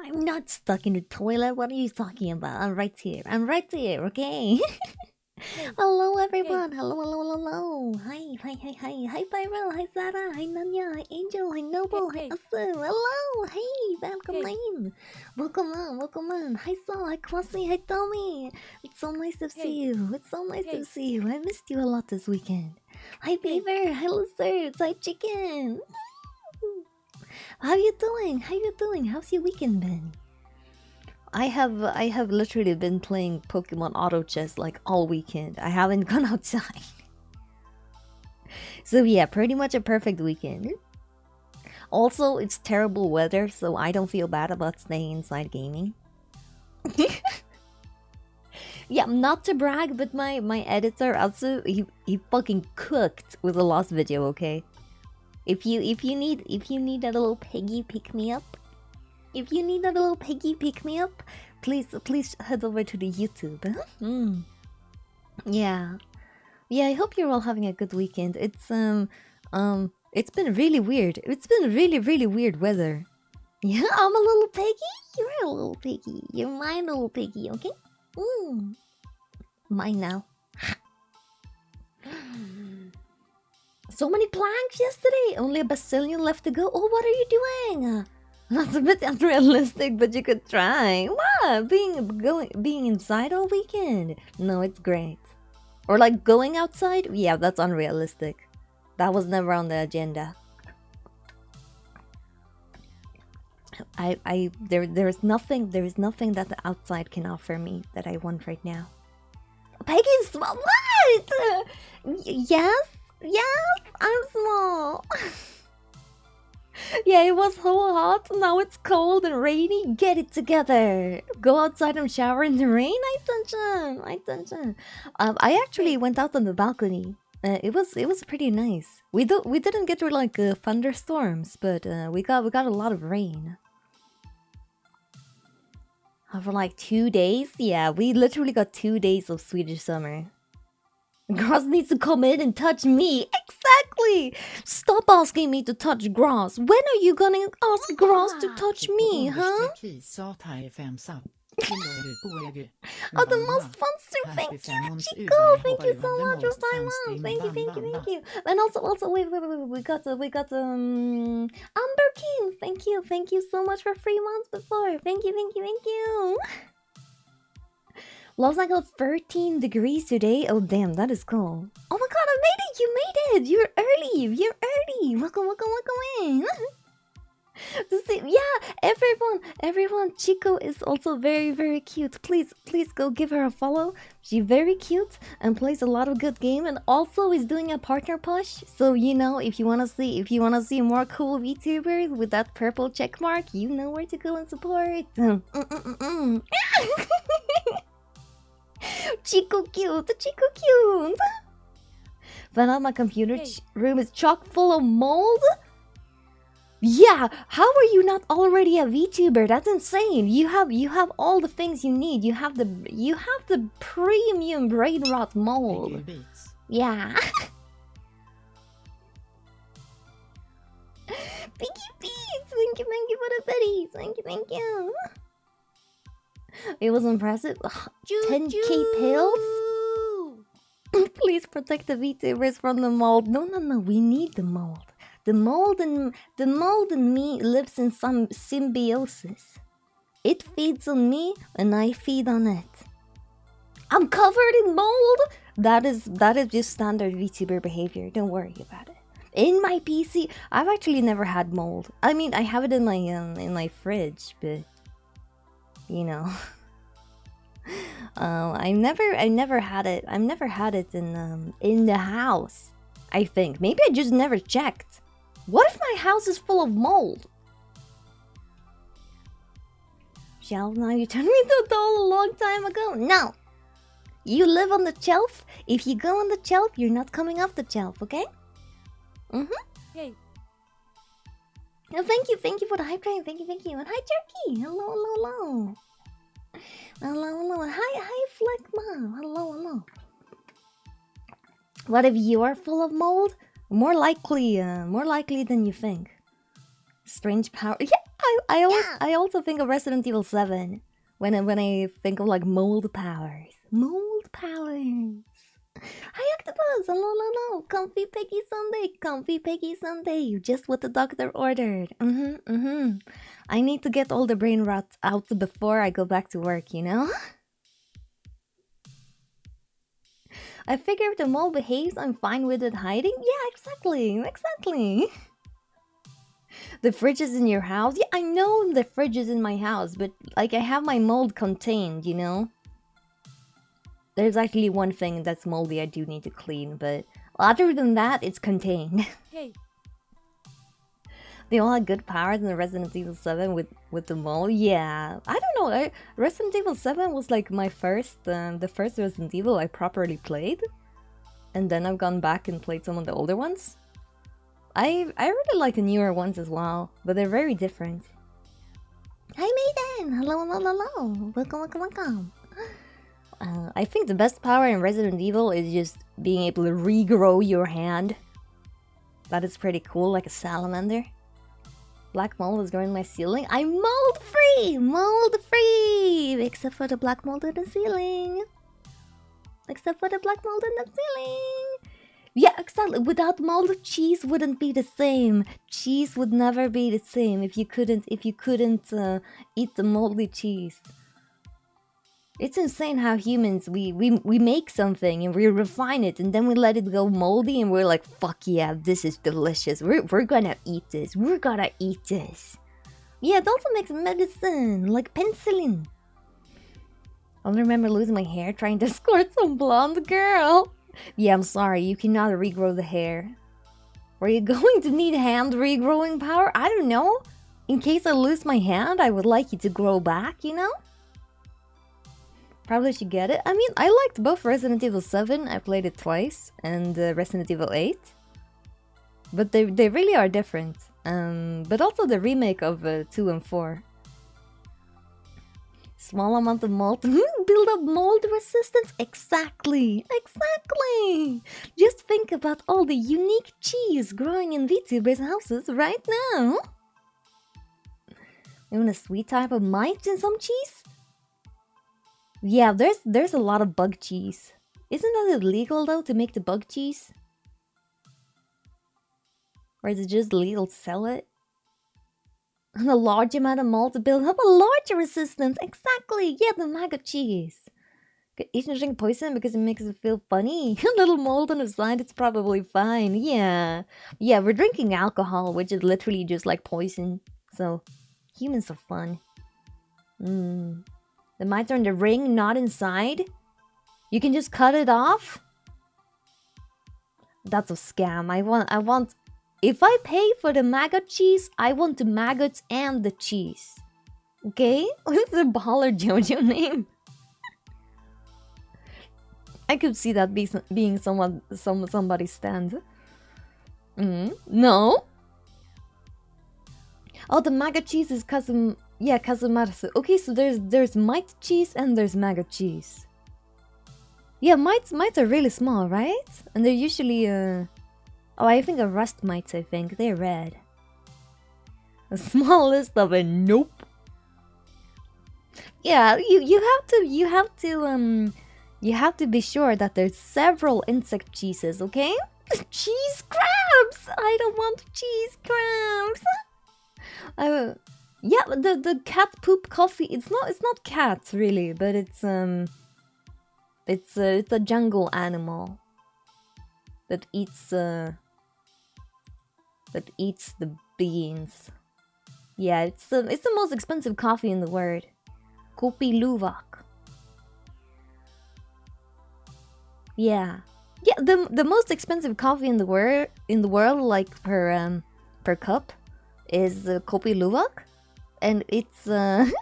I'm not stuck in the toilet. What are you talking about? I'm right here. I'm right here, okay? Hey, Hello, hey, everyone. Hello, hello, hello, hello. Hi, hi, hi, hi. Hi, Pyro. Hi, Sarah. Hi, Nanya. Hi, Angel. Hi, hey, Noble. Hi, hey, Asu. Hello. Hey, welcome hey, in. Welcome on, welcome on. Hi, Saul. Hi, Kwasi. Hi, Tommy. It's so nice to hey, see you. It's so nice to hey, see you. I missed you a lot this weekend. Hi, hey. Beaver. Hi, Lizards. Hi, Chicken. How you doing? How you doing? How's your weekend been? I have literally been playing Pokemon Auto Chess like all weekend. I haven't gone outside. So yeah, pretty much a perfect weekend. Also, it's terrible weather, so I don't feel bad about staying inside gaming. Yeah, not to brag, but my editor also he fucking cooked with the last video, okay? If you need a little piggy pick me up, if you need a little piggy pick me up, please head over to the YouTube. Hmm. Yeah. Yeah, I hope you're all having a good weekend. It's been really weird. It's been really weird weather. Yeah, I'm a little piggy. You're a little piggy. You're my little piggy, okay? Mm. Mine now. So many planks yesterday. Only a bazillion left to go. Oh, what are you doing? That's a bit unrealistic, but you could try. What? Being inside all weekend? No, it's great. Or like going outside? Yeah, that's unrealistic. That was never on the agenda. There is nothing that the outside can offer me that I want right now. Peggy's small. What? Yes, yes, I'm small. Yeah, it was so hot. Now it's cold and rainy. Get it together. Go outside and shower in the rain. I tension. I actually Hey, went out on the balcony. It was pretty nice. We didn't get to like thunderstorms, but we got a lot of rain. For like 2 days. Yeah, we literally got 2 days of Swedish summer. Grass needs to come in and touch me. Exactly. Stop asking me to touch grass. When are you gonna ask grass to touch me, huh? Oh, the most fun stream. Thank you, Chico. Thank you so much for 5 months. Thank you. And also, wait. We got Amber King. Thank you so much for 3 months before. Thank you. Los Angeles 13 degrees today. Oh damn, that is cool. Oh my god, I made it! You made it! You're early. Welcome in. Yeah, everyone. Chico is also very cute. Please go give her a follow. She's very cute and plays a lot of good game, and also is doing a partner push. So if you wanna see more cool VTubers with that purple check mark, you know where to go and support. Chico cute. But now my computer hey, room is chock full of mold. Yeah, how are you not already a VTuber? That's insane. You have all the things you need. You have the premium brain rot mold. Yeah. Thank you, Beats. Thank you for the goodies. Thank you. It was impressive. Ugh, choo 10k pills? choo. Please protect the VTubers from the mold. No. We need the mold. The mold and me lives in some symbiosis. It feeds on me, and I feed on it. I'm covered in mold. That is just standard VTuber behavior. Don't worry about it. In my PC, I've actually never had mold. I mean, I have it in my fridge, but you know, I never had it. I've never had it in the house. I think maybe I just never checked. What if my house is full of mold? Shelf, now you turned me to a doll a long time ago. No, you live on the shelf. If you go on the shelf, you're not coming off the shelf, okay? Hey, No, thank you for the hype train. Thank you. And hi, Jerky. Hello. Hi, Fleck Mom. Hello. What if you are full of mold? More likely than you think. Strange power. Yeah, I also think of Resident Evil 7 when I think of like mold powers. Mold powers. Hi Octopus! Hello, hello, comfy Peggy Sunday, comfy Peggy Sunday. Just what the doctor ordered. I need to get all the brain rot out before I go back to work, you know? I figure if the mole behaves, I'm fine with it hiding. Yeah, exactly. The fridge is in your house? Yeah, I know the fridge is in my house, but like I have my mold contained, you know? There's actually one thing that's moldy I do need to clean, but other than that, it's contained. Hey. They all had good powers in the Resident Evil 7 with the mole. Yeah, I don't know. Resident Evil 7 was like my first, the first Resident Evil I properly played. And then I've gone back and played some of the older ones. I really like the newer ones as well, but they're very different. Hi Maiden! Hello. Welcome. I think the best power in Resident Evil is just being able to regrow your hand. That is pretty cool, like a salamander. Black mold is growing my ceiling. I'm mold free! Mold free! Except for the black mold in the ceiling. Yeah, exactly. Without mold, cheese wouldn't be the same. Cheese would never be the same if you couldn't eat the moldy cheese. It's insane how humans we make something and we refine it and then we let it go moldy and we're like, fuck yeah, this is delicious. We're gonna eat this. Yeah, it also makes medicine, like penicillin. I remember losing my hair trying to squirt some blonde girl. Yeah, I'm sorry, you cannot regrow the hair. Were you going to need hand regrowing power? I don't know. In case I lose my hand, I would like it to grow back, you know? Probably should get it. I mean, I liked both Resident Evil 7, I played it twice, and Resident Evil 8. But they really are different. But also the remake of 2 and 4. Small amount of mold. Build up mold resistance? Exactly! Just think about all the unique cheese growing in VTubers' houses right now. Even a sweet type of mites in some cheese? Yeah, there's a lot of bug cheese. Isn't that illegal though to make the bug cheese? Or is it just legal to sell it? And a large amount of mold to build up a larger resistance. Exactly. Yeah, the maggot cheese. Eat and drink poison because it makes it feel funny. A little mold on the side, it's probably fine. Yeah, we're drinking alcohol, which is literally just like poison. So humans are fun. The mites are in the ring, not inside. You can just cut it off. That's a scam. I want. If I pay for the maggot cheese, I want the maggots and the cheese. Okay? What's the Baller Jojo name? I could see that being somebody's stand. No. Oh, the maggot cheese is Kazumatsu. Okay, so there's mite cheese and there's maggot cheese. Yeah, mites are really small, right? And they're usually oh, I think of rust mites, I think. They're red. The smallest of a nope. Yeah, you have to be sure that there's several insect cheeses, okay? Cheese crabs! I don't want cheese crabs. Yeah, the cat poop coffee. It's not cats really, but it's a jungle animal that eats the beans. Yeah, it's the most expensive coffee in the world. Kopi Luwak. Yeah, the most expensive coffee in the world, like per cup, is Kopi Luwak, and it's the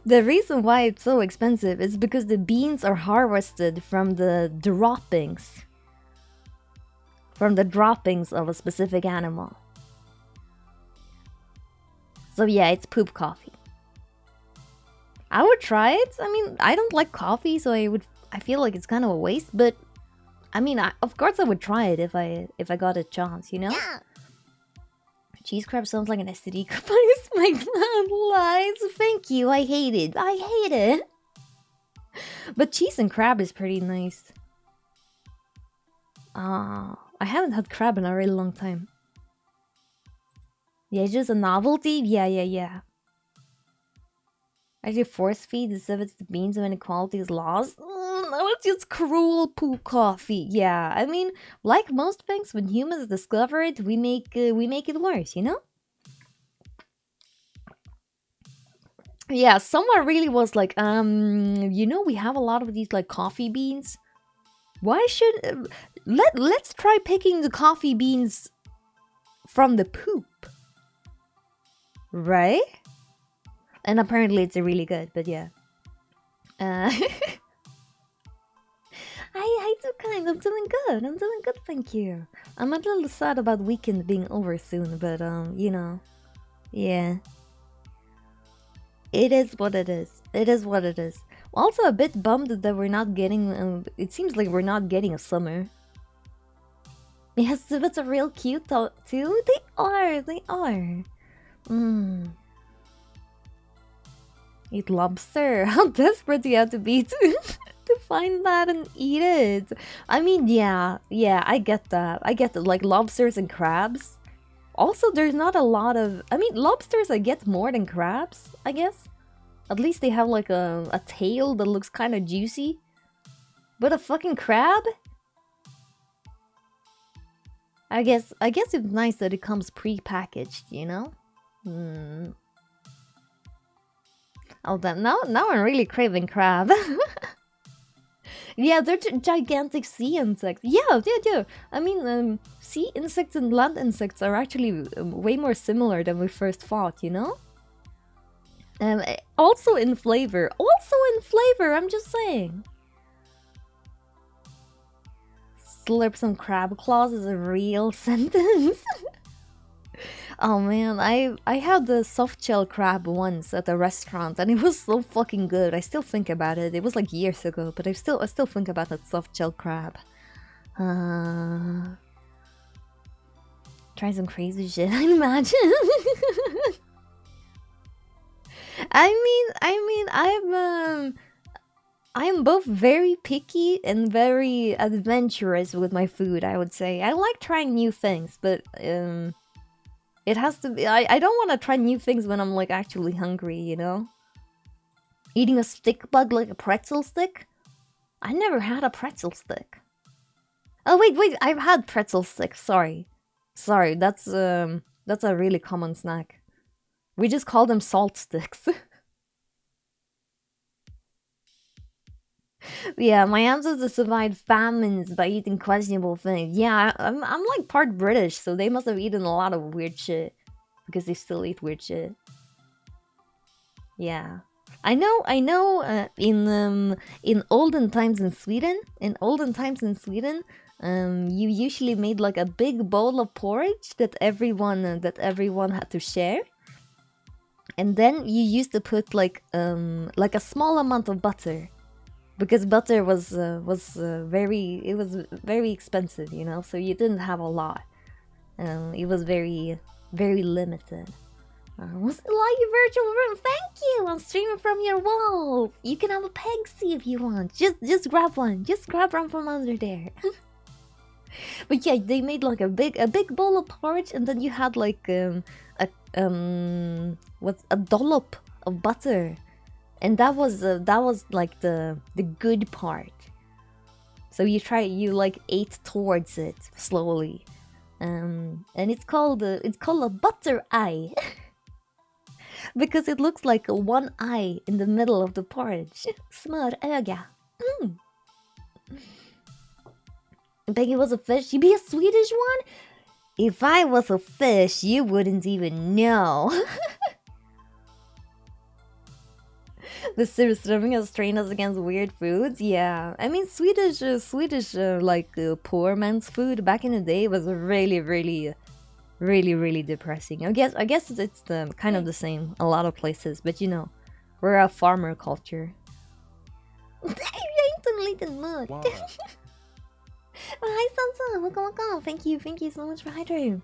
reason why it's so expensive is because the beans are harvested from the droppings of a specific animal. So yeah, it's poop coffee. I would try it. I mean, I don't like coffee, so I feel like it's kind of a waste, but I mean, of course I would try it if I got a chance, you know? Yeah. Cheese crab sounds like an STD. Goodbye, my lies. Thank you. I hate it. I hate it. But cheese and crab is pretty nice. I haven't had crab in a really long time. Yeah, it's just a novelty. Yeah. I do force feed the civets the beans when equality is lost. No, it's just cruel poo coffee. Yeah, I mean, like most things, when humans discover it, we make it worse. You know? Yeah, someone really was like, we have a lot of these like coffee beans. Why should let's try picking the coffee beans from the poop, right? And apparently it's really good, but yeah. I do kind. I'm doing good. I'm doing good, thank you. I'm a little sad about weekend being over soon, but yeah. It is what it is. It is what it is. Also a bit bummed that we're not getting. It seems like we're not getting a summer. Yes, civets are real cute too. They are. They are. Eat lobster. How desperate do you have to be to find that and eat it? I mean, yeah, I get that. I get that. Like lobsters and crabs. Also, there's not a lot of. I mean, lobsters I get more than crabs, I guess. At least they have like a tail that looks kind of juicy. But a fucking crab? I guess it's nice that it comes pre-packaged, you know? Oh, damn. Now I'm really craving crab. Yeah, they're gigantic sea insects. Yeah. I mean, sea insects and land insects are actually way more similar than we first thought, you know? Also in flavor. I'm just saying. Slurp some crab claws is a real sentence. Oh man, I had the soft shell crab once at a restaurant and it was so fucking good. I still think about it. It was like years ago, but I still think about that soft shell crab. Try some crazy shit, I imagine. I'm both very picky and very adventurous with my food, I would say. I like trying new things, but it has to be. I don't want to try new things when I'm like actually hungry, you know? Eating a stick bug like a pretzel stick? I never had a pretzel stick. Oh wait, I've had pretzel sticks, sorry. That's a really common snack. We just call them salt sticks. Yeah, my ancestors survived famines by eating questionable things. Yeah, I'm like part British, so they must have eaten a lot of weird shit because they still eat weird shit. Yeah, I know. In olden times in Sweden, you usually made like a big bowl of porridge that everyone had to share, and then you used to put like a small amount of butter. Because butter was very expensive, you know, so you didn't have a lot. It was very limited. Was it like a virtual room? Thank you. I'm streaming from your walls. You can have a Pegsy if you want. Just grab one. Just grab one from under there. But yeah, they made like a big bowl of porridge, and then you had like a dollop of butter. And that was like the good part. So you like ate towards it slowly, and it's called a butter eye because it looks like one eye in the middle of the porridge. Smöröga. Think it was a fish? You be a Swedish one? If I was a fish, you wouldn't even know. The surströmming has trained us against weird foods. Yeah, I mean Swedish poor man's food back in the day was really depressing. I guess it's the kind of the same a lot of places, but you know, we're a farmer culture. Mood. Wow. Oh, hi Sansa, welcome. Thank you so much for hydrating.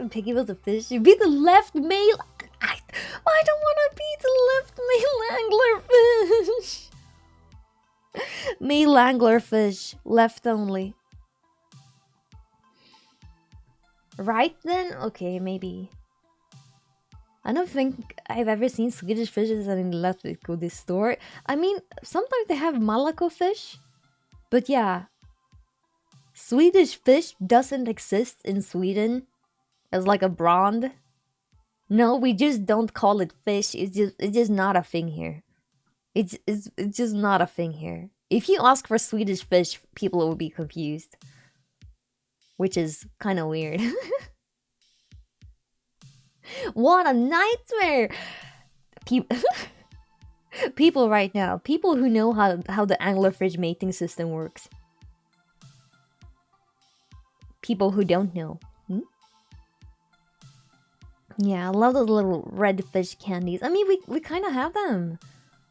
Piggy was a fish. You be the left male. I don't want to be the left male anglerfish. Male anglerfish, left only. Right then? Okay, maybe. I don't think I've ever seen Swedish fishes in Latvia this store. I mean, sometimes they have Malaco fish. But yeah. Swedish fish doesn't exist in Sweden as like a brand. No, we just don't call it fish. It's just not a thing here. It's just not a thing here. If you ask for Swedish fish, people will be confused. Which is kind of weird. What a nightmare! People right now, people who know how the anglerfish mating system works. People who don't know. Yeah, I love those little red fish candies. I mean, we kind of have them.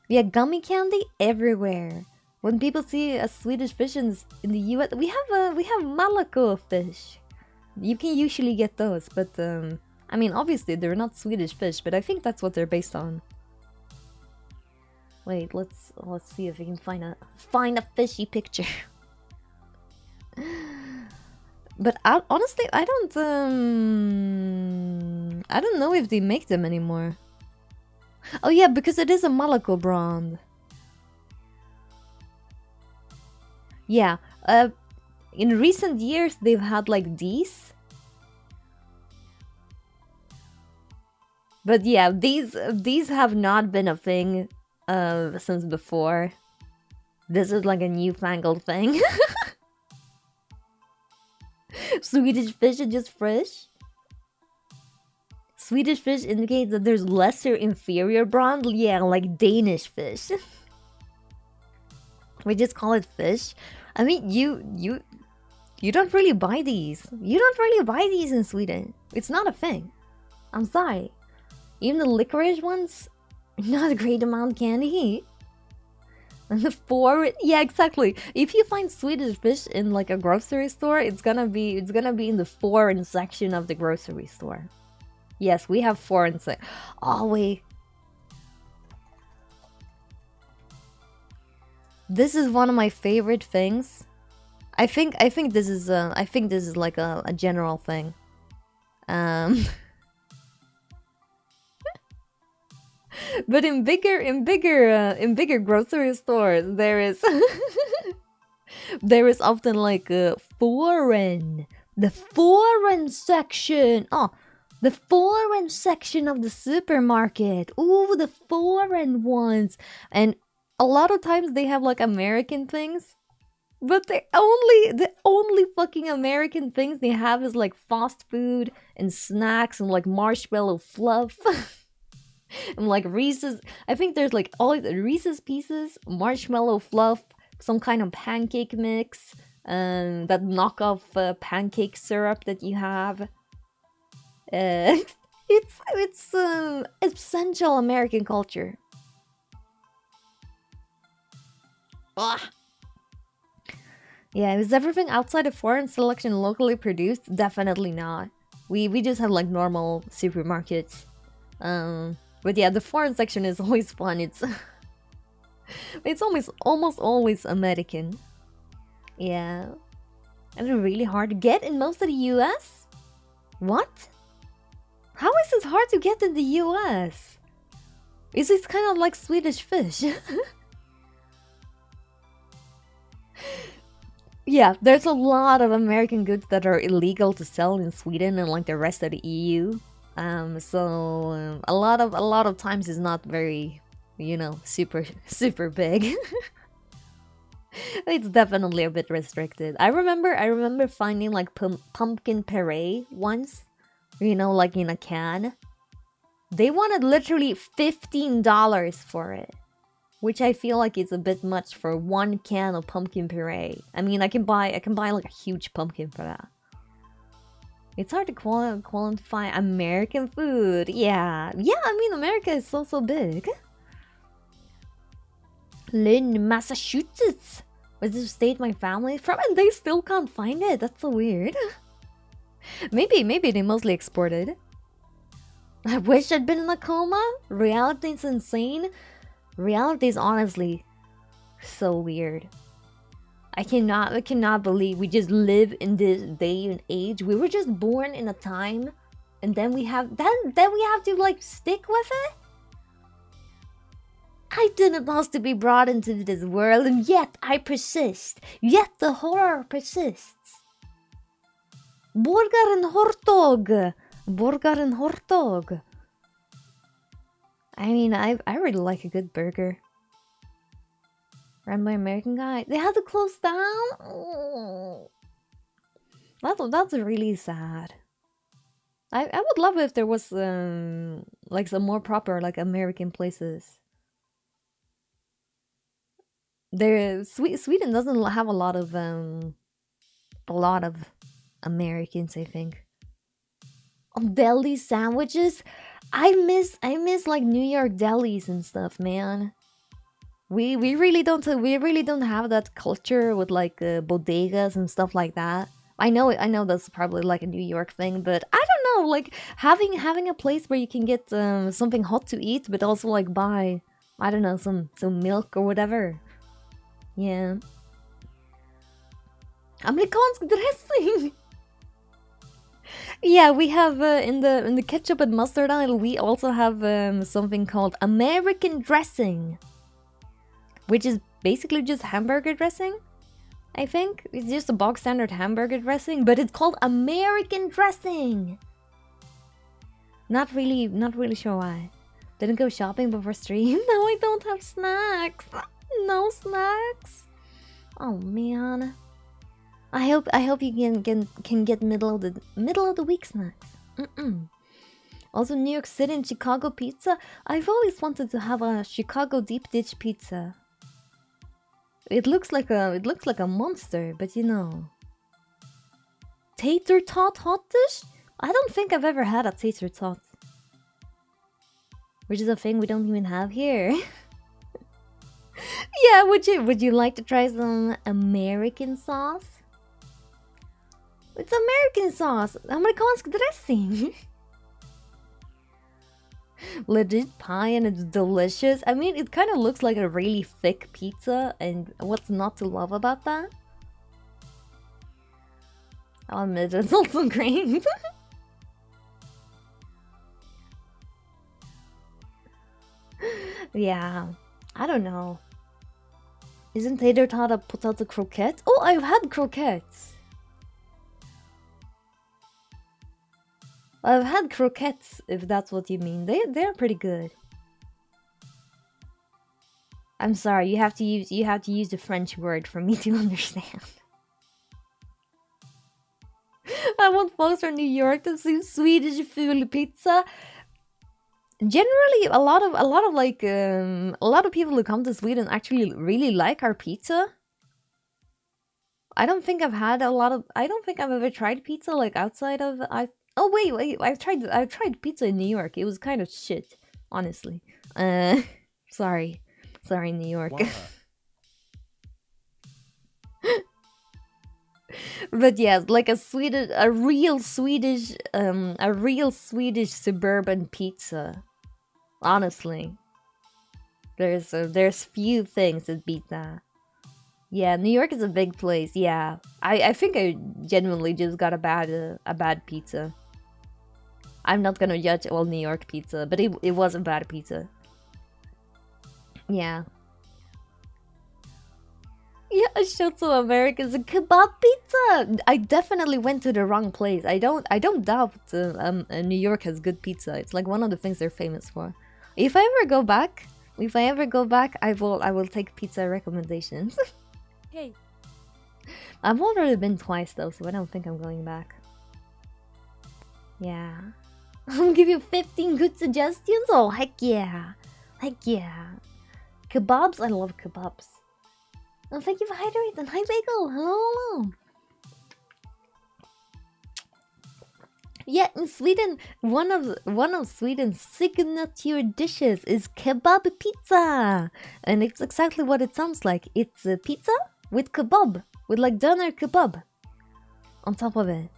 We have gummy candy everywhere. When people see a Swedish fish in the US, we have Malaco fish. You can usually get those, but I mean, obviously they're not Swedish fish, but I think that's what they're based on. Wait, let's see if we can find a fishy picture. But honestly, I don't know if they make them anymore. Oh yeah, because it is a Malaco brand. Yeah, in recent years they've had like these. But yeah, these have not been a thing since before. This is like a newfangled thing. Swedish fish are just fresh. Swedish fish indicates that there's lesser inferior brand. Yeah, like Danish fish. We just call it fish. I mean, you don't really buy these. You don't really buy these in Sweden. It's not a thing. I'm sorry. Even the licorice ones, not a great amount candy. And the yeah, exactly. If you find Swedish fish in like a grocery store, it's gonna be in the foreign section of the grocery store. Yes, we have foreign section. Oh wait. This is one of my favorite things. I think this is like a general thing. But in bigger grocery stores, there is there is often like a the foreign section. Oh, the foreign section of the supermarket. Ooh, the foreign ones. And a lot of times they have like American things, but the only fucking American things they have is like fast food and snacks and like marshmallow fluff. And like Reese's, I think there's like all the Reese's Pieces, marshmallow fluff, some kind of pancake mix, that knockoff pancake syrup that you have. It's essential American culture. Ugh. Yeah, is everything outside of foreign selection locally produced? Definitely not. We just have like normal supermarkets. But yeah, the foreign section is always fun. It's almost always American. Yeah. And it's really hard to get in most of the US? What? How is it hard to get in the US? Is it kind of like Swedish fish? Yeah, there's a lot of American goods that are illegal to sell in Sweden and like the rest of the EU. So a lot of times it's not very, super big. It's definitely a bit restricted. I remember finding like pumpkin puree once, like in a can. They wanted literally $15 for it, which I feel like is a bit much for one can of pumpkin puree. I mean, I can buy like a huge pumpkin for that. It's hard to quantify American food. Yeah, I mean, America is so big. Lynn, Massachusetts was the state my family is from, and they still can't find it. That's so weird. Maybe they mostly exported. I wish I'd been in a coma. Reality's insane. Reality is honestly so weird. I cannot believe we just live in this day and age. We were just born in a time, and then we have to like stick with it. I didn't ask to be brought into this world, and yet I persist. Yet the horror persists. Borgar and Hortog. Borgar and Hortog. I mean, I really like a good burger. Run by American guy. They had to close down? Oh. That's really sad. I would love it if there was like some more proper like American places. Sweden doesn't have a lot of Americans, I think. Oh, deli sandwiches. I miss like New York delis and stuff, man. We really don't have that culture with like bodegas and stuff like that. I know that's probably like a New York thing, but I don't know, like having a place where you can get something hot to eat, but also like buy, I don't know, some milk or whatever. Yeah. Amerikansk dressing. Yeah, we have in the ketchup and mustard aisle. We also have something called American dressing, which is basically just hamburger dressing. I think it's just a box standard hamburger dressing, but it's called American dressing. Not really sure why. Didn't go shopping before stream. Now I don't have snacks. No snacks. Oh man. I hope you can get middle of the week snacks. Also, New York City and Chicago pizza. I've always wanted to have a Chicago deep dish pizza. It looks like a monster, but you know. Tater tot hot dish? I don't think I've ever had a tater tot, which is a thing we don't even have here. Yeah, would you like to try some American sauce? It's American sauce, Amerikansk dressing. Legit pie, and it's delicious. I mean, it kind of looks like a really thick pizza, and what's not to love about that? I'll admit it's also great. Yeah, I don't know. Isn't tater tot a potato croquette? Oh, I've had croquettes. I've had croquettes, if that's what you mean. They're pretty good. I'm sorry, you have to use the French word for me to understand. I want folks from New York to see Swedish full pizza. Generally, a lot of people who come to Sweden actually really like our pizza. I don't think I've ever tried pizza like outside of Oh wait! I've tried pizza in New York. It was kind of shit, honestly. Sorry, New York. But yeah, like a real Swedish suburban pizza. Honestly, there's few things that beat that. Yeah, New York is a big place. Yeah, I think I genuinely just got a bad pizza. I'm not gonna judge all New York pizza, but it was a bad pizza. Yeah. Yeah, I showed some Americans a kebab pizza. I definitely went to the wrong place. I don't doubt New York has good pizza. It's like one of the things they're famous for. If I ever go back, I will take pizza recommendations. Hey. I've already been twice though, so I don't think I'm going back. Yeah. I'll give you 15 good suggestions? Oh, heck yeah. Heck yeah. Kebabs? I love kebabs. Oh, thank you for hydrating. Hi, Bagel. Hello. Yeah, in Sweden, one of Sweden's signature dishes is kebab pizza. And it's exactly what it sounds like. It's a pizza with kebab. With like doner kebab on top of it.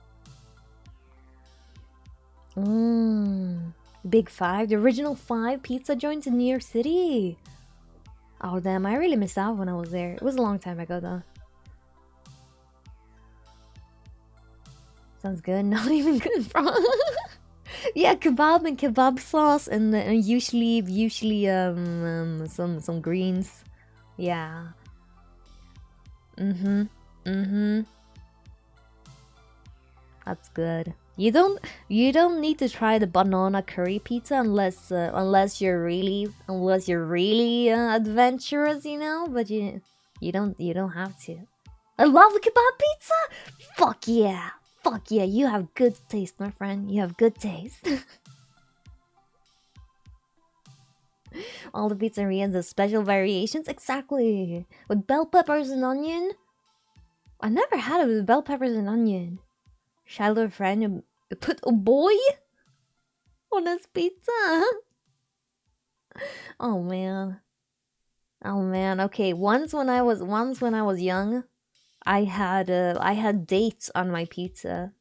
Big Five, the original 5 pizza joints in New York City. Oh damn, I really missed out when I was there. It was a long time ago though. Sounds good. Not even good, bro. Yeah, kebab and kebab sauce, and usually some greens. Yeah. That's good. You don't need to try the banana curry pizza unless you're really adventurous, you know. But you don't have to. I love the kebab pizza. Fuck yeah. Fuck yeah, you have good taste, my friend. You have good taste. All the pizzerias have special variations. Exactly. With bell peppers and onion. I never had it with bell peppers and onion. Childhood friend put a boy on his pizza. Oh man. Oh man. Okay, once when I was young, I had dates on my pizza.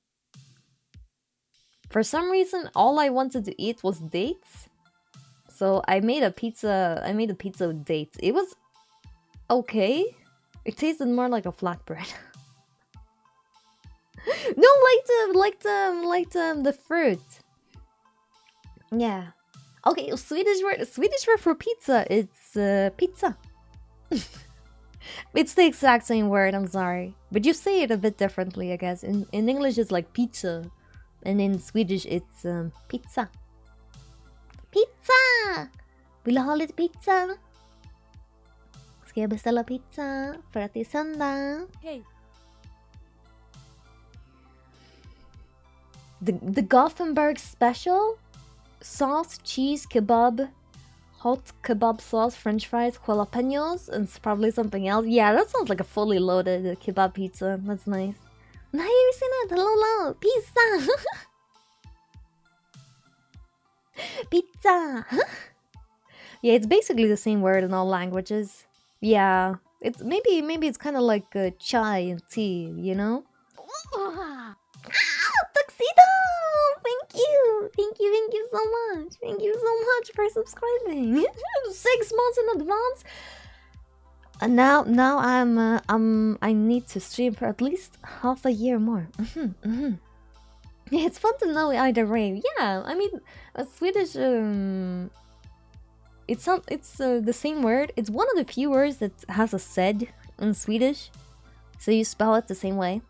For some reason, all I wanted to eat was dates. So I made a pizza with dates. It was okay. It tasted more like a flatbread. No, the fruit. Yeah. Okay, Swedish word for pizza. It's pizza. It's the exact same word. I'm sorry, but you say it a bit differently, I guess. In English, it's like pizza, and in Swedish, it's pizza. Pizza! Vill du ha lite pizza? Ska jag beställa pizza för att det är söndag? Hey. The Gothenburg special? Sauce, cheese, kebab, hot kebab sauce, french fries, jalapenos, and probably something else. Yeah, that sounds like a fully loaded kebab pizza. That's nice. Nej, vi ser inte. Hello, pizza! Pizza! Yeah, it's basically the same word in all languages. Yeah, it's maybe it's kind of like chai and tea, you know? Ah, Tuxedo! Thank you so much. Thank you so much for subscribing. 6 months in advance. And now I need to stream for at least half a year more. Yeah, it's fun to know either way. Yeah, I mean, Swedish. It's the same word. It's one of the few words that has a sed in Swedish, so you spell it the same way.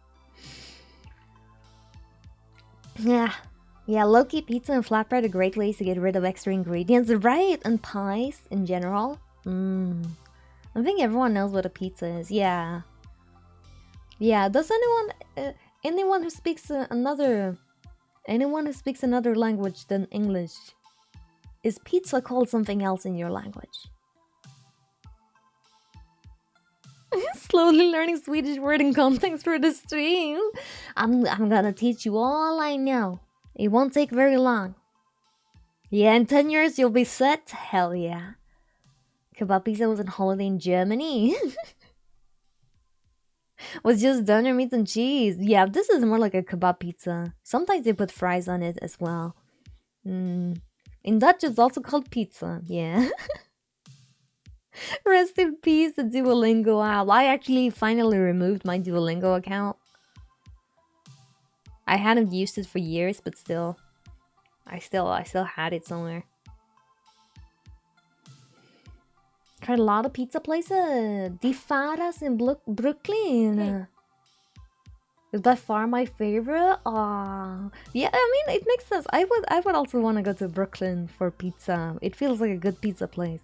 Yeah, low-key pizza and flatbread are great ways to get rid of extra ingredients, right? And pies in general. I think everyone knows what a pizza is. Yeah. Does anyone who speaks another language than English, is pizza called something else in your language? Slowly learning Swedish word and context for the stream. I'm gonna teach you all I know. It won't take very long. Yeah, in 10 years you'll be set. Hell yeah. Kebab pizza was on holiday in Germany. Was just doner meat and cheese. Yeah, this is more like a kebab pizza. Sometimes they put fries on it as well. In Dutch, it's also called pizza. Yeah. Rest in peace, the Duolingo app. I actually finally removed my Duolingo account. I hadn't used it for years, but still, I still had it somewhere. Tried a lot of pizza places. Die Faras in Brooklyn. Is by far my favorite. Yeah, I mean, it makes sense. I would also want to go to Brooklyn for pizza. It feels like a good pizza place.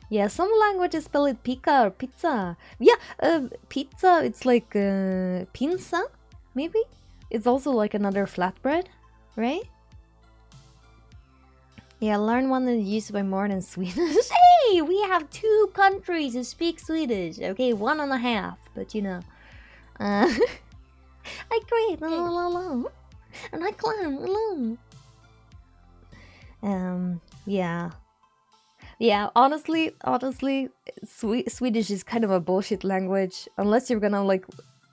Yeah, some languages spell it pika or pizza. Yeah, pizza, it's like pinza, maybe? It's also like another flatbread, right? Yeah, learn one that is used by more than Swedish. Hey, we have 2 countries who speak Swedish. Okay, 1.5, but you know. I create alone, and I climb alone. Yeah. Yeah, honestly, Swedish is kind of a bullshit language. Unless you're gonna like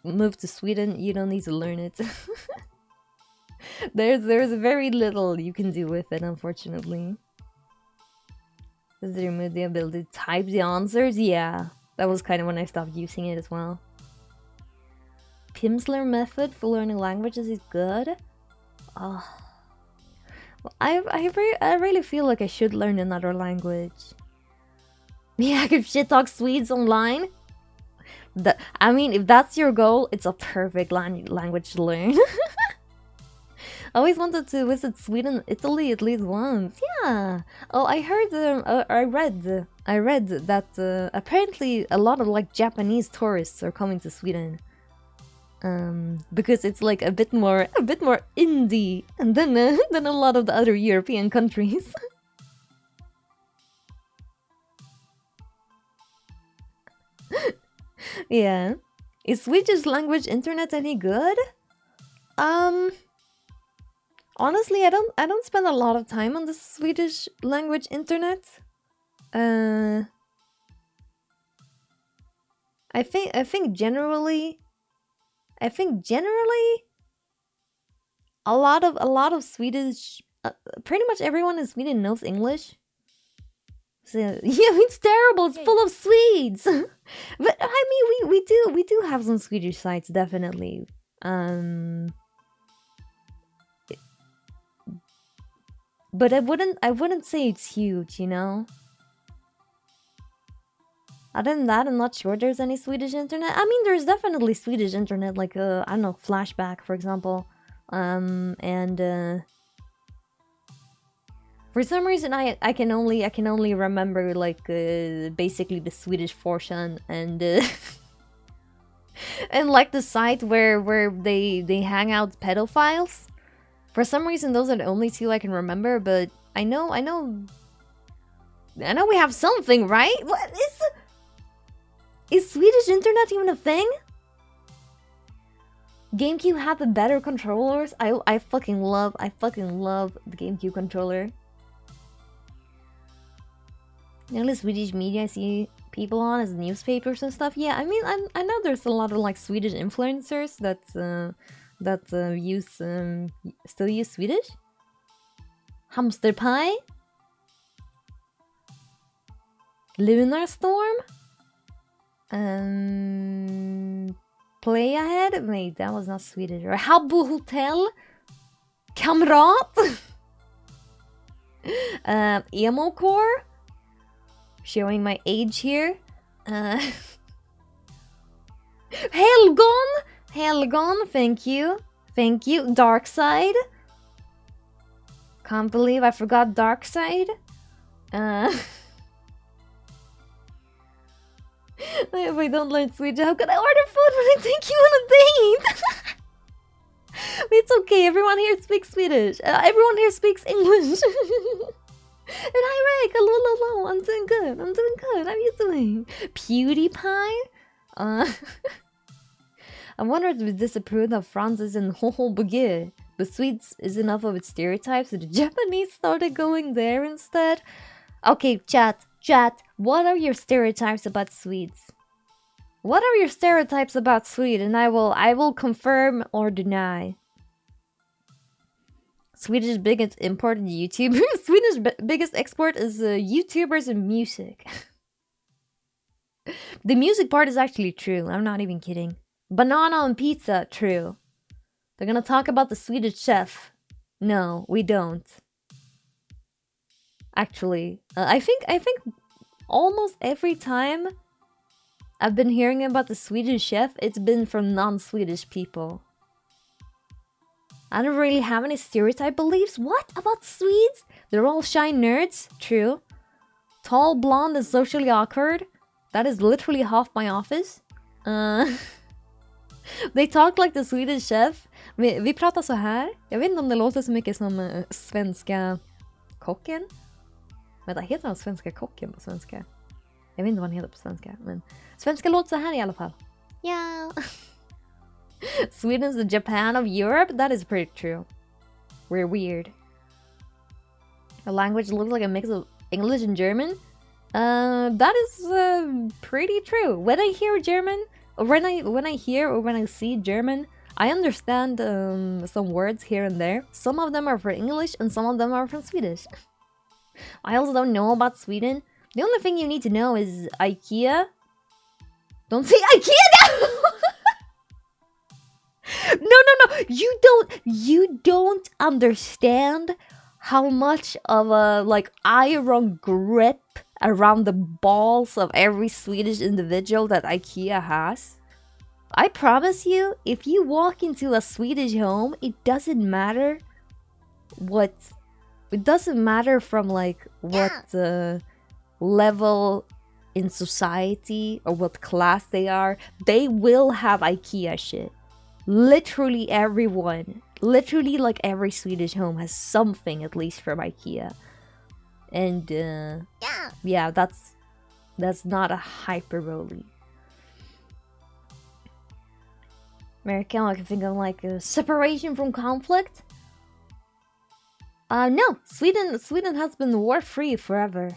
move to Sweden, you don't need to learn it. There's very little you can do with it, unfortunately. Does it remove the ability to type the answers? Yeah, that was kind of when I stopped using it as well. Pimsleur method for learning languages is good. Oh, well, I really feel like I should learn another language. Yeah, I could shit talk Swedes online. I mean, if that's your goal, it's a perfect language to learn. I always wanted to visit Sweden, Italy at least once. Yeah. Oh, I heard. I read that apparently a lot of like Japanese tourists are coming to Sweden. Because it's like a bit more indie than than a lot of the other European countries. Yeah. Is Swedish language internet any good? Honestly, I don't spend a lot of time on the Swedish language internet. I think generally a lot of Swedish pretty much everyone in Sweden knows English. So yeah, it's terrible. It's full of Swedes. But I mean, we do have some Swedish sites, definitely. But I wouldn't say it's huge, you know. Other than that, I'm not sure there's any Swedish internet. I mean, there's definitely Swedish internet, like I don't know, Flashback, for example. And for some reason, I can only remember like basically the Swedish Fortune and and like the site where they hang out pedophiles. For some reason, those are the only two I can remember. But I know we have something, right? What is Swedish internet even a thing? GameCube had the better controllers. I fucking love the GameCube controller. The only Swedish media I see people on is newspapers and stuff. Yeah, I mean, I know there's a lot of like Swedish influencers that still use Swedish. Hamsterpie, Lunarstorm, Play Ahead. Wait, that was not Swedish. Or Habbo Hotel, Kamrat, Emo Core. Showing my age here. Helgon, thank you. Dark Side. Can't believe I forgot Dark Side. If I don't learn Swedish, how can I order food when I take you on a date? It's okay, everyone here speaks Swedish. Everyone here speaks English. And hi, Rick. Hello. I'm doing good. How are you doing? PewDiePie? I wonder if we disapprove of Francis and Hoho Bugge. The Swedes is enough of its stereotypes, so the Japanese started going there instead. Okay, chat. What are your stereotypes about Swedes? What are your stereotypes about Sweden? I will confirm or deny. Swedish biggest imported YouTuber. Swedish biggest export is YouTubers and music. The music part is actually true. I'm not even kidding. Banana on pizza, true. They're gonna talk about the Swedish chef. No, we don't. Actually, I think almost every time I've been hearing about the Swedish chef, it's been from non-Swedish people. I don't really have any stereotype beliefs. What about Swedes? They're all shy nerds. True. Tall, blonde, and socially awkward. That is literally half my office. They talk like the Swedish chef. Vi pratar så här. Jag vet inte om det låter så mycket som svenska kocken. Vänta, heter han svenska kocken på svenska? Jag vet inte vad han heter på svenska. Men svenska låter så här i alla fall. Ja. Sweden's the Japan of Europe? That is pretty true. We're weird. The language looks like a mix of English and German. That is pretty true. When I hear German, or when I hear or when I see German, I understand some words here and there. Some of them are for English and some of them are from Swedish. I also don't know about Sweden. The only thing you need to know is IKEA. Don't say IKEA now! No. You don't understand how much of a like iron grip around the balls of every Swedish individual that IKEA has. I promise you, if you walk into a Swedish home, it doesn't matter what. It doesn't matter from like what level in society or what class they are. They will have IKEA shit. Literally everyone. Literally like every Swedish home has something at least from IKEA. And yeah, that's not a hyperbole. American, I can think of like a separation from conflict. No, Sweden has been war-free forever.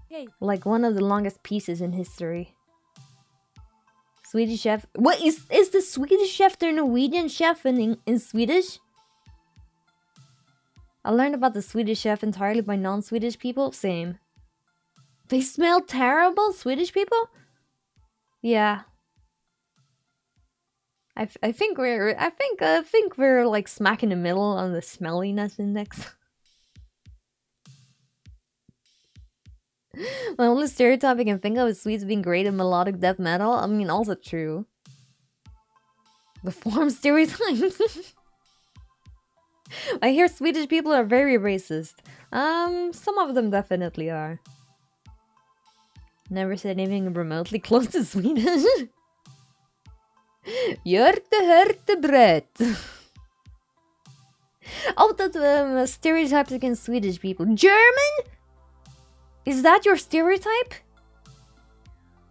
Hey. Like one of the longest pieces in history. Swedish chef. What is the Swedish chef the Norwegian chef in Swedish? I learned about the Swedish chef entirely by non-Swedish people. Same. They smell terrible, Swedish people? Yeah. I think we're like smack in the middle on the smelliness index. My only stereotype I can think of is Swedes being great at melodic death metal. I mean, also true. The form stereotypes. I hear Swedish people are very racist. Some of them definitely are. Never said anything remotely close to Swedish. Hjärtebrett. Oh, that stereotypes against Swedish people. German? Is that your stereotype?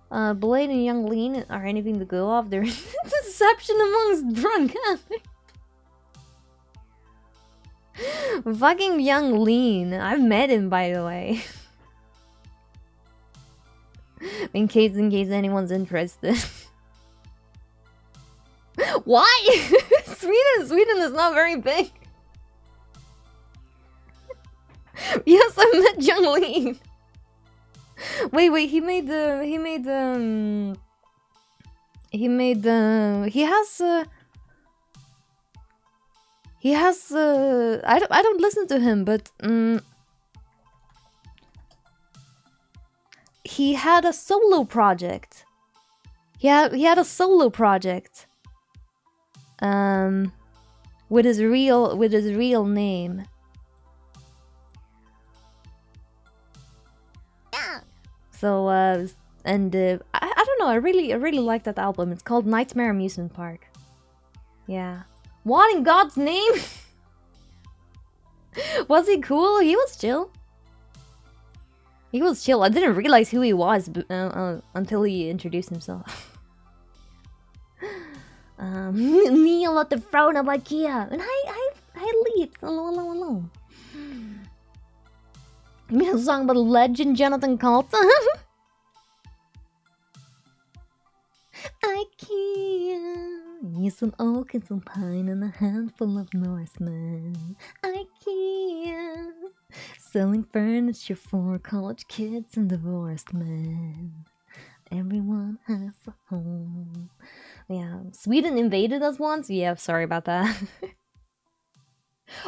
Blade and Young Lean are anything to go off. There's deception amongst drunk. Fucking Young Lean. I've met him, by the way. in case anyone's interested. Why? Sweden is not very big. Yes, I met Young Lean. Wait, he has I don't listen to him, but he had a solo project. He had a solo project. With his real name. So I don't know, I really like that album. It's called Nightmare Amusement Park. Yeah. What in God's name? Was he cool? He was chill. He was chill. I didn't realize who he was until he introduced himself. Neil at the throne of IKEA. And hi Leeds. Hello. You mean a song about a legend, Jonathan Coulton? IKEA. He's some oak and some pine and a handful of Norsemen. IKEA. Selling furniture for college kids and divorced men. Everyone has a home. Yeah, Sweden invaded us once. Yeah, sorry about that.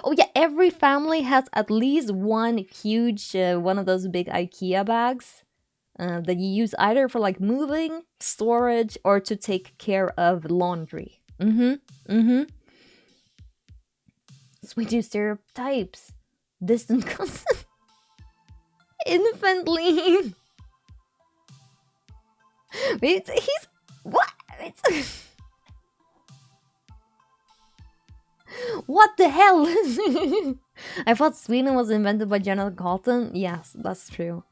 Oh yeah, every family has at least one huge, one of those big IKEA bags that you use either for like moving, storage, or to take care of laundry. Swedish stereotypes. Distant cousin. Infant Lean. Wait, he's... What? What the hell? I thought Sweden was invented by Jonathan Coulton. Yes, that's true.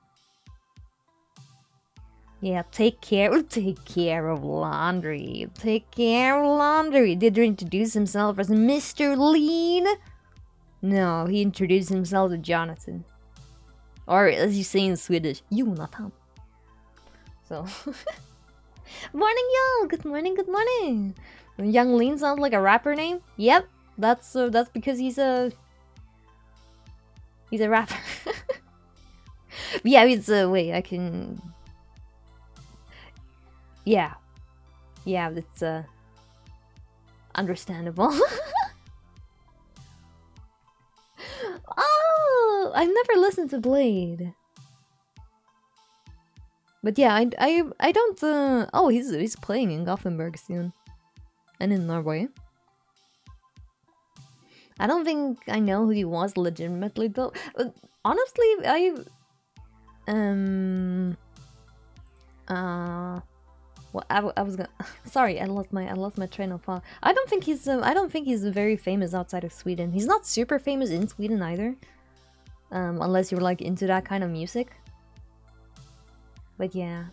Yeah, take care of laundry. Take care of laundry. Did he introduce himself as Mr. Lean? No, he introduced himself as Jonathan. Or as you say in Swedish, Jonathan. So... Morning, y'all! Good morning. Young Lean sounds like a rapper name? Yep, that's because he's a rapper. Yeah, it's wait, I can. Yeah, it's understandable. Oh, I've never listened to Blade. But yeah, I don't. Oh, he's playing in Gothenburg soon, and in Norway. I don't think I know who he was legitimately though. Honestly, well, I was gonna. Sorry, I lost my train of thought. I don't think he's very famous outside of Sweden. He's not super famous in Sweden either. Unless you're like into that kind of music. But yeah.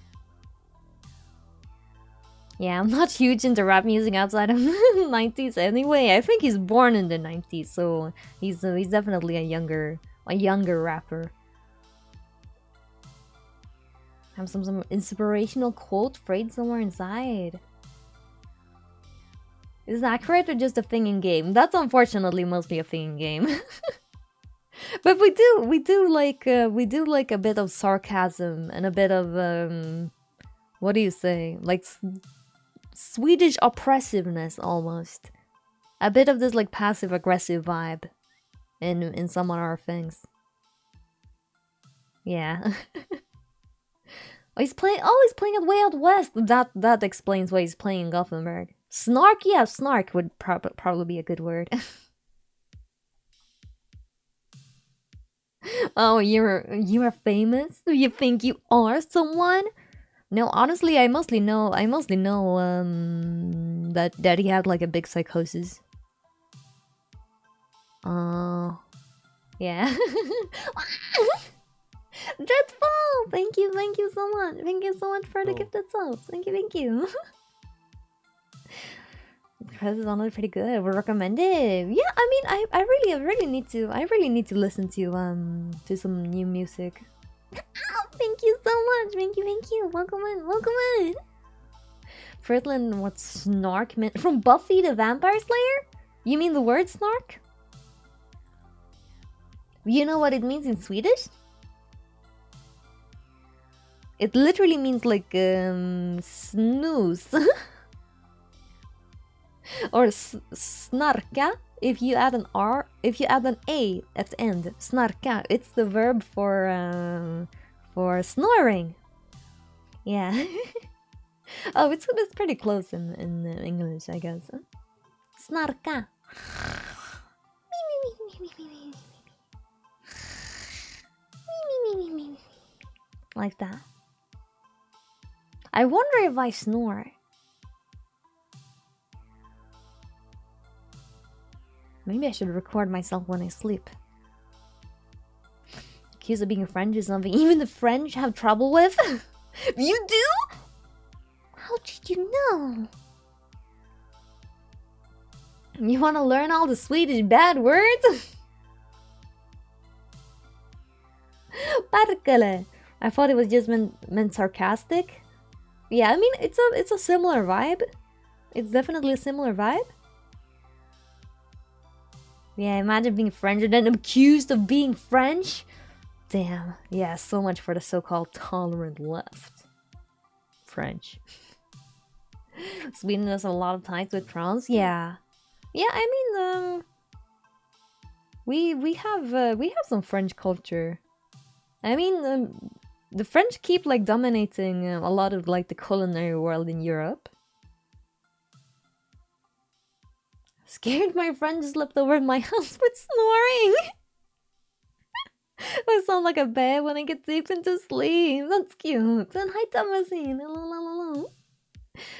Yeah, I'm not huge into rap music outside of the 90s anyway. I think he's born in the 90s, so he's definitely a younger rapper. Have some inspirational quote phrase somewhere inside. Is that accurate or just a thing in game? That's unfortunately mostly a thing in game. But we do like a bit of sarcasm and a bit of what do you say? Like Swedish oppressiveness almost. A bit of this like passive aggressive vibe in some of our things. Yeah. He's playing at Way Out West. That explains why he's playing in Gothenburg. Snark, yeah, snark would probably be a good word. Oh, you are famous? You think you are someone? No, honestly, I mostly know that he had like a big psychosis. Yeah. Dreadful! Thank you so much. Thank you so much for the gifted subs. Thank you. Because it's honestly pretty good. Would recommend it. Yeah, I mean, I really need to listen to some new music. Oh, thank you so much. Thank you. Welcome in. Fridland, what snark meant from Buffy the Vampire Slayer? You mean the word snark? You know what it means in Swedish? It literally means like snooze. Or snarka. If you add an A at the end, snarka, it's the verb for snoring. Yeah. Oh, it's pretty close in English, I guess. Snarka. Like that. I wonder if I snore. Maybe I should record myself when I sleep. Accused of being French is something even the French have trouble with? You do? How did you know? You want to learn all the Swedish bad words? Parkele. I thought it was just meant sarcastic. Yeah, I mean it's a similar vibe. It's definitely a similar vibe. Yeah, imagine being French and then accused of being French. Damn. Yeah, so much for the so-called tolerant left. French. Sweden has a lot of ties with France. Yeah. Yeah, I mean, we have some French culture. I mean, the French keep like dominating a lot of like the culinary world in Europe. Scared my friend just slept over in my house with snoring. I sound like a bear when I get deep into sleep. That's cute. And hi, Thomasine.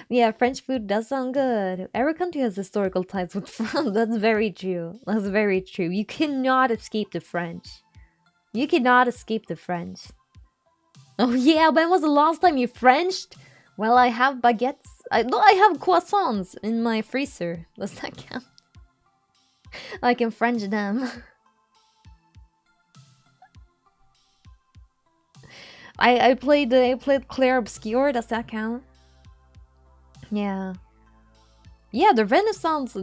Yeah, French food does sound good. Every country has historical ties with France. That's very true. That's very true. You cannot escape the French. You cannot escape the French. Oh yeah, when was the last time you Frenched? Well, I have baguettes. I have croissants in my freezer. Does that count? I can French them. I played Clair Obscur. Does that count? Yeah. Yeah, the Renaissance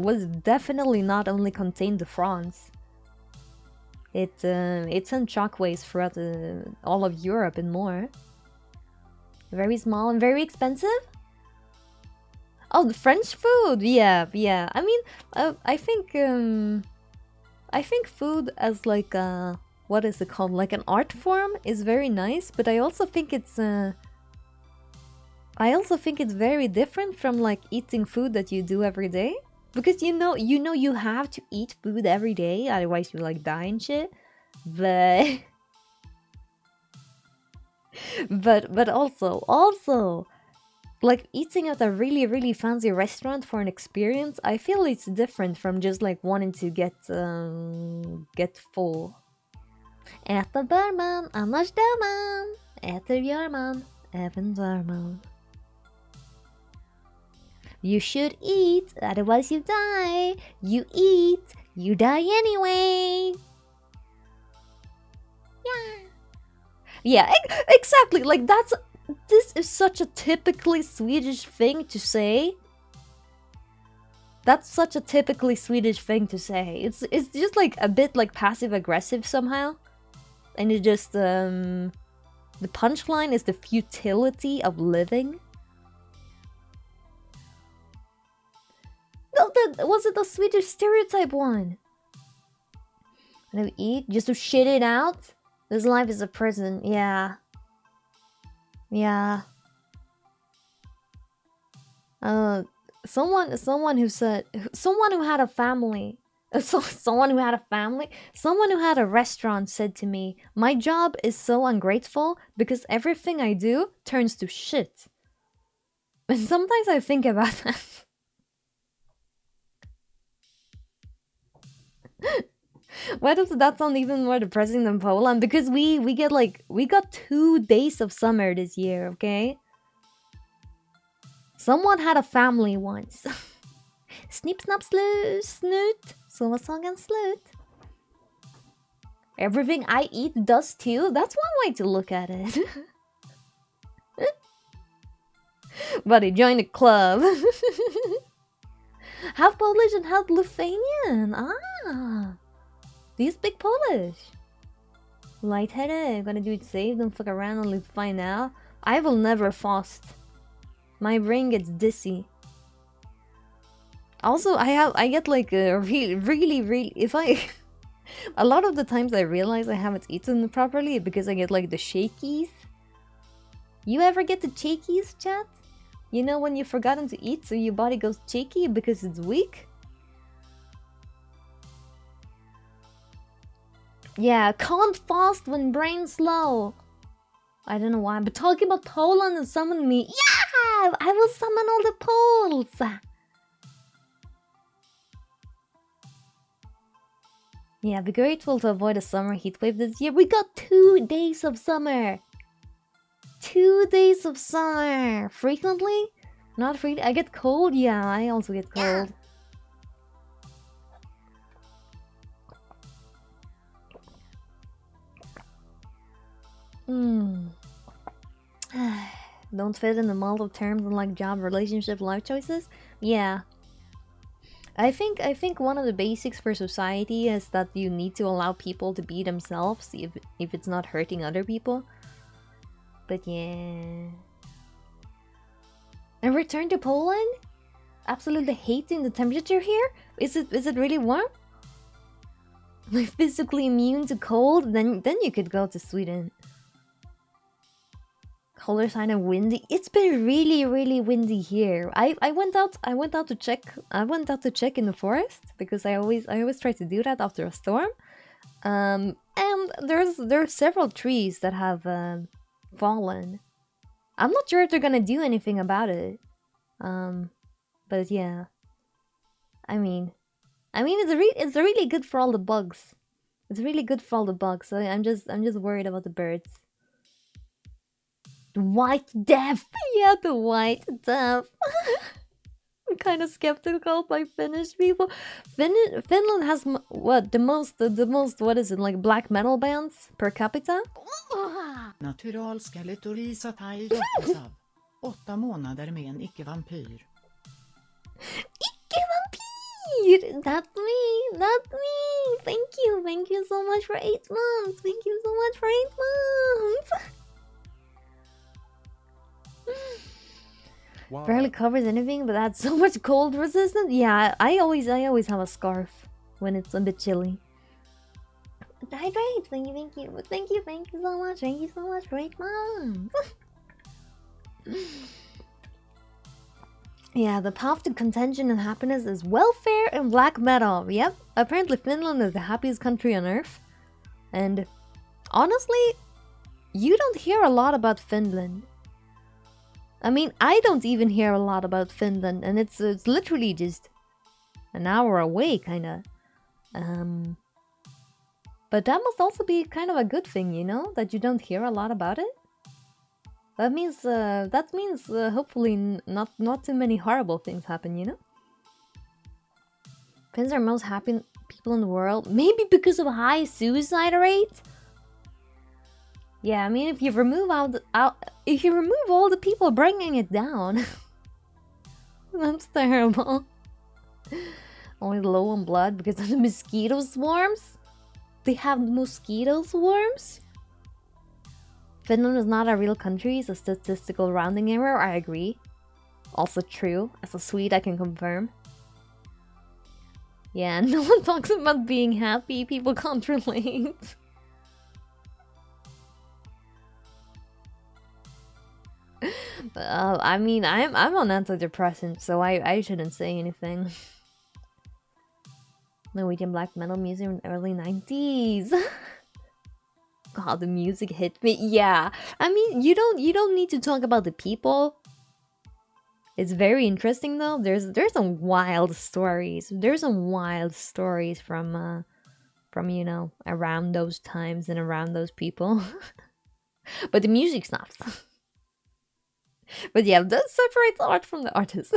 was definitely not only contained to France. It sent shockwaves throughout all of Europe and more. Very small and very expensive. Oh, the French food. Yeah. I mean, I think food as like a, what is it called? Like an art form is very nice, but I also think it's very different from like eating food that you do every day, because you have to eat food every day, otherwise you like die and shit. But but also like eating at a really fancy restaurant for an experience, I feel it's different from just like wanting to get full. Äta bör man, annars dör man. Äter gör man, även dör man. You should eat, otherwise you die. You eat, you die anyway. Yeah, exactly. Like this is such a typically Swedish thing to say. That's such a typically Swedish thing to say. It's just like a bit like passive aggressive somehow. And it just the punchline is the futility of living. No, that was it the Swedish stereotype one. And eat just to shit it out? This life is a prison. Yeah. Someone who had a family. Someone who had a restaurant said to me, "My job is so ungrateful because everything I do turns to shit." And sometimes I think about that. Why does that sound even more depressing than Poland? Because we got 2 days of summer this year, okay? Someone had a family once. Snip, snap, snoot. Så var sången slut. Everything I eat does too? That's one way to look at it. Buddy, join the club. Half Polish and half Lithuanian. Ah. Do you speak Polish? Lightheaded. Gonna do it safe. Don't fuck around and let's find out. I will never fast. My brain gets dizzy. Also, I get like a really if I a lot of the times I realize I haven't eaten properly because I get like the shakies. You ever get the shakies, chat? You know when you've forgotten to eat so your body goes shaky because it's weak? Yeah, can't fast when brain's low. I don't know why, but talking about Poland and summon me. Yeah! I will summon all the Poles! Yeah, be grateful to avoid a summer heatwave this year. We got 2 days of summer! 2 days of summer! Frequently? Not frequently. I get cold? Yeah, I also get cold. Don't fit in the mold of terms in like job, relationship, life choices? Yeah. I think one of the basics for society is that you need to allow people to be themselves if it's not hurting other people. But yeah. And return to Poland? Absolutely hating the temperature here? Is it really warm? Like physically immune to cold? Then you could go to Sweden. Color sign and windy. It's been really windy here. I went out to check. I went out to check in the forest because I always try to do that after a storm. And there's several trees that have fallen. I'm not sure if they're gonna do anything about it. But yeah. I mean it's really good for all the bugs. It's really good for all the bugs. So I'm just worried about the birds. White Death! Yeah, the White Death. I'm kind of skeptical by Finnish people. Finland has the most what is it, like black metal bands per capita? Natural skeletorisa thai rottosav. 8 månader med en icke-vampyr. Ikevampir! That's me! That's me! Thank you! Thank you so much for 8 months! Thank you so much for 8 months! Wow. Barely covers anything, but that's so much cold resistant. Yeah, I always have a scarf when it's a bit chilly. Hydrate! Thank you so much! Thank you so much for 8 months! Yeah, the path to contention and happiness is welfare and black metal. Yep, apparently Finland is the happiest country on earth. And honestly, you don't hear a lot about Finland. I mean, I don't even hear a lot about Finland, and it's literally just an hour away, kinda. But that must also be kind of a good thing, you know, that you don't hear a lot about it. That means hopefully not too many horrible things happen, you know. Finns are most happy people in the world, maybe because of a high suicide rate. Yeah, I mean, if you remove all the people bringing it down, that's terrible. Always low on blood because of the mosquito swarms. They have mosquito swarms. Finland is not a real country, it's a statistical rounding error, I agree. Also true, as a Swede I can confirm. Yeah, no one talks about being happy, people can't relate. I mean, I'm on antidepressants, so I shouldn't say anything. Norwegian black metal music in the early 90s. God, the music hit me. Yeah, I mean, you don't need to talk about the people. It's very interesting though. There's some wild stories. There's some wild stories from you know, around those times and around those people. But the music's not. But yeah, that separates art from the artist.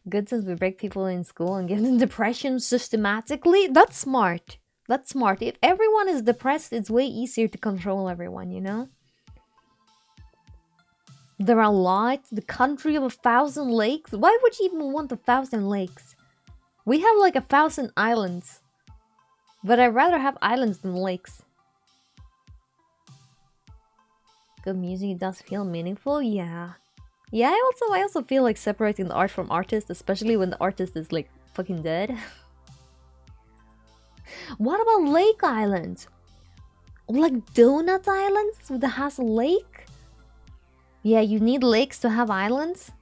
Good, since we break people in school and give them depression systematically. That's smart. That's smart. If everyone is depressed, it's way easier to control everyone, you know? There are lots. The country of 1,000 lakes. Why would you even want 1,000 lakes? We have like 1,000 islands. But I'd rather have islands than lakes. Good music does feel meaningful, yeah. Yeah, I also feel like separating the art from artist, especially when the artist is like fucking dead. What about lake islands? Like donut islands that has a lake? Yeah, you need lakes to have islands?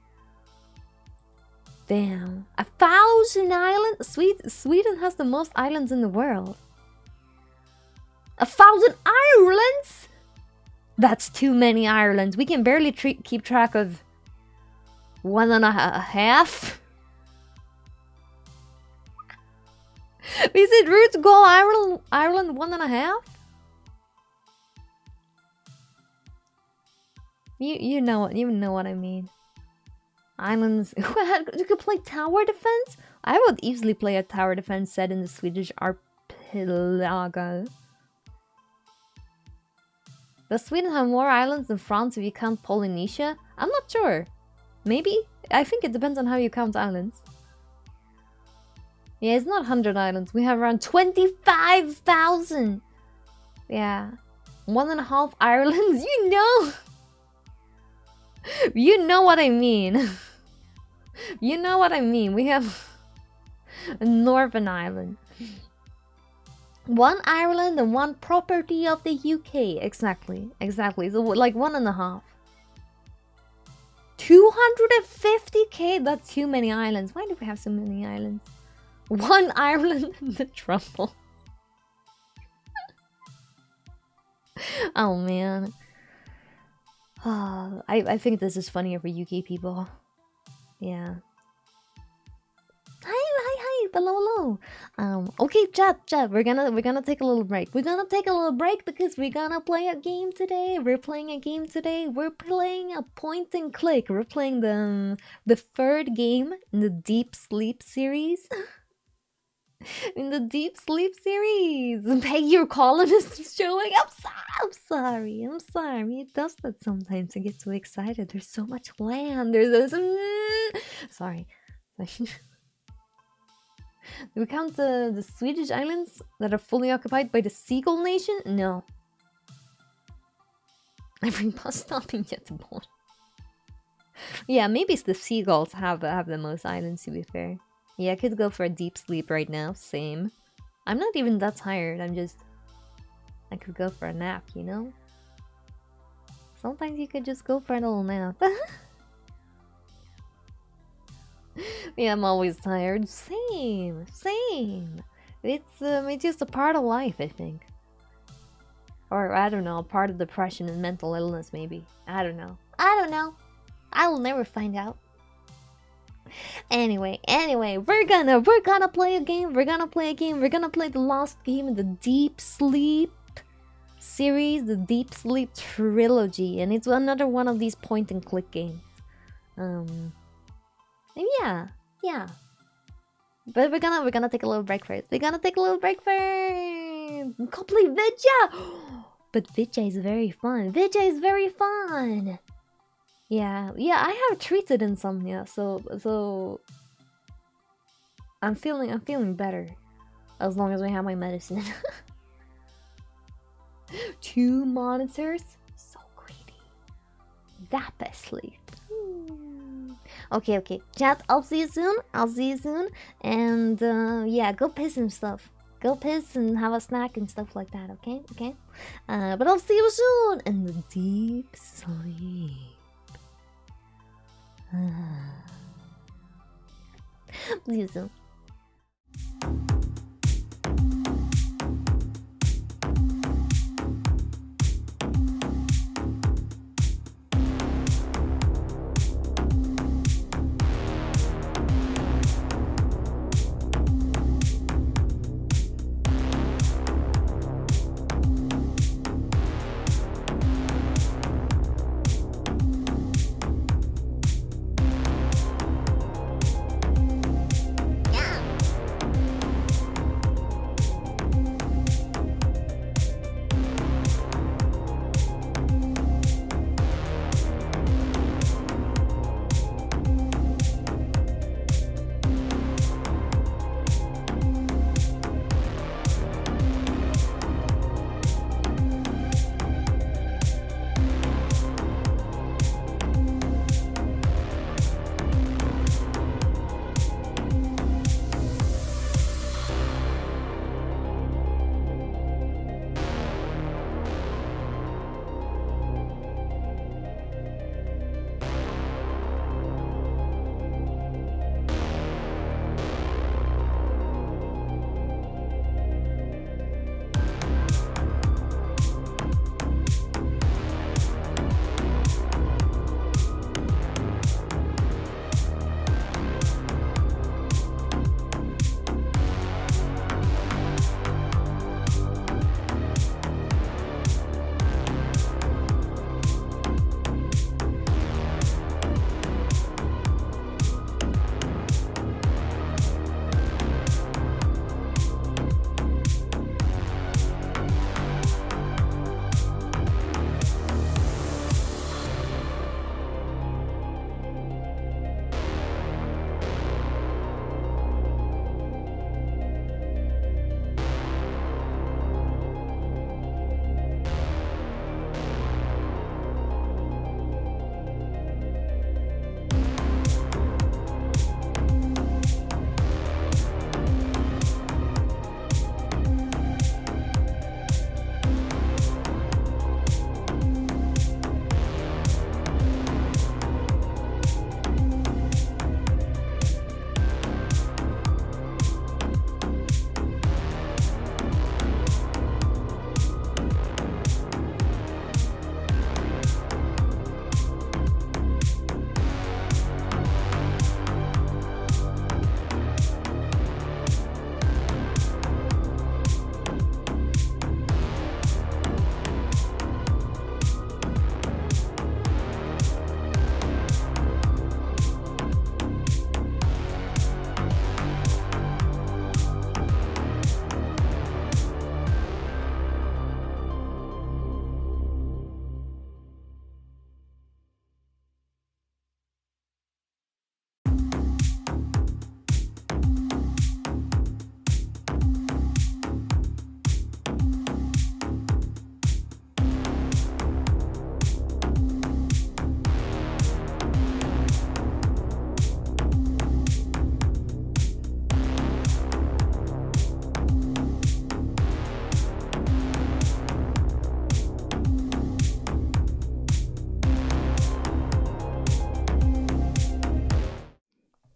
Damn. 1,000 islands? Sweden has the most islands in the world. 1,000 islands? That's too many islands. We can barely keep track of 1.5. Is it rude to call Ireland 1.5? You know what I mean. Islands. You could play tower defense. I would easily play a tower defense set in the Swedish archipelago. Does Sweden have more islands than France if you count Polynesia? I'm not sure. Maybe? I think it depends on how you count islands. Yeah, it's not 100 islands. We have around 25,000. Yeah. 1.5 Irelands. You know. You know what I mean. You know what I mean. We have Northern Ireland. 1 Ireland and 1 property of the UK. Exactly. So like 1.5. 250k? That's too many islands. Why do we have so many islands? 1 Ireland and the trouble. Oh man. Oh, I think this is funnier for UK people. Yeah. Hi, hello. Okay, chat. We're gonna take a little break. We're gonna take a little break because we're gonna play a game today. We're playing a game today. We're playing a point and click. We're playing the third game in the Deep Sleep series. In the Deep Sleep series. Peggy, your columnist is showing. I'm sorry. It does that sometimes. I get so excited. There's so much land. There's sorry. Do we count the Swedish islands that are fully occupied by the Seagull Nation? No. Every bus stop in Göteborg. Yeah, maybe it's the seagulls have the most islands, to be fair. Yeah, I could go for a deep sleep right now. Same. I'm not even that tired. I could go for a nap, you know? Sometimes you could just go for a little nap. Yeah, I'm always tired. Same. It's just a part of life, I think. Or, I don't know, a part of depression and mental illness, maybe. I don't know. I will never find out. Anyway, we're gonna play a game. We're gonna play the last game in the Deep Sleep series, the Deep Sleep trilogy, and it's another one of these point and click games. And yeah. But we're gonna take a little break first. Complete Vidya! But Vidya is very fun. Yeah, I have treated insomnia, so I'm feeling better. As long as I have my medicine. 2 monitors? So greedy. That best sleep. Okay. Chat, I'll see you soon. And yeah, go piss and stuff. Go piss and have a snack and stuff like that, okay? But I'll see you soon in the deep sleep. See you soon.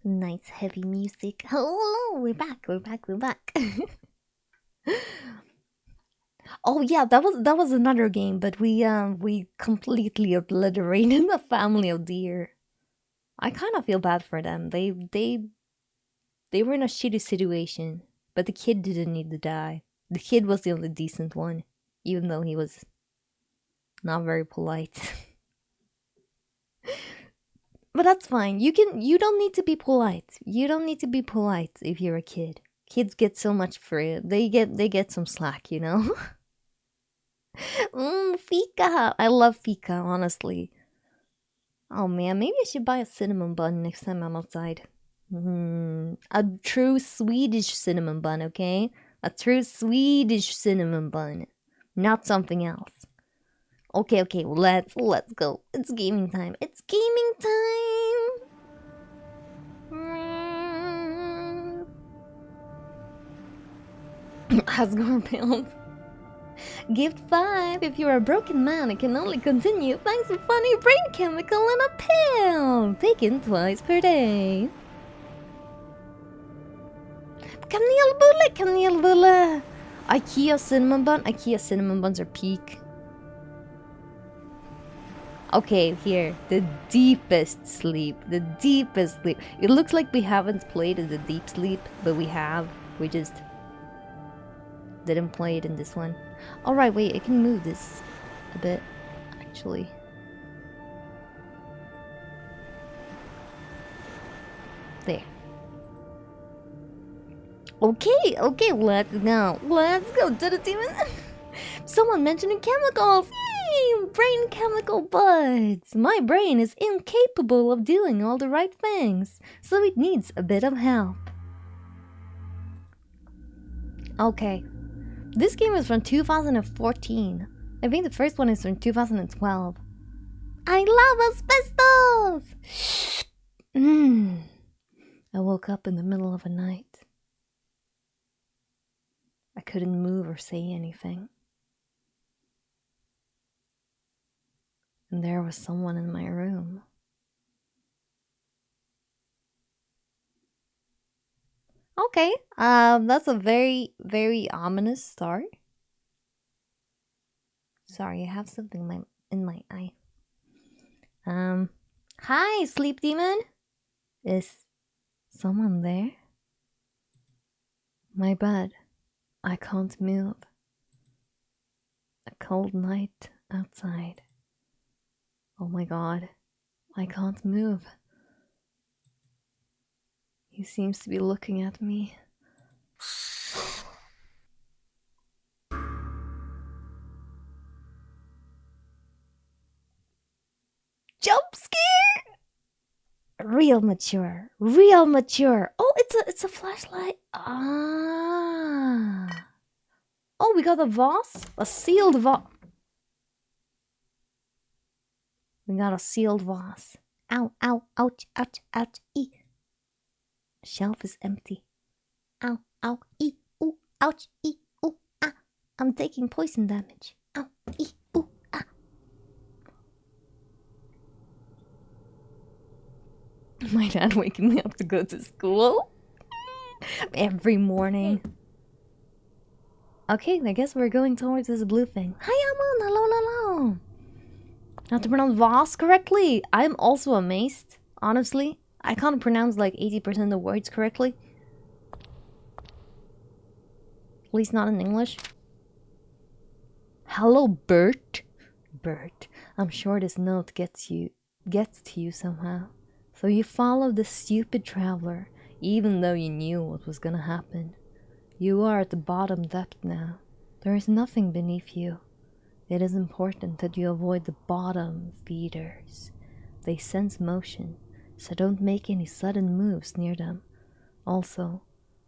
Nice heavy music. Hello, we're back. Oh yeah, that was another game, but we completely obliterated the family of deer. I kind of feel bad for them. They were in a shitty situation, but the kid didn't need to die. The kid was the only decent one, even though he was not very polite. But that's fine. You don't need to be polite. You don't need to be polite if you're a kid. Kids get so much free. They get some slack, you know? Fika. I love fika, honestly. Oh man, maybe I should buy a cinnamon bun next time I'm outside. A true Swedish cinnamon bun, okay? A true Swedish cinnamon bun, not something else. Okay, let's go. It's gaming time. It's gaming time. Asgore build. Gift 5. If you're a broken man, it can only continue thanks to funny brain chemical in a pill. Taken twice per day. Kanelbulle. IKEA cinnamon bun. IKEA cinnamon buns are peak. Okay, here. The deepest sleep. It looks like we haven't played in the deep sleep, but we have. We just didn't play it in this one. Alright, wait, I can move this a bit, actually. There. Okay, let's go. Let's go to the demon. Someone mentioning chemicals. Yay! Brain chemical buds. My brain is incapable of doing all the right things, so it needs a bit of help. Okay. This game is from 2014. I think the first one is from 2012. I love asbestos! I woke up in the middle of the night. I couldn't move or say anything. And there was someone in my room. Okay, that's a very, very ominous start. Sorry, I have something in my eye. Hi, sleep demon. Is someone there? My bed. I can't move. A cold night outside. Oh my god. I can't move. He seems to be looking at me. Jump scare! Real mature. Oh, it's a flashlight. Ah. Oh, we got a vase? A sealed vase. We got a sealed vase. Ow, ouch, ee. Shelf is empty. Ow, ee, ooh, ouch, ee, ooh, ah. I'm taking poison damage. Ow, ee, ooh, ah. My dad waking me up to go to school every morning. Okay, I guess we're going towards this blue thing. Hi, Amon. Hello. Not to pronounce vase correctly. I'm also amazed, honestly. I can't pronounce like 80% of the words correctly. At least not in English. Hello, Bert. Bert, I'm sure this note gets to you somehow. So you followed the stupid traveler, even though you knew what was gonna happen. You are at the bottom depth now. There is nothing beneath you. It is important that you avoid the bottom feeders. They sense motion, so don't make any sudden moves near them. Also,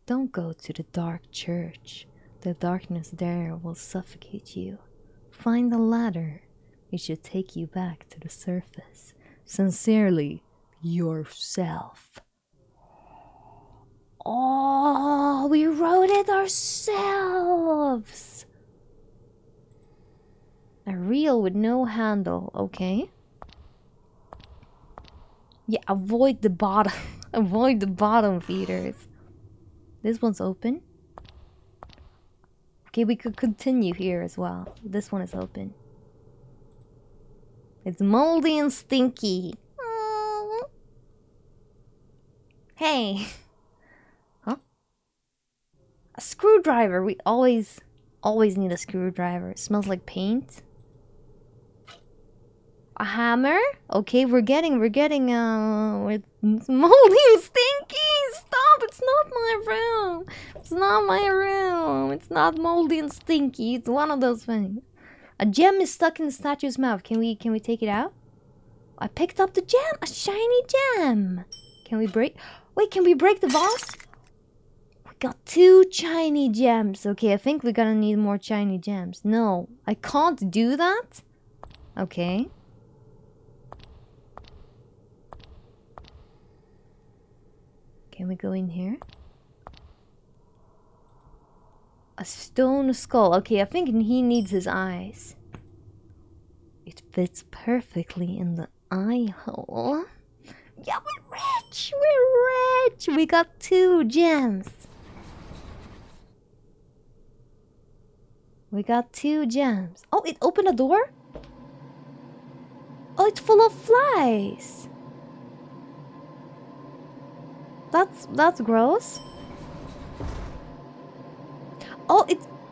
don't go to the dark church. The darkness there will suffocate you. Find a ladder. It should take you back to the surface. Sincerely, yourself. Oh, we wrote it ourselves. A reel with no handle, okay. Yeah, avoid the bottom. Avoid the bottom feeders. This one's open. Okay, we could continue here as well. This one is open. It's moldy and stinky. Oh. Hey. Huh? A screwdriver. We always need a screwdriver. It smells like paint. A hammer? Okay, we're getting with moldy and stinky. Stop! It's not my room. It's not my room. It's not moldy and stinky. It's one of those things. A gem is stuck in the statue's mouth. Can we take it out? I picked up the gem. A shiny gem. Can we break? Wait, can we break the boss? We got 2 shiny gems. Okay, I think we're gonna need more shiny gems. No, I can't do that. Okay. Can we go in here? A stone skull. Okay, I think he needs his eyes. It fits perfectly in the eye hole. Yeah, we're rich! We're rich! We got 2 gems. We got 2 gems. Oh, it opened a door? Oh, it's full of flies. That's gross. Oh,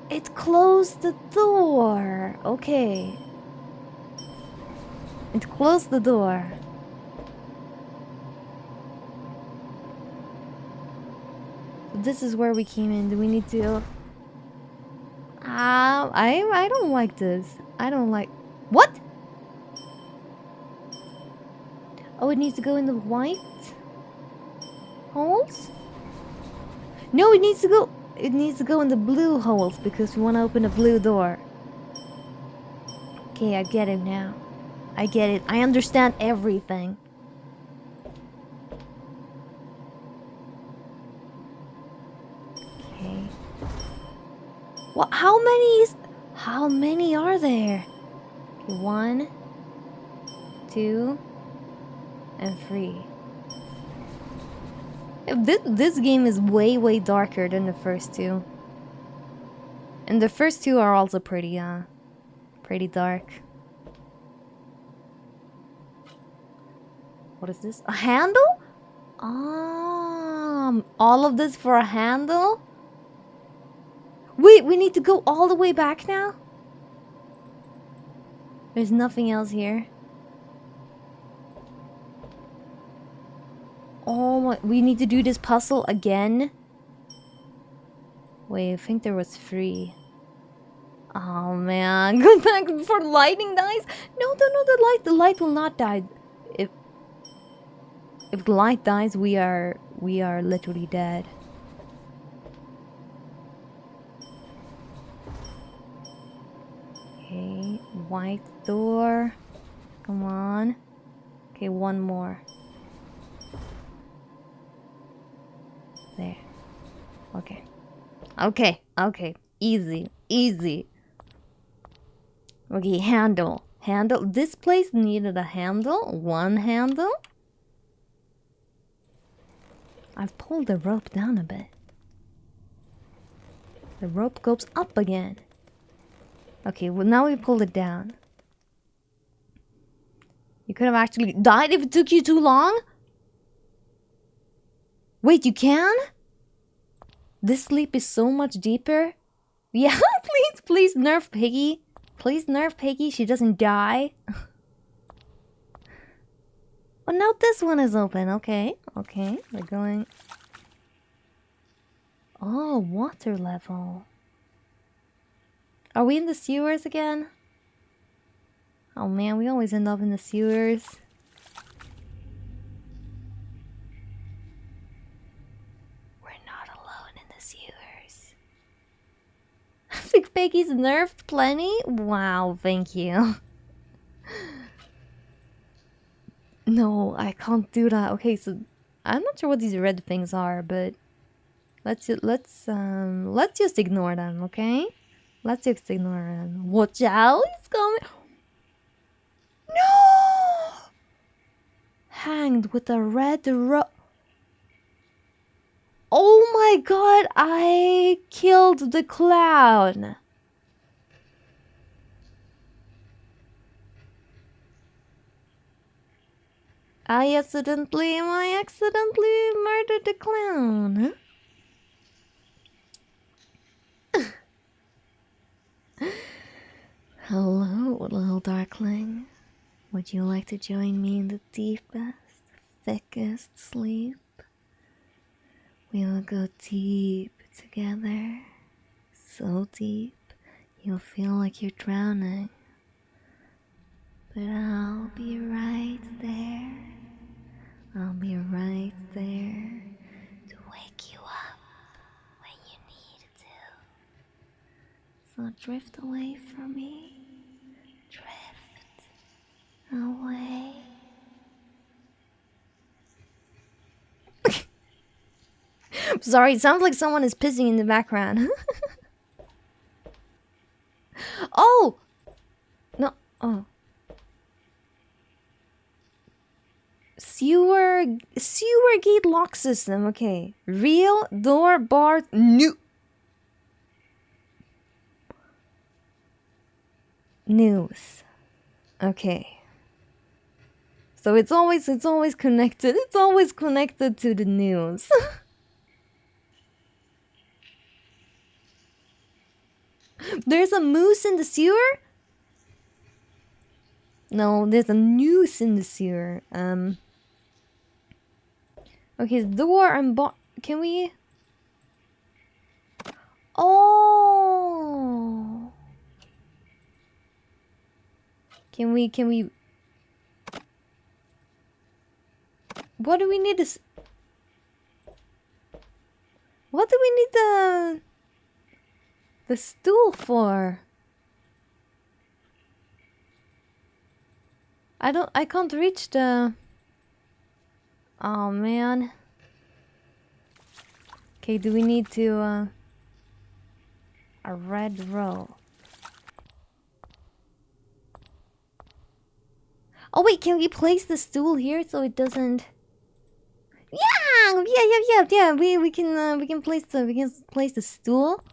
it closed the door. Okay. It closed the door. This is where we came in. Do we need to? I don't like this. I don't like. What? Oh, it needs to go in the white holes? No, it needs to go. It needs to go in the blue holes because we want to open a blue door. Okay, I get it now. I get it. I understand everything. Okay. What? How many are there? Okay, 1, 2, and 3. This game is way darker than the first 2. And the first 2 are also pretty dark. What is this? A handle? All of this for a handle? Wait, we need to go all the way back now? There's nothing else here. Oh my, we need to do this puzzle again? Wait, I think there was 3. Oh man, go back for lighting dies? No, the light will not die. If the light dies, we are literally dead. Okay, white door. Come on. Okay, 1 more. There. Okay. Okay. Easy. Okay, handle. This place needed a handle. 1 handle. I've pulled the rope down a bit. The rope goes up again. Okay, well now we pulled it down. You could have actually died if it took you too long? Wait, you can? This sleep is so much deeper. Yeah, please nerf Piggy. Please nerf Piggy, she doesn't die. Oh, now this one is open. Okay, we're going. Oh, water level. Are we in the sewers again? Oh man, we always end up in the sewers. We're not alone in the sewers. Big Piggy's nerfed plenty? Wow, thank you. No, I can't do that. Okay, so I'm not sure what these red things are, but let's just ignore them, okay? Let's just ignore them. Watch out, he's coming. No! Hanged with a red rope. Oh my god, I killed the clown. I accidentally murdered the clown. Hello, little darkling. Would you like to join me in the deepest, thickest sleep? We will go deep together. So deep, you'll feel like you're drowning. But I'll be right there. I'll be right there to wake you up when you need to. So drift away from me. Drift away. Sorry, it sounds like someone is pissing in the background. Oh! No, oh. Sewer gate lock system, okay. Real door bar new. News. Okay. So it's always connected. It's always connected to the news. There's a moose in the sewer? No, there's a noose in the sewer. Okay, door and can we? Oh. Can we? What do we need to? What do we need the stool for? I can't reach the. Oh man. Okay, do we need to a red row? Oh wait, can we place the stool here so it doesn't? Yeah. We can place the stool.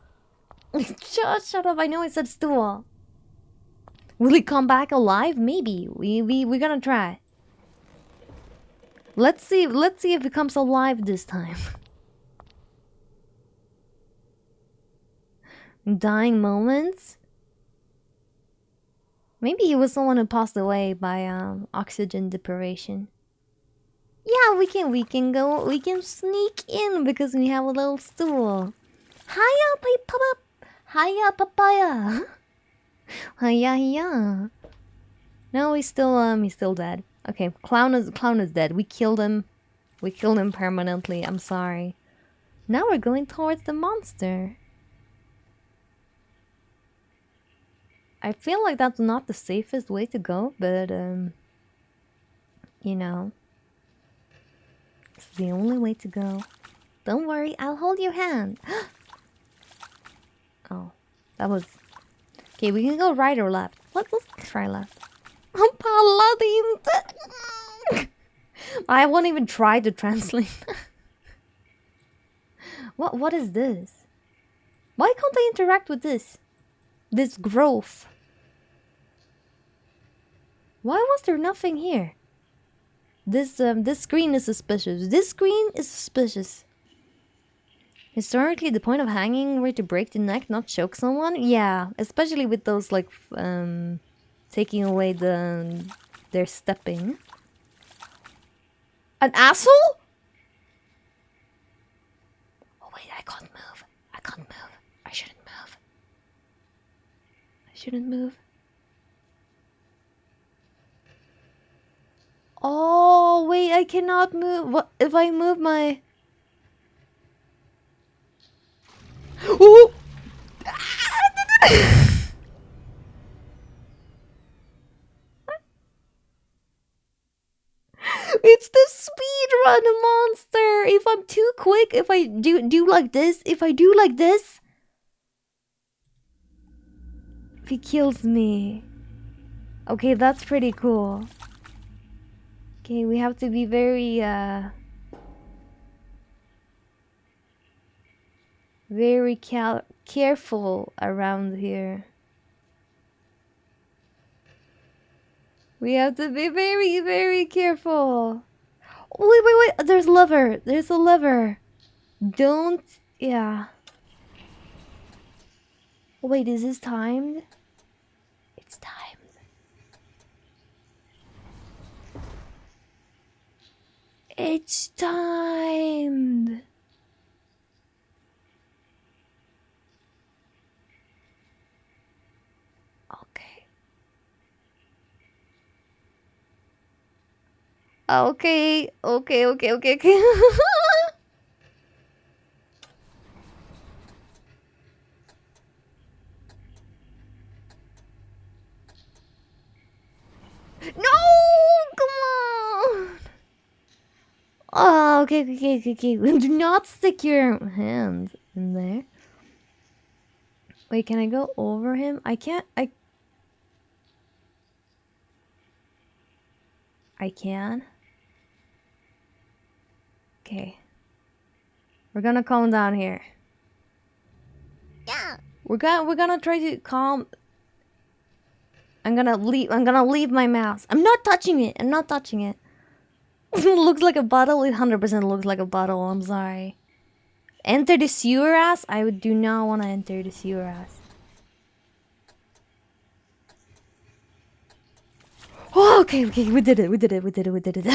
Shut up! I know I said stool. Will it come back alive? Maybe. We're gonna try. Let's see if it comes alive this time. Dying moments. Maybe he was someone who passed away by oxygen deprivation. Yeah, we can sneak in because we have a little stool. Hiya, papa. Hiya, papaya. Hiya. No, he's still dead. Okay, clown is dead. We killed him. We killed him permanently. I'm sorry. Now we're going towards the monster. I feel like that's not the safest way to go, but you know, it's the only way to go. Don't worry, I'll hold your hand. Oh, that was okay. We can go right or left. Let's try left. I'm paladin. I won't even try to translate. What is this? Why can't I interact with this? This growth. Why was there nothing here? This screen is suspicious. This screen is suspicious. Historically, the point of hanging were to break the neck, not choke someone. Yeah, especially with those like taking away their stepping. An asshole? Oh wait, I can't move. I can't move. I shouldn't move. I shouldn't move. Oh wait, I cannot move. What if I move my? Ooh! It's the speedrun monster. If I'm too quick, if I do like this, if I do like this, if he kills me. Okay, that's pretty cool. Okay, we have to be very very careful around here. We have to be very, very careful. Wait, wait, wait. There's a lever. There's a lever. Don't. Yeah. Wait, is this timed? It's timed. It's timed. Okay. Okay. Okay, okay, okay, okay. No! Come on! Oh, okay, okay, okay, okay. Do not stick your hand in there. Wait, can I go over him? I can't. I can. Okay. We're gonna calm down here. Yeah. We're gonna try to calm. I'm gonna leave my mouse. I'm not touching it. I'm not touching it. It looks like a bottle. It 100% looks like a bottle. I'm sorry. Enter the sewer ass? I do not want to enter the sewer ass. Oh, okay, okay. We did it. We did it. We did it. We did it.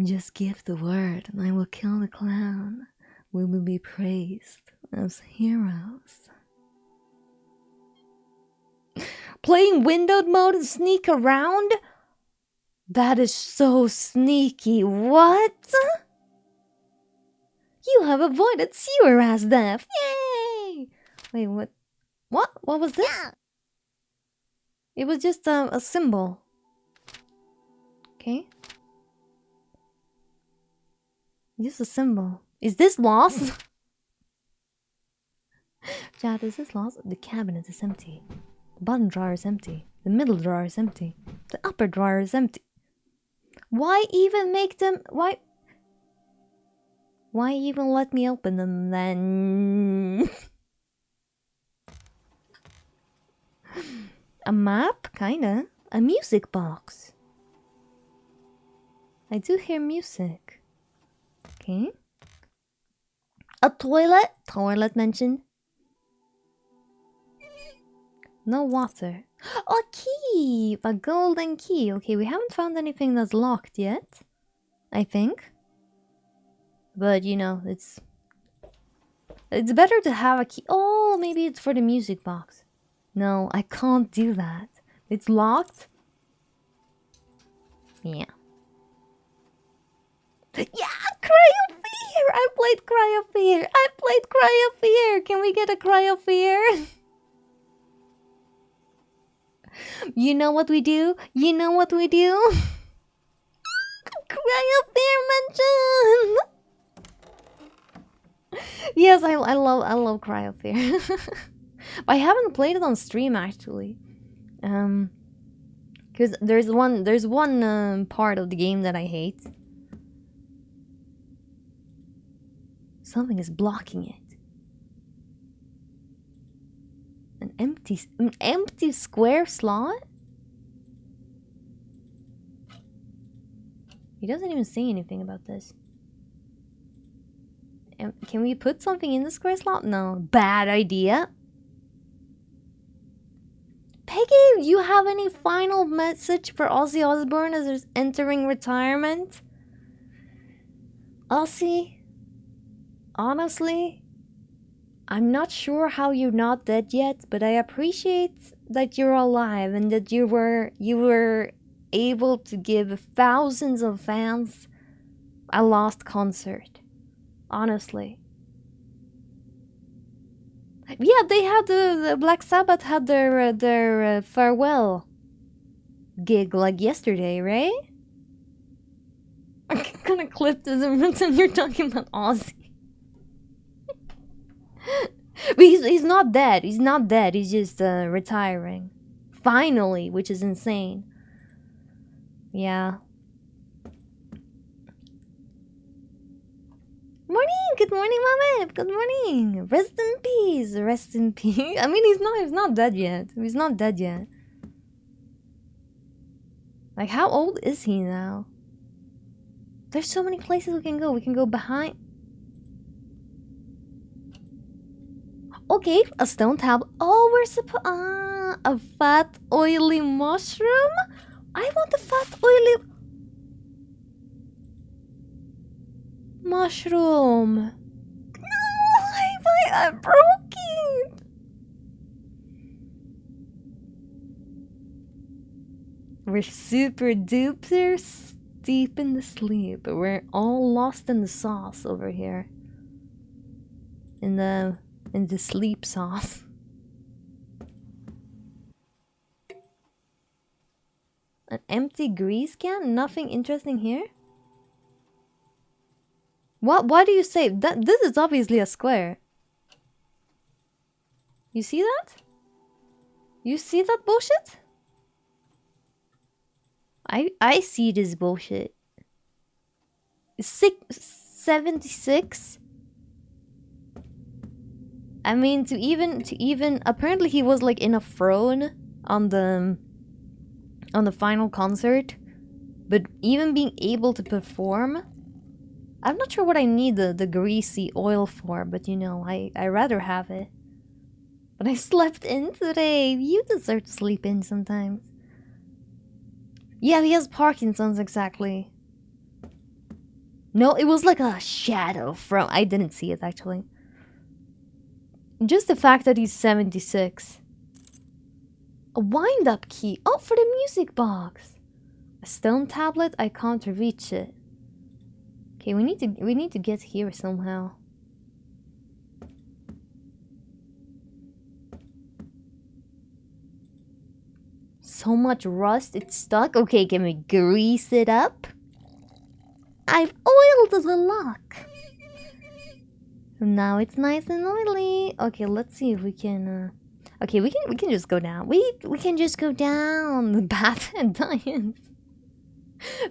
Just give the word and I will kill the clown. We will be praised as heroes. Playing windowed mode and sneak around? That is so sneaky. What? You have avoided sewer ass death. Yay! Wait, what? What was this? Yeah. It was just a symbol. Okay. Just a symbol. Is this lost? Chat, is this lost? The cabinet is empty. The bottom drawer is empty. The middle drawer is empty. The upper drawer is empty. Why even make them... Why even let me open them then? A map? Kinda. A music box. I do hear music. Okay. A toilet? Toilet mentioned. No water. A key! A golden key. Okay, we haven't found anything that's locked yet. I think. But, you know, it's better to have a key. Oh, maybe it's for the music box. No, I can't do that. It's locked? Yeah. Yeah, Cry of Fear! I played Cry of Fear! I played Cry of Fear! Can we get a Cry of Fear? You know what we do? You know what we do? Cry of Fear mention! Yes, I love Cry of Fear. I haven't played it on stream actually. Because there's one part of the game that I hate. Something is blocking it. An empty square slot? He doesn't even say anything about this. Can we put something in the square slot? No. Bad idea. Peggy, you have any final message for Ozzy Osbourne as he's entering retirement? Ozzy, honestly, I'm not sure how you're not dead yet, but I appreciate that you're alive and that you were able to give thousands of fans a last concert. Honestly. Yeah, they had the Black Sabbath had their farewell gig like yesterday, right? I'm gonna clip this and you're talking about Ozzy. But he's not dead. He's not dead. He's just retiring. Finally, which is insane. Yeah. Good morning, Mama. Good morning. Rest in peace. Rest in peace. I mean, he's not dead yet. He's not dead yet. Like, how old is he now? There's so many places we can go. We can go behind. Okay, a stone tablet. Oh, we're supposed. A fat, oily mushroom? I want a fat, oily mushroom. No, I broke it. We're super duper deep in the sleep. We're all lost in the sauce over here. In the sleep sauce. An empty grease can? Nothing interesting here? What? Why do you say that? This is obviously a square. You see that? You see that bullshit? I see this bullshit. 76. I mean, to even apparently he was like in a throne on the final concert, but even being able to perform, I'm not sure what I need the greasy oil for, but you know, I rather have it. But I slept in today. You deserve to sleep in sometimes. Yeah, he has Parkinson's, exactly. No, it was like a shadow from... I didn't see it, actually. Just the fact that he's 76. A wind-up key. Oh, for the music box. A stone tablet. I can't reach it. Okay, we need to get here somehow. So much rust, it's stuck. Okay, can we grease it up? I've oiled the lock. Now it's nice and oily. Okay, let's see if we can. Okay, we can just go down. We can just go down. The bat and Diane.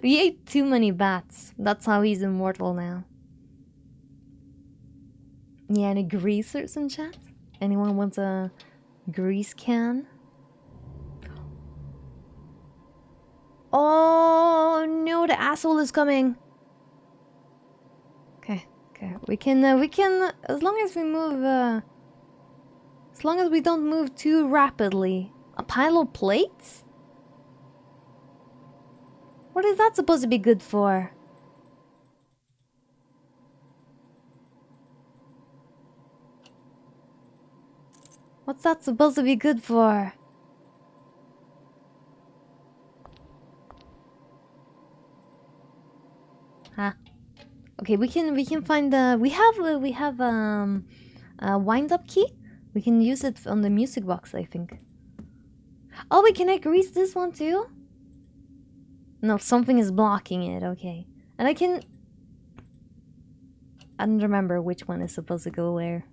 We ate too many bats. That's how he's immortal now. Yeah, any greasers in chat? Anyone wants a grease can? Oh no, the asshole is coming. Okay, we can as long as we move as long as we don't move too rapidly. A pile of plates? What is that supposed to be good for? What's that supposed to be good for? Huh? Okay, we can find the we have a wind-up key. We can use it on the music box, I think. Oh wait, can I grease this one too? No, something is blocking it. Okay, and I don't remember which one is supposed to go where.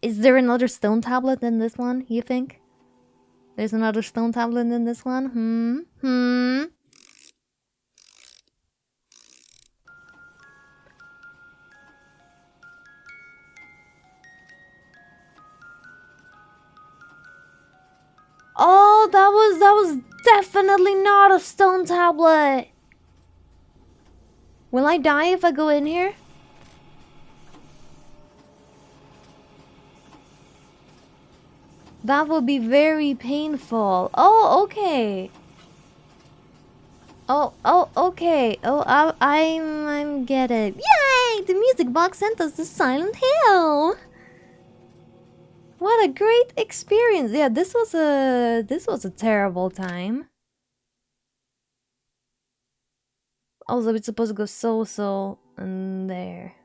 Is there another stone tablet in this one, you think? There's another stone tablet in this one? Oh, that was definitely not a stone tablet. Will I die if I go in here? That would be very painful. Oh, okay. Oh, okay. Oh, I'm get it. Yay! The music box sent us to Silent Hill. What a great experience. Yeah, this was a terrible time. Also, it's supposed to go so in there.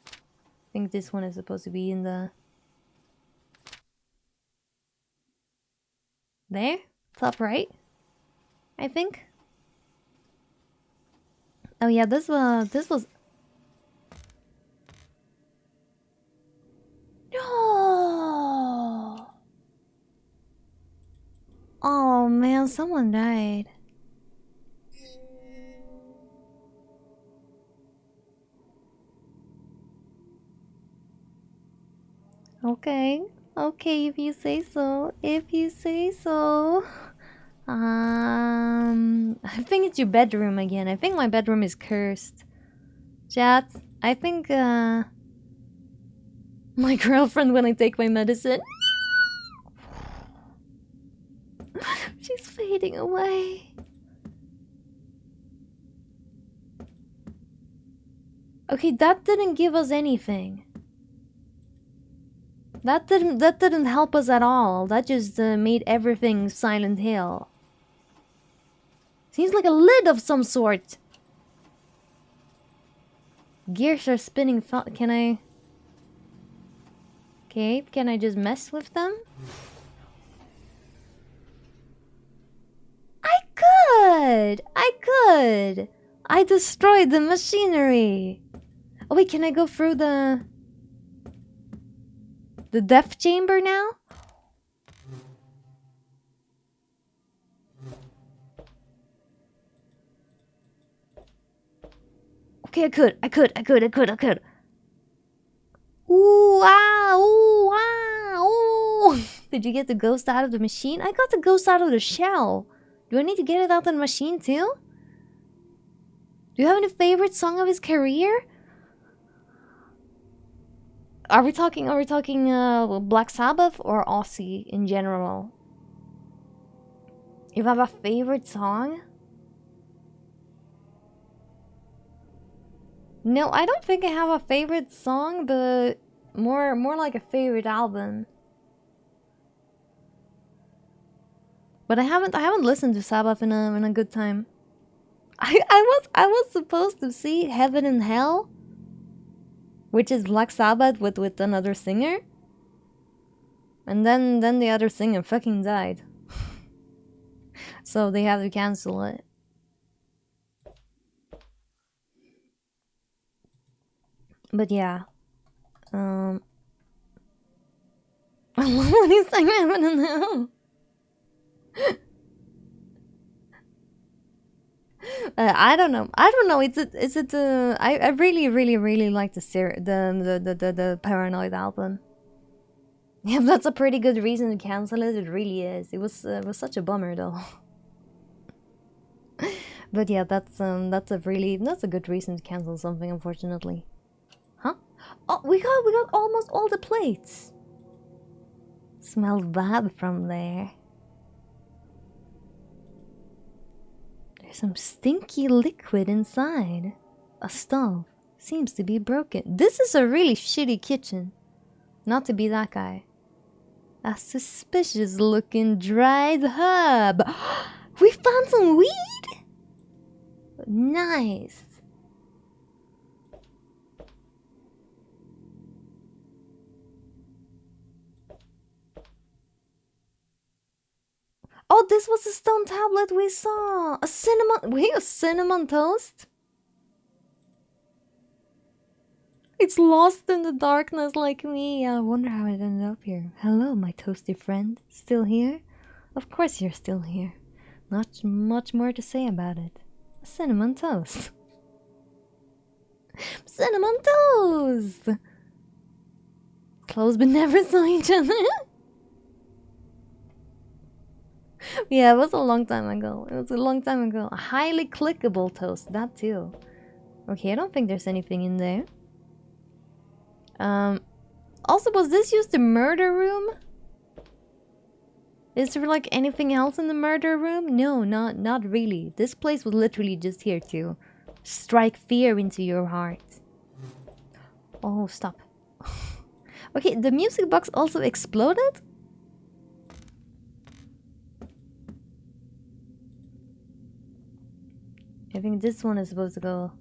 I think this one is supposed to be in the there, top right, I think. Oh yeah, this was. No. Oh man, someone died. Okay. Okay, if you say so. If you say so. I think it's your bedroom again. I think my bedroom is cursed. Chat, I think, my girlfriend when I take my medicine. She's fading away. Okay, that didn't give us anything. That didn't help us at all. That just made everything Silent Hill. Seems like a lid of some sort. Gears are spinning. Can I? Okay, can I just mess with them? I could! I could! I destroyed the machinery! Oh wait, can I go through the death chamber now? Okay, I could. Ooh, ah, ooh, ah, ooh. Did you get the ghost out of the machine? I got the ghost out of the shell. Do I need to get it out of the machine too? Do you have any favorite song of his career? Are we talking Black Sabbath or Ozzy in general? You have a favorite song? No, I don't think I have a favorite song, but more like a favorite album. But I haven't listened to Sabbath in a good time. I was supposed to see Heaven and Hell, which is Black Sabbath with another singer. And then the other singer fucking died. So they had to cancel it. But yeah. I love when he's saying Heaven and Hell. I don't know. Is it? I really like the Paranoid album. Yeah, that's a pretty good reason to cancel it. It really is. It was such a bummer though. But yeah, that's a good reason to cancel something. Unfortunately, huh? Oh, we got almost all the plates. Smelled bad from there. There's some stinky liquid inside. A stove seems to be broken. This is a really shitty kitchen. Not to be that guy. A suspicious looking dried herb. We found some weed? Nice. Oh, this was the stone tablet we saw. A cinnamon toast? It's lost in the darkness like me. I wonder how it ended up here. Hello, my toasty friend. Still here? Of course you're still here. Not much more to say about it. A cinnamon toast. Cinnamon toast! Close but never saw each other. Yeah, it was a long time ago. A highly clickable toast, that too. Okay, I don't think there's anything in there. Also, was this used the murder room? Is there like anything else in the murder room? No, not really. This place was literally just here to strike fear into your heart. Oh, stop. Okay, the music box also exploded? I think this one is supposed to go.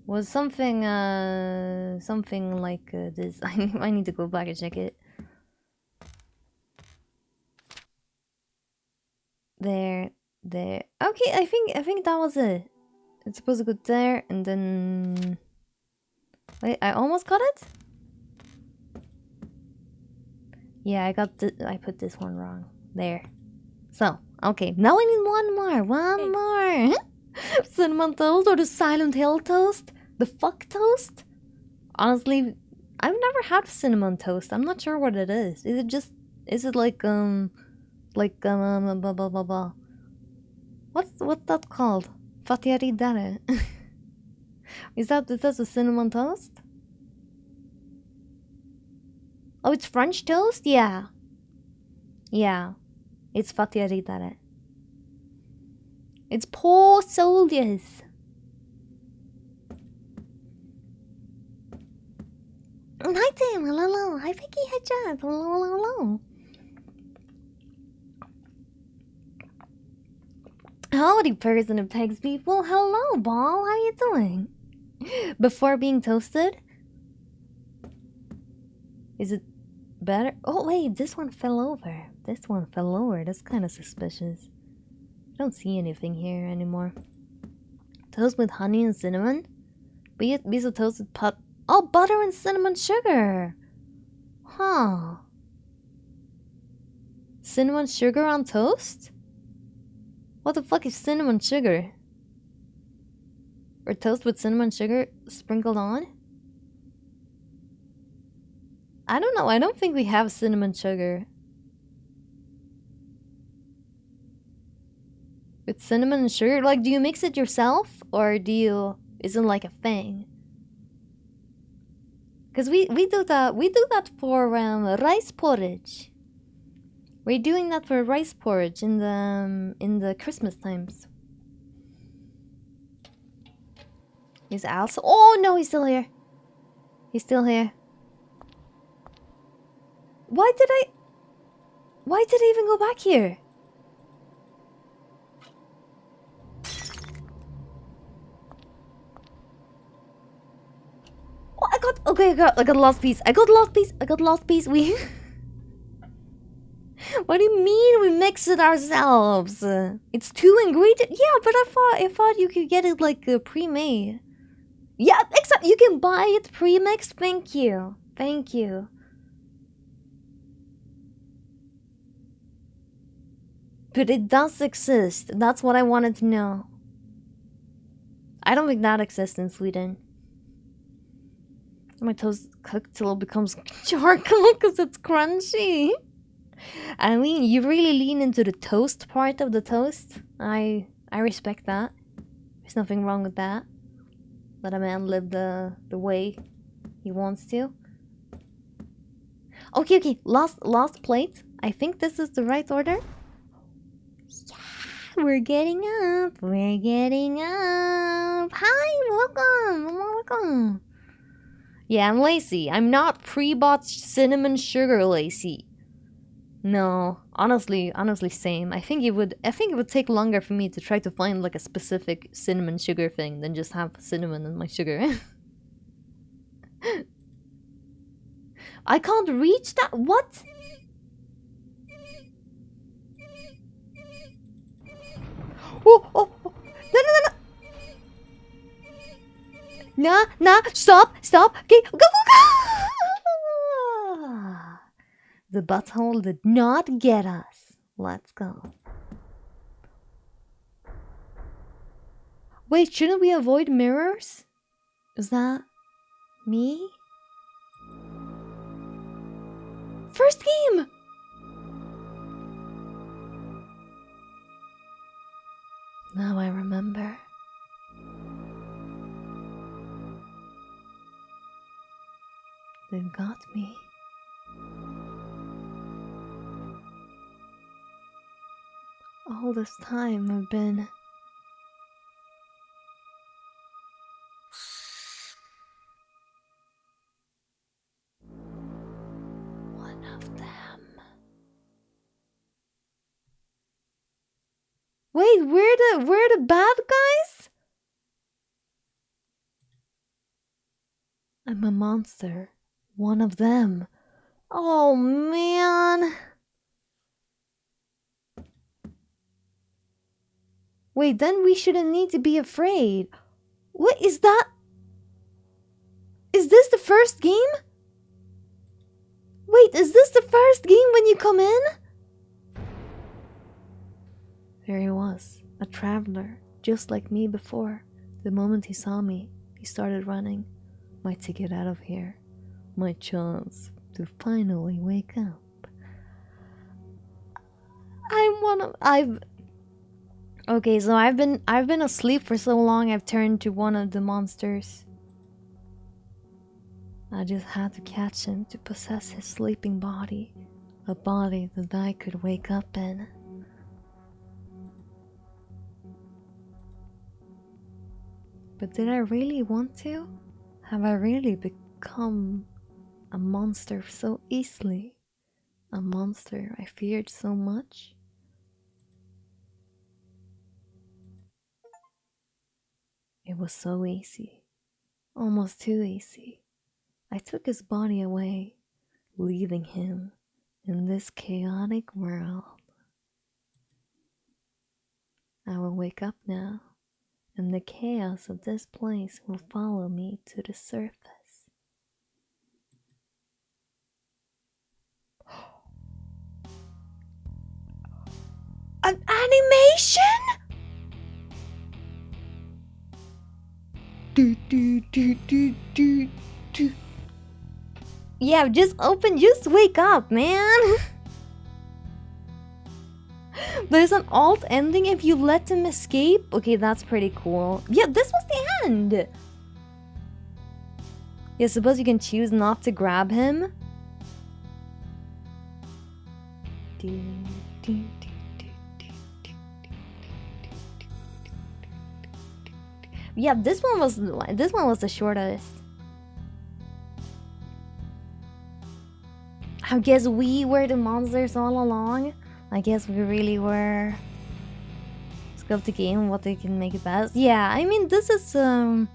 Was something like this. I need to go back and check it. There. Okay, I think that was it. It's supposed to go there and then. Wait, I almost got it. Yeah, I put this one wrong. There. So, okay, now I need one more. Cinnamon toast or the Silent Hill toast? The fuck toast? Honestly, I've never had cinnamon toast. I'm not sure what it is. Is it like blah blah blah blah. What's that called? Fattiaridare. Is that a cinnamon toast? Oh, it's French toast? Yeah. Yeah. It's fattiaridare. It's poor soldiers. Hi Tim, hello. Hi Vicky, hi Chad, hello. Howdy person of pegs people, hello Ball, how you doing? Before being toasted? Is it better? Oh wait, this one fell over. That's kind of suspicious. I don't see anything here anymore. Toast with honey and cinnamon? Piece of toasted pot. Oh, butter and cinnamon sugar! Huh. Cinnamon sugar on toast? What the fuck is cinnamon sugar? Or toast with cinnamon sugar sprinkled on? I don't know, I don't think we have cinnamon sugar. With cinnamon and sugar? Like, do you mix it yourself? Or is it like a thing? Because we do that for rice porridge. We're doing that for rice porridge in the Christmas times. Is Al? Oh no, he's still here. He's still here. Why did I even go back here? Oh, I got lost piece. I got lost piece. We. What do you mean we mix it ourselves? It's 2 ingredients. Yeah, but I thought you could get it like pre-made. Yeah, except you can buy it pre-mixed. Thank you. But it does exist. That's what I wanted to know. I don't think that exists in Sweden. My toast cooked till it becomes charcoal because it's crunchy. I mean, you really lean into the toast part of the toast. I respect that. There's nothing wrong with that. Let a man live the way he wants to. Okay. Last plate. I think this is the right order. Yeah, we're getting up. Hi, welcome. Yeah, I'm Lacey. I'm not pre-bought cinnamon sugar Lacey. No, honestly, same. I think it would take longer for me to try to find like a specific cinnamon sugar thing than just have cinnamon in my sugar. I can't reach that. What? Oh. No. Nah, stop. Okay, go. The butthole did not get us. Let's go. Wait, shouldn't we avoid mirrors? Is that me? First game! Now I remember. They've got me. All this time I've been... one of them. Wait, we're the bad guys? I'm a monster. One of them. Oh man. Wait, then we shouldn't need to be afraid. What is that? Is this the first game? Wait, is this the first game when you come in? There he was, a traveler, just like me before. The moment he saw me, he started running. My ticket out of here. My chance to finally wake up. Okay, so I've been asleep for so long I've turned to one of the monsters. I just had to catch him to possess his sleeping body. A body that I could wake up in. But did I really want to? Have I really become a monster so easily? A monster I feared so much? It was so easy. Almost too easy. I took his body away, leaving him in this chaotic world. I will wake up now, and the chaos of this place will follow me to the surface. An animation? Yeah, just wake up, man. There's an alt ending if you let him escape. Okay, that's pretty cool. Yeah, this was the end. Yeah, suppose you can choose not to grab him. Yeah, this one was the shortest. I guess we were the monsters all along. I guess we really were. Scope the game, what they can make it best. Yeah, I mean this is the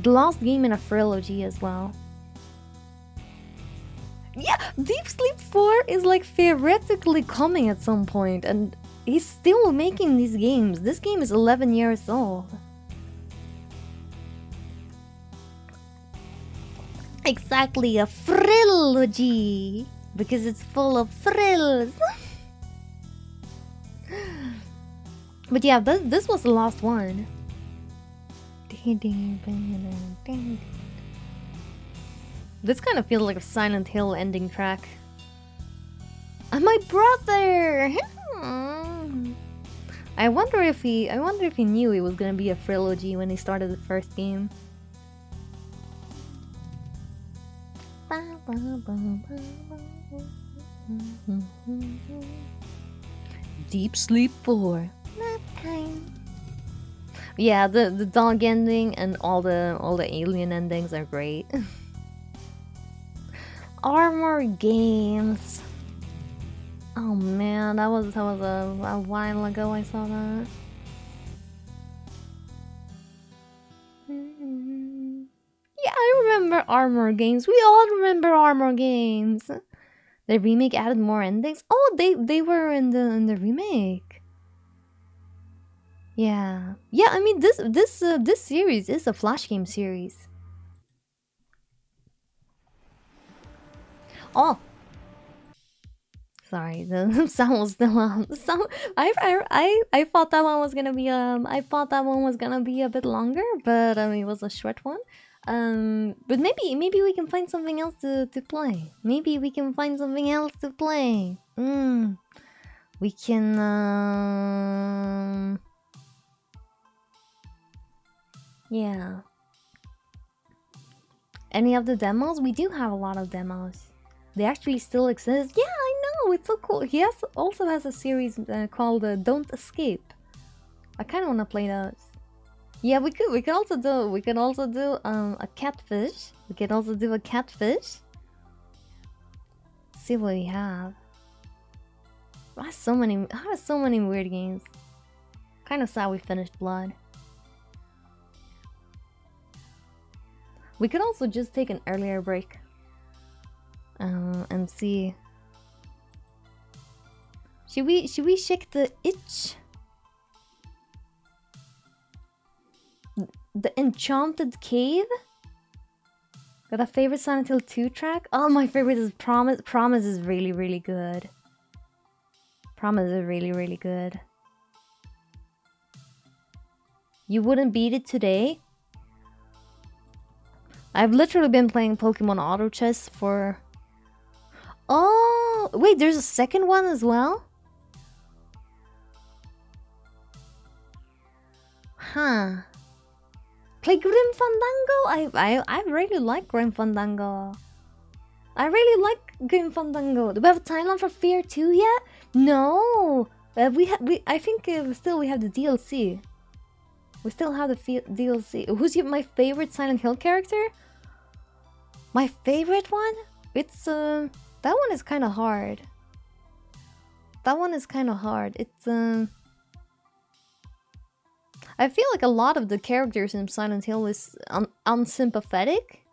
last game in a trilogy as well. Yeah, Deep Sleep 4 is like theoretically coming at some point, and he's still making these games. This game is 11 years old. Exactly, a trilogy, because it's full of thrills. But yeah, this was the last one. This kind of feels like a Silent Hill ending track. And my brother! I wonder if he knew it was gonna be a trilogy when he started the first game. Deep Sleep 4. Yeah, the dog ending and all the alien endings are great. Armor Games. Oh man, that was a while ago I saw that. Yeah, I remember Armor Games. We all remember Armor Games. The remake added more endings. Oh, they were in the remake. Yeah, yeah. I mean, this series is a Flash game series. Oh, sorry, the sound was still on. I thought that one was gonna be I thought that one was gonna be a bit longer, but it was a short one. But maybe we can find something else to play. Maybe we can find something else to play. We can yeah. Any of the demos? We do have a lot of demos. They actually still exist. Yeah, I know. It's so cool. He also has a series called Don't Escape. I kind of want to play those. Yeah, we could also do a catfish. We could also do a catfish. See what we have. I have so many weird games. Kind of sad we finished Blood. We could also just take an earlier break. And see. Should we check the itch? The Enchanted Cave? Got a favorite Silent Hill 2 track? Oh, my favorite is Promise. Promise is really, really good. Promise is really, really good. You wouldn't beat it today? I've literally been playing Pokemon Auto Chess for... Oh, wait, there's a second one as well? Huh. Play Grim Fandango? I really like Grim Fandango. I really like Grim Fandango. Do we have a timeline for Fear 2 yet? No. I think still we have the DLC. We still have the DLC. Who's my favorite Silent Hill character? My favorite one? It's that one is kind of hard. That one is kind of hard. It's I feel like a lot of the characters in Silent Hill is unsympathetic.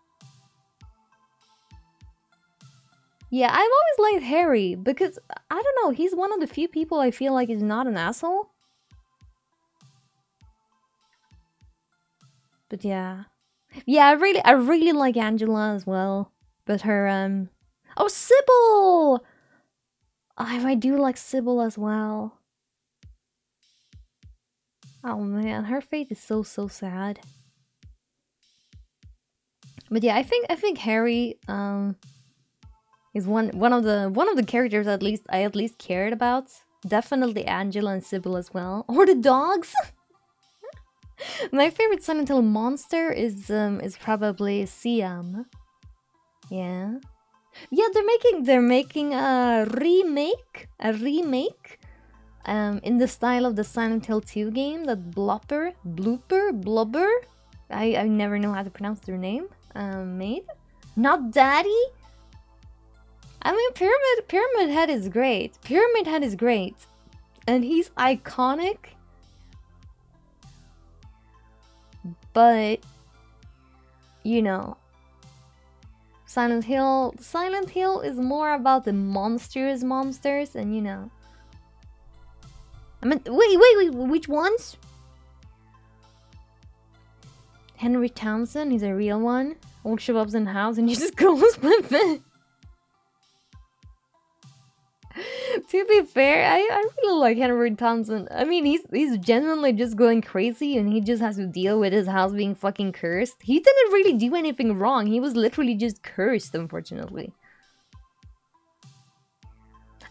Yeah, I've always liked Harry because I don't know, he's one of the few people I feel like is not an asshole. But yeah. Yeah, I really like Angela as well. But her oh, Sybil! I do like Sybil as well. Oh man, her fate is so sad. But yeah, I think Harry is one of the characters at least I cared about. Definitely Angela and Sybil as well. Or the dogs. My favorite Silent Hill monster is probably Siam. Yeah. Yeah, they're making a remake in the style of the Silent Hill 2 game that Blubber I never know how to pronounce their name made. Not Daddy. I mean, Pyramid Head is great. Pyramid Head is great, and he's iconic. But you know, Silent Hill is more about the monsters, and you know. I mean, wait, which ones? Henry Townsend, he's a real one. Old Shabab's in the house, and he just goes with it. To be fair, I really like Henry Townsend. I mean, he's genuinely just going crazy, and he just has to deal with his house being fucking cursed. He didn't really do anything wrong. He was literally just cursed, unfortunately.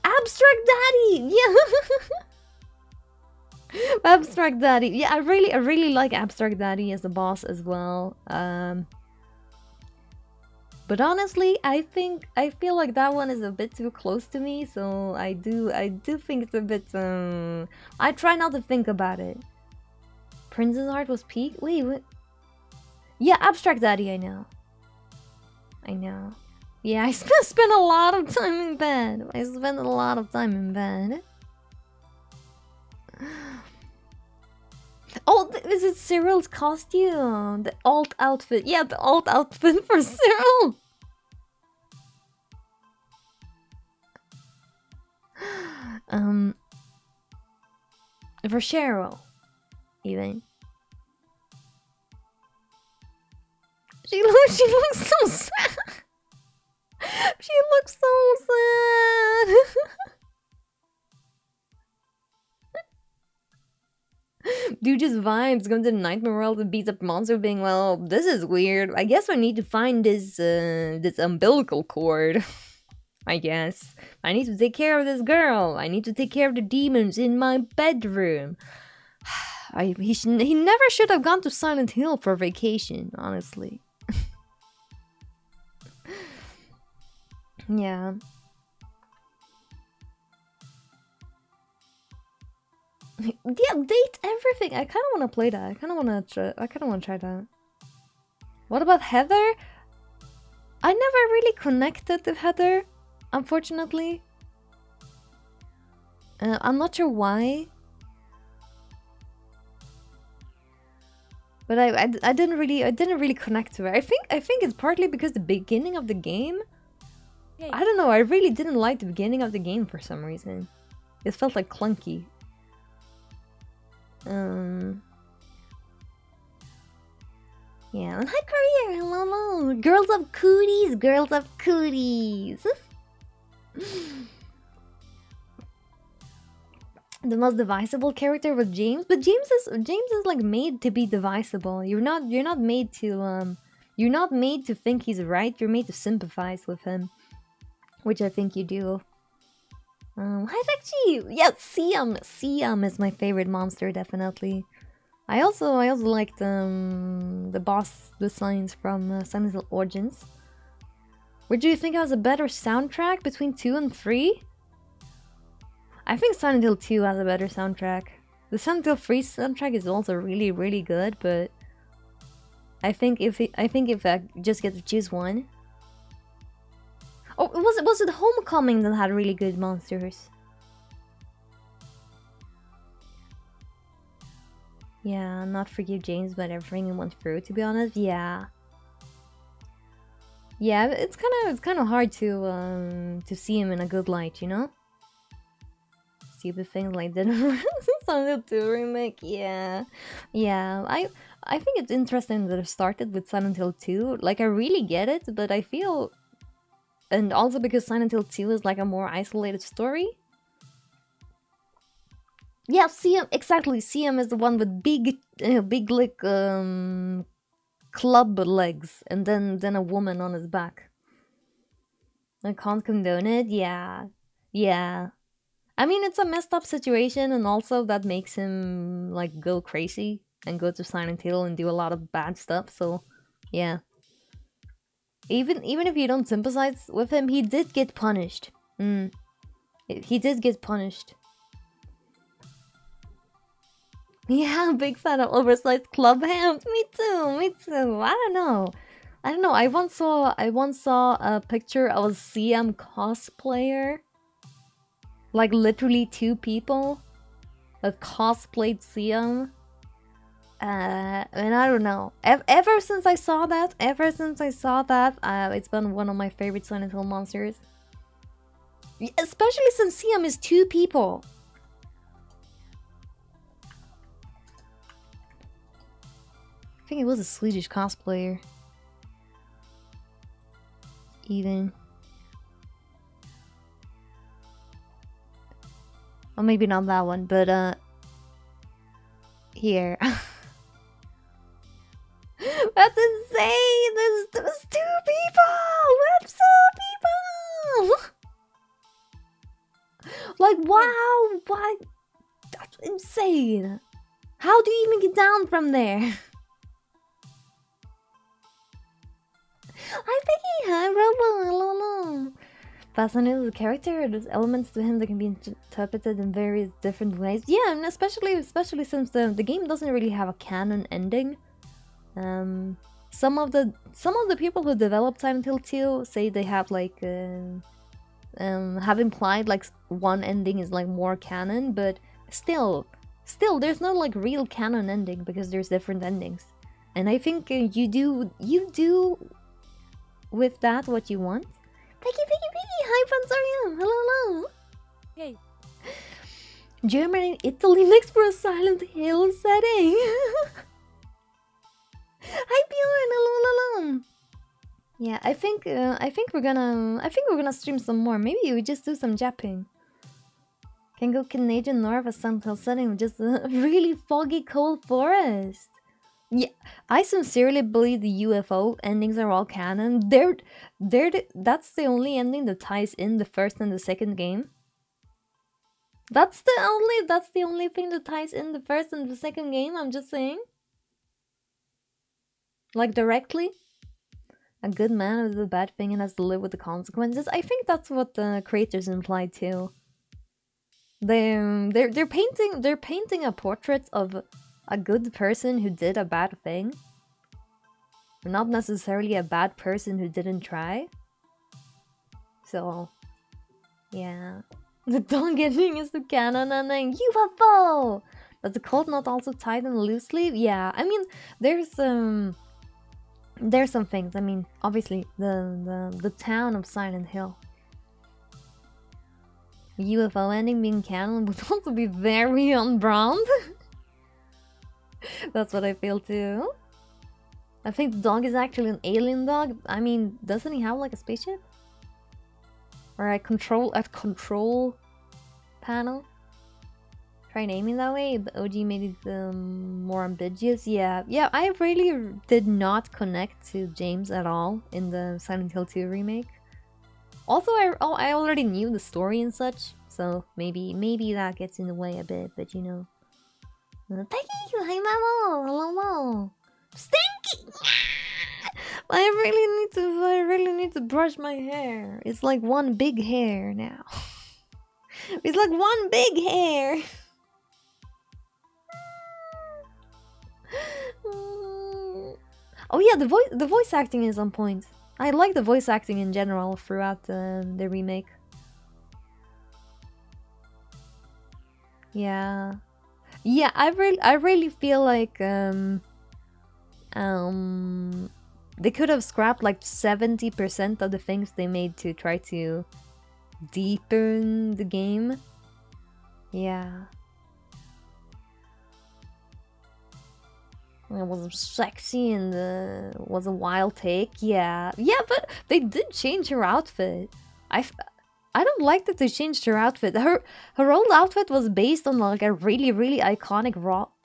Abstract Daddy, yeah. Abstract Daddy, yeah. I really like Abstract Daddy as a boss as well. But honestly, I feel like that one is a bit too close to me, so I do think it's a bit I try not to think about it. Princess Heart was peak? Wait, what? Yeah, Abstract Daddy, I know. Yeah, I spent a lot of time in bed. Oh, is it Cyril's costume? The alt outfit. Yeah, the alt outfit for Cyril. For Cheryl, even. She looks so sad. She looks so sad. Dude just vibes, going to the nightmare world and beats up monster being, well, this is weird. I guess I need to find this this umbilical cord. I guess. I need to take care of this girl. I need to take care of the demons in my bedroom. He never should have gone to Silent Hill for vacation, honestly. Yeah. Yeah, date everything. I kind of want to play that. I kind of want to try that. What about Heather? I never really connected with Heather, unfortunately. I'm not sure why. But I didn't really connect to her. I think it's partly because the beginning of the game. Hey. I don't know. I really didn't like the beginning of the game for some reason. It felt like clunky. Yeah, and hi Korea, hello. Girls of cooties, the most divisible character was James, but James is like made to be divisible. You're not made to think he's right. You're made to sympathize with him, which I think you do. Hi Takchi! Yeah, Siam is my favorite monster, definitely. I also liked the boss designs from Silent Hill Origins. What do you think has a better soundtrack between 2 and 3? I think Silent Hill 2 has a better soundtrack. The Silent Hill 3 soundtrack is also really, really good, but I think if I just get to choose one. Oh, was it Homecoming that had really good monsters? Yeah, not forgive James, but everything in one through. To be honest, yeah. Yeah, it's kind of hard to see him in a good light, you know. Stupid things like that. Silent Hill 2 remake, yeah. I think it's interesting that it started with Silent Hill 2. Like, I really get it, but I feel, and also because Silent Hill 2 is like a more isolated story. Yeah, CM, exactly. CM is the one with big like club legs, and then a woman on his back. I can't condone it. Yeah. I mean, it's a messed up situation, and also that makes him like go crazy and go to Silent Hill and do a lot of bad stuff. So, yeah. Even if you don't sympathize with him, he did get punished. He did get punished. Yeah, big fan of oversized club hands. Me too. I don't know. I once saw a picture of a CM cosplayer. Like literally 2 people that cosplayed CM. And I don't know. Ever since I saw that, it's been one of my favorite Silent Hill monsters. Especially since CM is 2 people. I think it was a Swedish cosplayer. Even. Or maybe not that one, but here. That's insane! There's 2 people! That's 2 people! Like, wow! What? That's insane! How do you even get down from there? I think he had Robo. Fascinating as a character, there's elements to him that can be interpreted in various different ways. Yeah, and especially since the game doesn't really have a canon ending. Some of the people who developed Silent Hill 2 say they have like have implied like one ending is like more canon, but still there's no like real canon ending because there's different endings. And I think you do with that what you want. Piggy! Hi, Panzarium! Hello! Hey. Germany and Italy next for a Silent Hill setting! Hi, Bjorn! Hello! Yeah, I think we're gonna stream some more. Maybe we just do some japping. Can go Canadian North a Silent Hill setting with just a really foggy cold forest. Yeah, I sincerely believe the UFO endings are all canon. That's the only ending that ties in the first and the second game. That's the only thing that ties in the first and the second game, I'm just saying. Like directly. A good man is a bad thing and has to live with the consequences. I think that's what the creators implied too. They're painting a portrait of a good person who did a bad thing. Not necessarily a bad person who didn't try. So, yeah. The dog ending is the canon ending. UFO! Does the cult not also tied in loosely? Yeah, I mean, there's some things. I mean, obviously, the town of Silent Hill. UFO ending being canon would also be very on-brand. That's what I feel too. I think the dog is actually an alien dog. I mean, doesn't he have like a spaceship? Or a control panel? tried aiming that way. The OG made it more ambiguous. Yeah, I really did not connect to James at all in the Silent Hill 2 remake. Also, I already knew the story and such, so maybe that gets in the way a bit. But you know, Peggy, hi Mamo, hello Mo, Stinky. I really need to brush my hair. It's like one big hair now. It's like one big hair. Oh yeah, the voice acting is on point. I like the voice acting in general throughout the remake. Yeah, I really feel like they could have scrapped like 70% of the things they made to try to deepen the game. Yeah. It was sexy and was a wild take. Yeah, but they did change her outfit. I don't like that they changed her outfit. Her old outfit was based on like a really iconic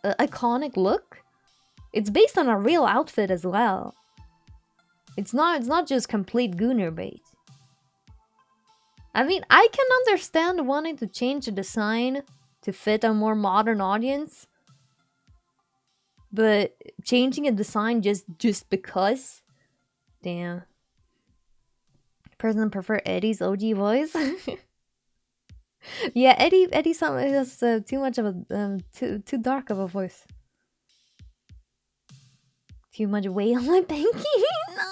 iconic look. It's based on a real outfit as well. It's not just complete gooner bait. I mean, I can understand wanting to change the design to fit a more modern audience. But changing a design just because? Damn. Person prefer Eddie's OG voice? Yeah, Eddie has too much of a too dark of a voice. Too much weight on my pinky? No.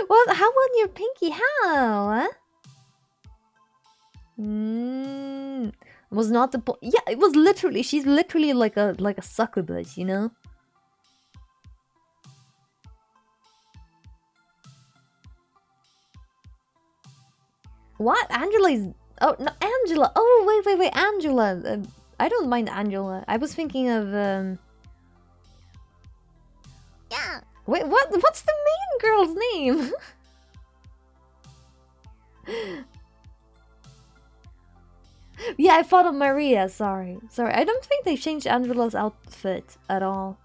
What? How on your pinky? How? Was not the point. Yeah, it was literally. She's literally like a succubus, you know. What? Angela is. Oh no, Angela. Oh wait, Angela. I don't mind Angela. I was thinking of. Yeah. Wait, what? What's the main girl's name? Yeah, I thought of Maria. Sorry. I don't think they changed Angela's outfit at all.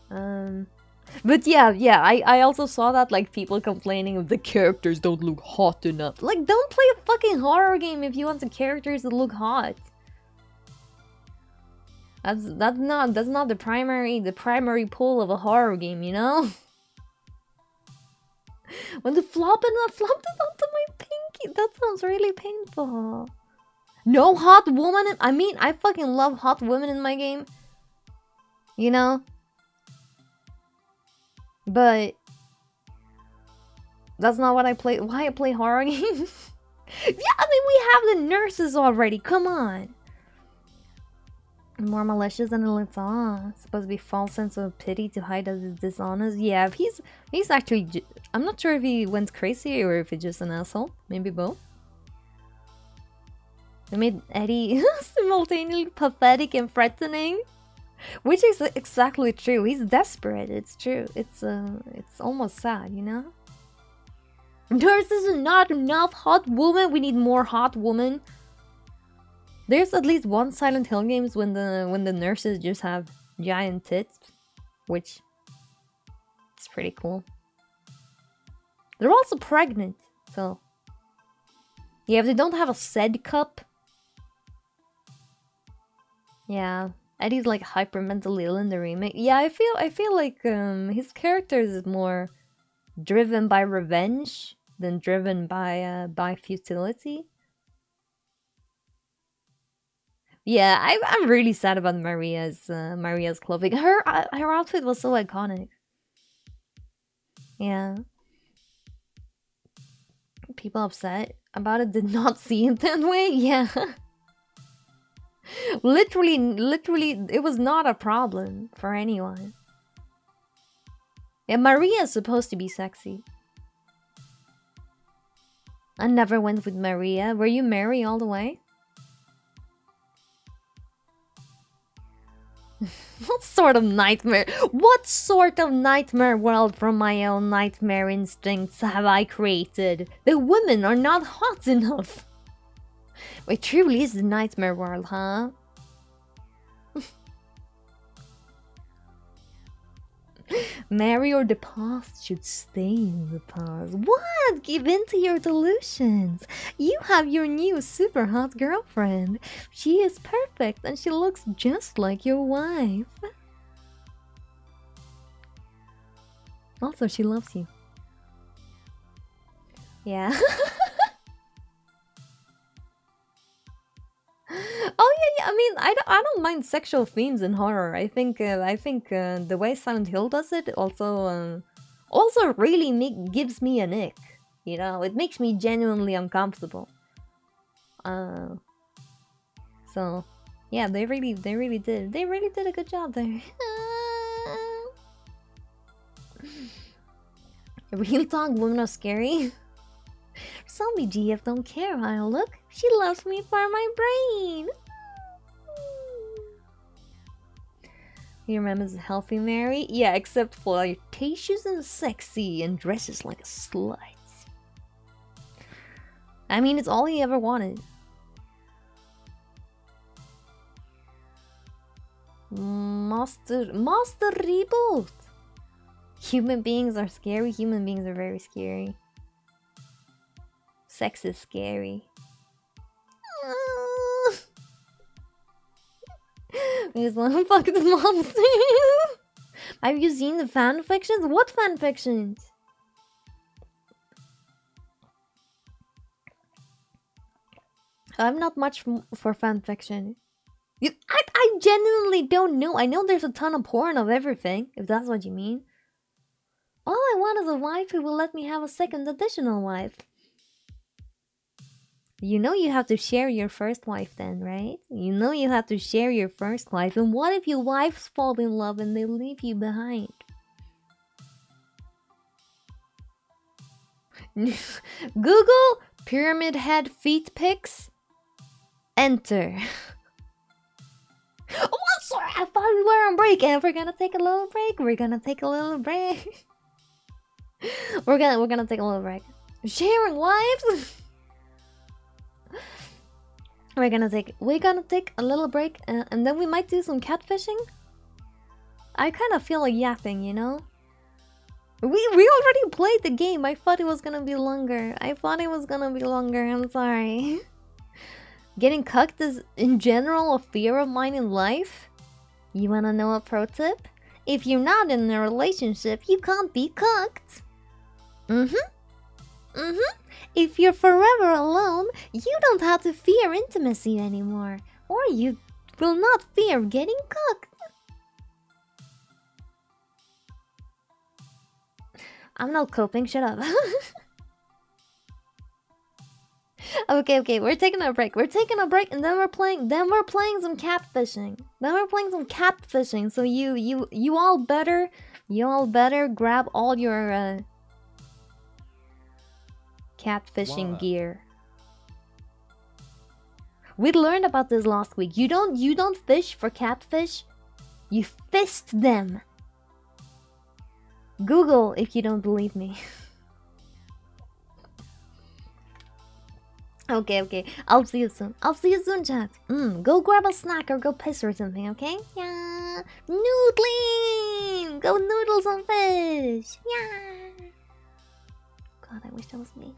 But yeah, I also saw that, like, people complaining the characters don't look hot enough. Like, don't play a fucking horror game if you want the characters to look hot. That's not the primary pull of a horror game, you know? When the flopped it onto my pinky, that sounds really painful. No hot woman. I mean, I fucking love hot women in my game. You know? But that's not what I play. Why I play horror games? Yeah, I mean, we have the nurses already. Come on. More malicious than it's supposed to be false sense of pity to hide as he's dishonest. Yeah, he's actually. I'm not sure if he went crazy or if he's just an asshole. Maybe both. They made Eddie simultaneously pathetic and threatening, which is exactly true. He's desperate. It's true. It's almost sad, you know. Nurses are not enough. Hot woman. We need more hot woman. There's at least one Silent Hill games when the nurses just have giant tits, which is pretty cool. They're also pregnant, so yeah, if they don't have a said cup. Yeah, Eddie's like hyper mentally ill in the remake. Yeah, I feel like his character is more driven by revenge than driven by futility. Yeah, I'm really sad about Maria's clothing. Her outfit was so iconic. Yeah. People upset about it did not see it that way. Yeah. literally, it was not a problem for anyone. Yeah, Maria's supposed to be sexy. I never went with Maria. Were you Mary all the way? What sort of nightmare world from my own nightmare instincts have I created? The women are not hot enough. It truly is the nightmare world, huh? Marry or the past should stay in the past. What? Give in to your delusions. You have your new super hot girlfriend. She is perfect and she looks just like your wife. Also, she loves you. Yeah. Oh yeah, yeah. I mean, I don't mind sexual themes in horror. I think the way Silent Hill does it also really gives me an ick. You know, it makes me genuinely uncomfortable. So yeah, they really did a good job there. Real talk, women are scary. Zombie GF don't care how I look. She loves me for my brain. He remembers healthy Mary? Yeah, except flirtatious and sexy and dresses like a slut. I mean, it's all he ever wanted. Master Reboot! Human beings are scary. Human beings are very scary. Sex is scary. We just want to fuck the monster. Have you seen the fan fictions? What fan fictions? I'm not much for fan fiction. I genuinely don't know. I know there's a ton of porn of everything, if that's what you mean. All I want is a wife who will let me have a second additional wife. You know you have to share your first wife then, right? You know you have to share your first wife. And what if your wives fall in love and they leave you behind? Google pyramid head feet pics. Enter. Oh, sorry, I thought we were on break and we're gonna take a little break. We're gonna take a little break. We're gonna take a little break. Sharing wives. We're gonna take a little break and then we might do some catfishing. I kind of feel like yapping, you know. We already played the game. I thought it was gonna be longer. I'm sorry. Getting cucked is in general a fear of mine in life. You wanna know a pro tip? If you're not in a relationship, you can't be cucked. If you're forever alone, you don't have to fear intimacy anymore. Or you will not fear getting cooked. I'm not coping, shut up. Okay, we're taking a break. And then we're playing some catfishing. So you all better grab all your catfishing gear. We learned about this last week. You don't fish for catfish. You fist them. Google if you don't believe me. Okay. I'll see you soon, chat. Go grab a snack or go piss or something, okay? Yeah. Noodling! Go noodle some fish. Yeah. God, I wish that was me.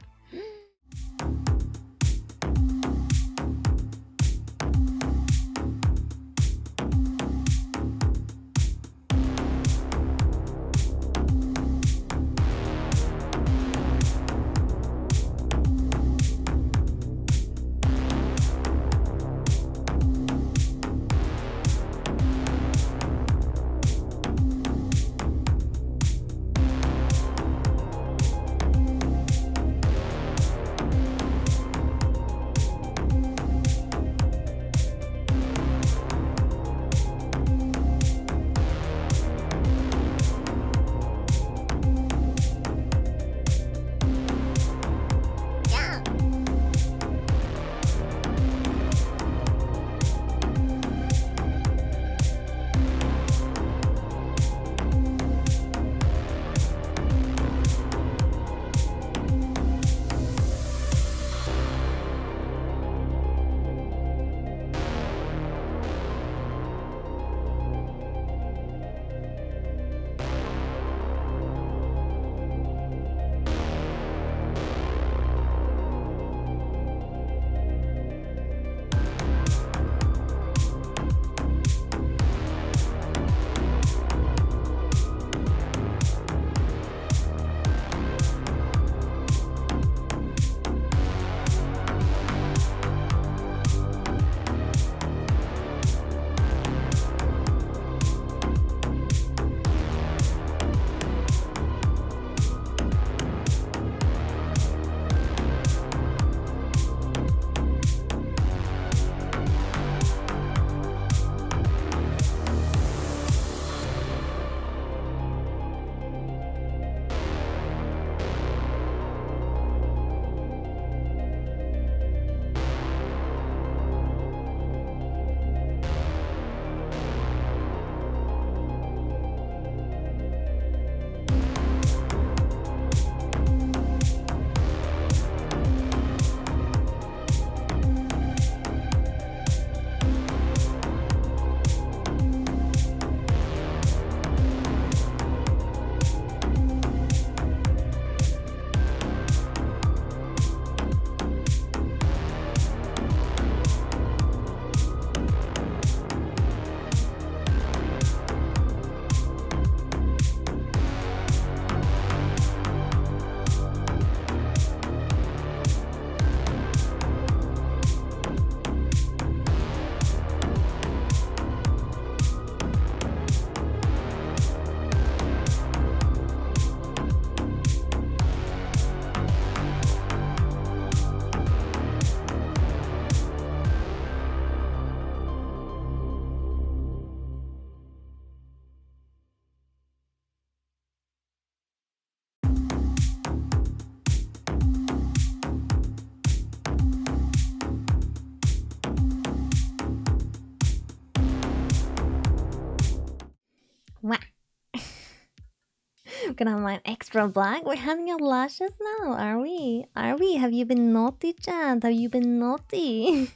can have mine extra black. We're handing out lashes now, are we? Are we? Have you been naughty, Chad? Have you been naughty?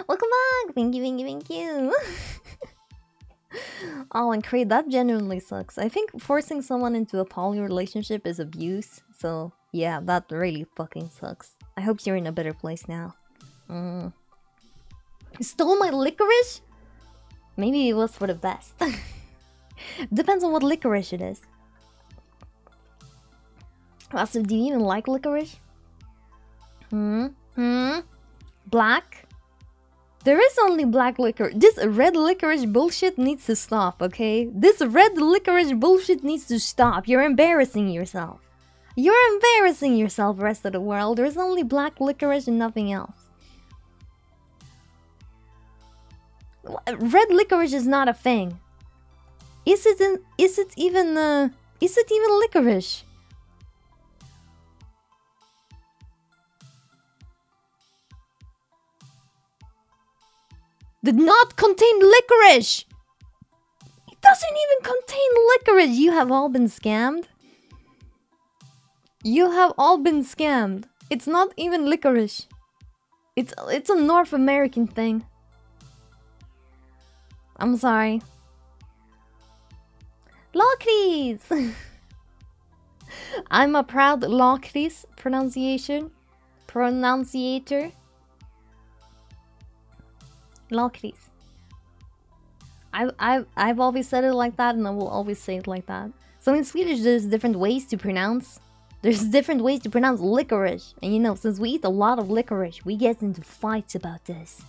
Welcome back! Thank you, thank you, thank you. Oh, and Creed, that genuinely sucks. I think forcing someone into a poly relationship is abuse. So, yeah, that really fucking sucks. I hope you're in a better place now. You stole my licorice? Maybe it was for the best. Depends on what licorice it is. Also, do you even like licorice? Black? There is only black licorice. This red licorice bullshit needs to stop, okay? This red licorice bullshit needs to stop. You're embarrassing yourself. You're embarrassing yourself, rest of the world. There's only black licorice and nothing else. Red licorice is not a thing. Is it even licorice? Did not contain licorice! It doesn't even contain licorice! You have all been scammed. You have all been scammed. It's not even licorice. It's a North American thing. I'm sorry. Locris! I'm a proud Locris pronunciator. Locris. I've always said it like that, and I will always say it like that. So in Swedish, there's different ways to pronounce. There's different ways to pronounce licorice, and you know, since we eat a lot of licorice, we get into fights about this.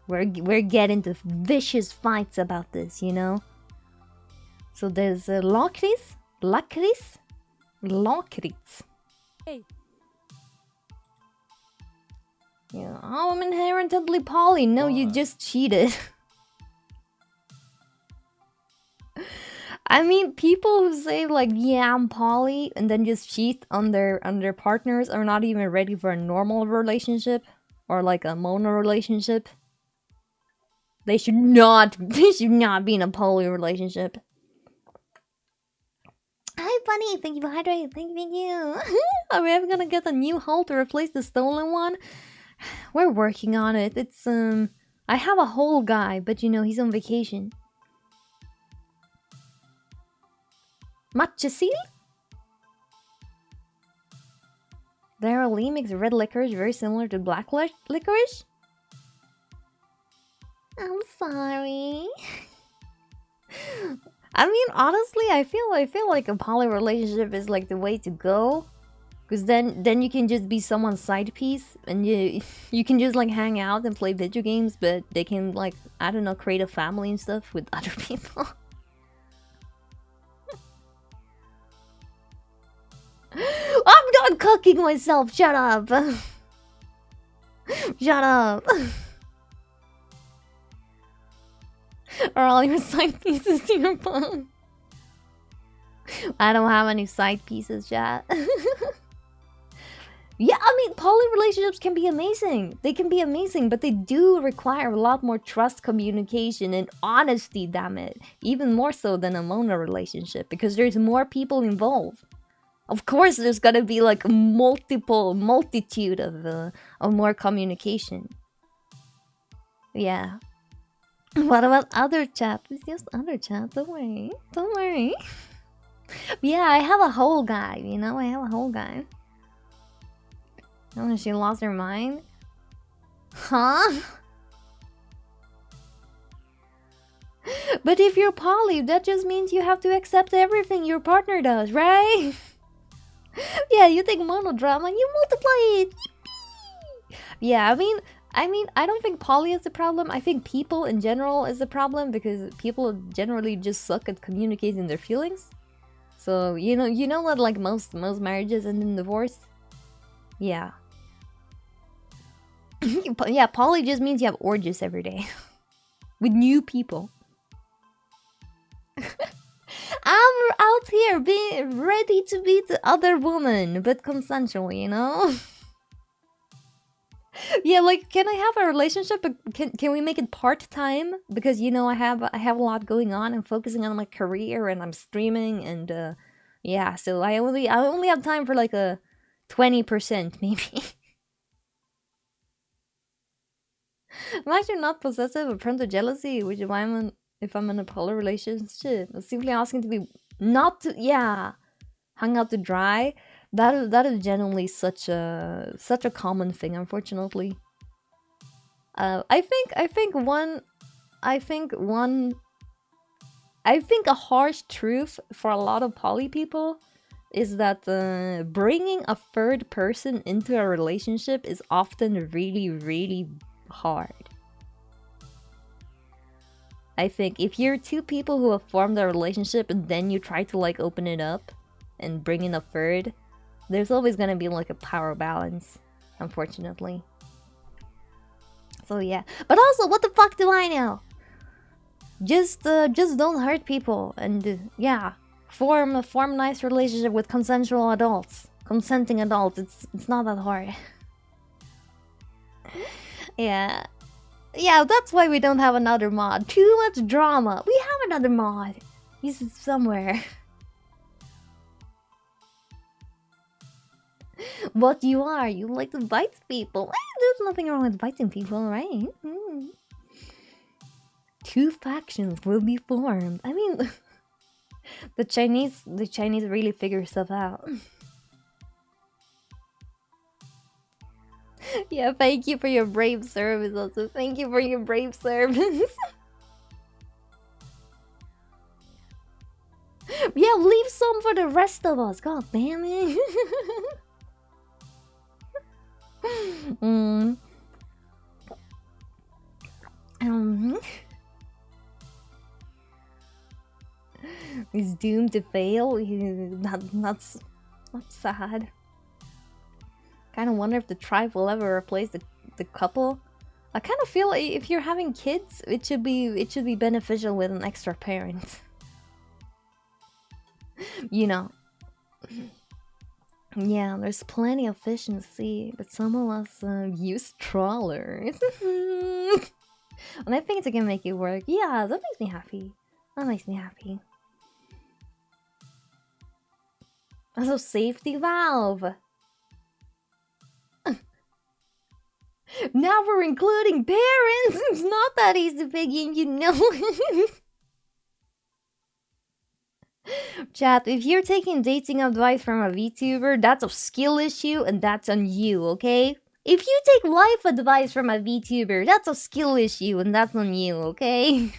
We're getting into vicious fights about this, you know. So there's Locris, Lacris, Locris. Hey. Yeah. Oh, I'm inherently poly. No, you just cheated. I mean, people who say like, yeah, I'm poly, and then just cheat on their partners are not even ready for a normal relationship or like a mono relationship. They should not be in a poly relationship. Hi, Bunny. Thank you for hydrating. Thank you. Are we ever gonna get a new hull to replace the stolen one? We're working on it. It's I have a whole guy, but you know, he's on vacation. Matchasil? Daryl Lee makes red licorice very similar to black licorice? I'm sorry. I mean, honestly, I feel like a poly relationship is like the way to go. Because then you can just be someone's side piece, and you can just like hang out and play video games, but they can like, I don't know, create a family and stuff with other people. I'm not cooking myself, shut up! Shut up! Are all your side pieces your phone? I don't have any side pieces, chat. Yeah, I mean, poly relationships can be amazing. They can be amazing, but they do require a lot more trust, communication, and honesty, damn it. Even more so than a mono relationship, because there's more people involved. Of course, there's gotta be like a multitude of more communication. Yeah. What about other chat? It's just other chat, don't worry. Don't worry. Yeah, I have a whole guy, you know? I have a whole guy. Oh, she lost her mind? Huh? But if you're poly, that just means you have to accept everything your partner does, right? Yeah, you take monodrama and you multiply it. Yeah, I mean, I don't think poly is the problem. I think people in general is the problem, because people generally just suck at communicating their feelings. So, you know what, like most marriages end in divorce? Yeah. Yeah, poly just means you have orgies every day. With new people. I'm out here being ready to beat the other woman, but consensual, you know? Yeah, like, can I have a relationship? But can we make it part-time? Because you know, I have a lot going on. I'm focusing on my career and I'm streaming and yeah, so I only have time for like a 20% maybe. I'm actually not possessive or prone to jealousy, which is why if I'm in a polar relationship. I'm simply asking to be not to, yeah, hung out to dry. That is genuinely such a common thing, unfortunately. I think one I think a harsh truth for a lot of poly people is that bringing a third person into a relationship is often really, really hard. I think if you're two people who have formed a relationship and then you try to like open it up and bring in a third, there's always gonna be like a power balance, unfortunately. So yeah, but also, what the fuck do I know? Just don't hurt people, and yeah, form a nice relationship with consensual adults, consenting adults. It's not that hard. Yeah, yeah, that's why we don't have another mod. Too much drama. We have another mod. He's somewhere. What you are? You like to bite people. There's nothing wrong with biting people, right? Two factions will be formed. I mean, the Chinese really figure stuff out. Yeah, thank you for your brave service. Also, thank you for your brave service. Yeah, leave some for the rest of us. God damn it. mm. He's doomed to fail. That's sad. Kind of wonder if the tribe will ever replace the couple. I kind of feel like if you're having kids, it should be beneficial with an extra parent. You know. Yeah, there's plenty of fish in the sea, but some of us use trawlers. And I think it can make it work. Yeah, that makes me happy. That makes me happy. Also, safety valve. Now we're including parents. It's not that easy, Piggy, you know. Chat, if you're taking dating advice from a VTuber, that's a skill issue and that's on you, okay? If you take life advice from a VTuber, that's a skill issue and that's on you, okay?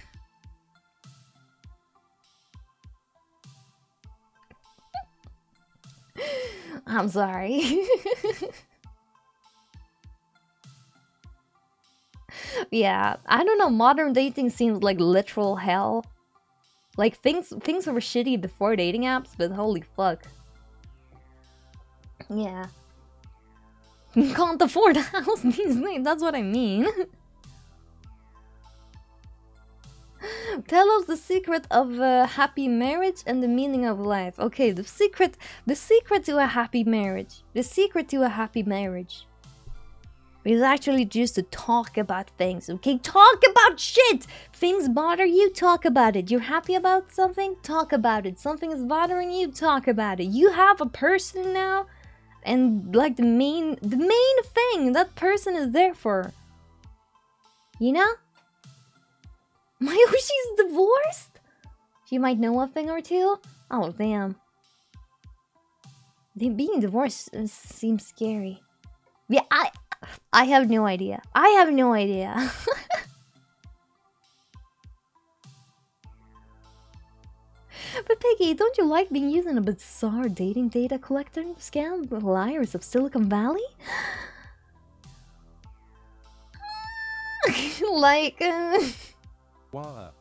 I'm sorry. Yeah, I don't know, modern dating seems like literal hell. Like, things were shitty before dating apps, but holy fuck. Yeah. Can't afford a house these days, that's what I mean. Tell us the secret of a happy marriage and the meaning of life. Okay, the secret to a happy marriage. The secret to a happy marriage is actually just to talk about things, okay? Talk about shit! Things bother you, talk about it. You're happy about something, talk about it. Something is bothering you, talk about it. You have a person now, and like the main thing that person is there for. You know? Mayoshi's divorced? She might know a thing or two? Oh, damn. Being divorced seems scary. Yeah, I have no idea. I have no idea. But Piggy, don't you like being used in a bizarre dating data collector scam with liars of Silicon Valley? Like, What?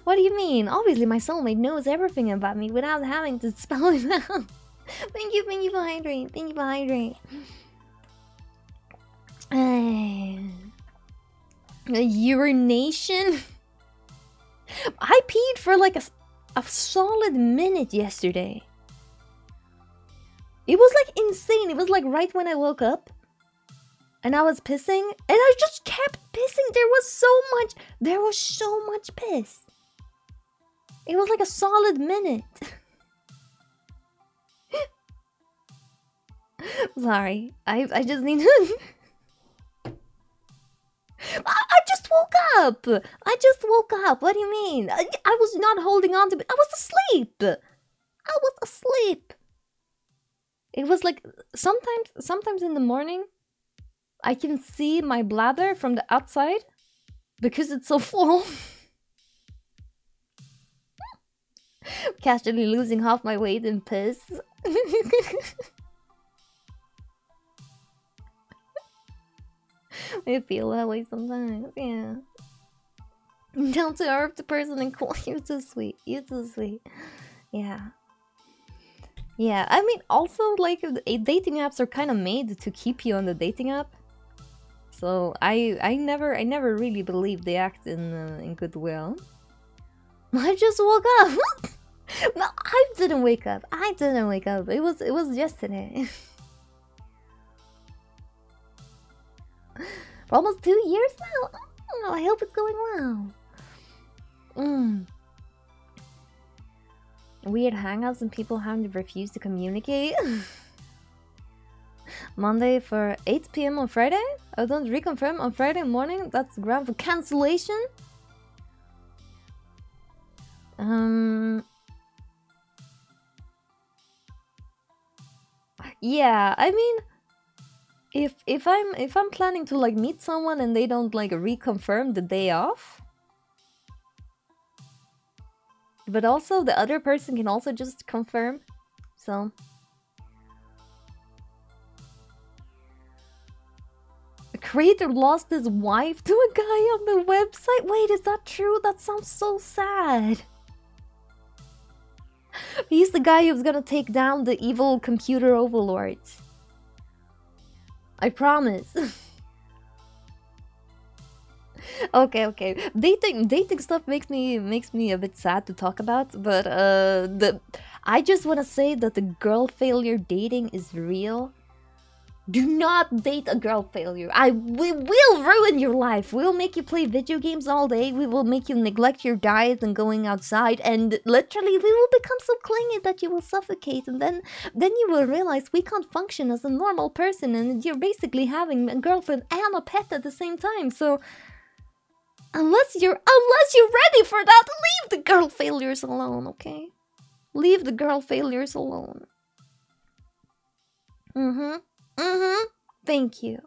What do you mean? Obviously, my soulmate knows everything about me without having to spell it out. Thank you for hydrating. Thank you for hydrating. A urination? I peed for like a solid minute yesterday. It was like insane. It was like right when I woke up. and I was pissing, and I just kept pissing. There was so much piss. It was like a solid minute. Sorry, I just need to. I just woke up. I just woke up. What do you mean? I was not holding on to it. I was asleep. I was asleep. It was like sometimes in the morning, I can see my bladder from the outside because it's so full. Casually losing half my weight in piss. I feel that way sometimes, yeah. Down to earth, the person and cool. You're too sweet. You're too sweet. Yeah. Yeah, I mean, also, like, dating apps are kind of made to keep you on the dating app. So I never really believed they act in goodwill. I just woke up. No, I didn't wake up. I didn't wake up. It was yesterday. For almost 2 years now. Oh, I hope it's going well. Weird hangouts and people having to refuse to communicate. Monday for 8 PM on Friday? I don't reconfirm on Friday morning. That's ground for cancellation. Yeah, I mean, if I'm planning to like meet someone and they don't like reconfirm the day off, but also the other person can also just confirm. So a creator lost his wife to a guy on the website. Wait, is that true? That sounds so sad. He's the guy who's gonna take down the evil computer overlords. I promise. Okay. Dating stuff makes me a bit sad to talk about, but I just want to say that the girl failure dating is real. Do not date a girl failure. We will ruin your life. We'll make you play video games all day. We will make you neglect your diet and going outside, and literally we will become so clingy that you will suffocate, and then you will realize we can't function as a normal person, and you're basically having a girlfriend and a pet at the same time. So unless you're ready for that, leave the girl failures alone, okay? Leave the girl failures alone. Thank you.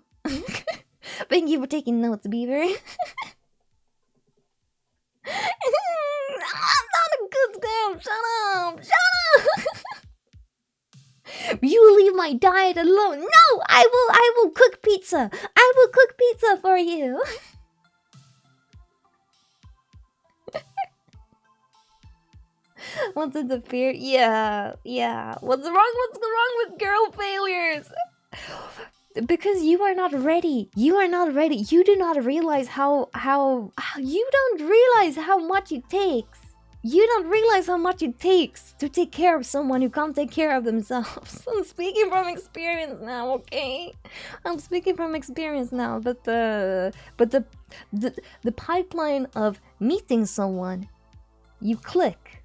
Thank you for taking notes, Beaver. I'm not a good girl. Shut up. You leave my diet alone. No, I will cook pizza. I will cook pizza for you. What's in the fear? Yeah. What's wrong with girl failures? Because you are not ready. You do not realize how you don't realize how much it takes. You don't realize how much it takes to take care of someone who can't take care of themselves. I'm speaking from experience now, okay? I'm speaking from experience now, but the pipeline of meeting someone, you click.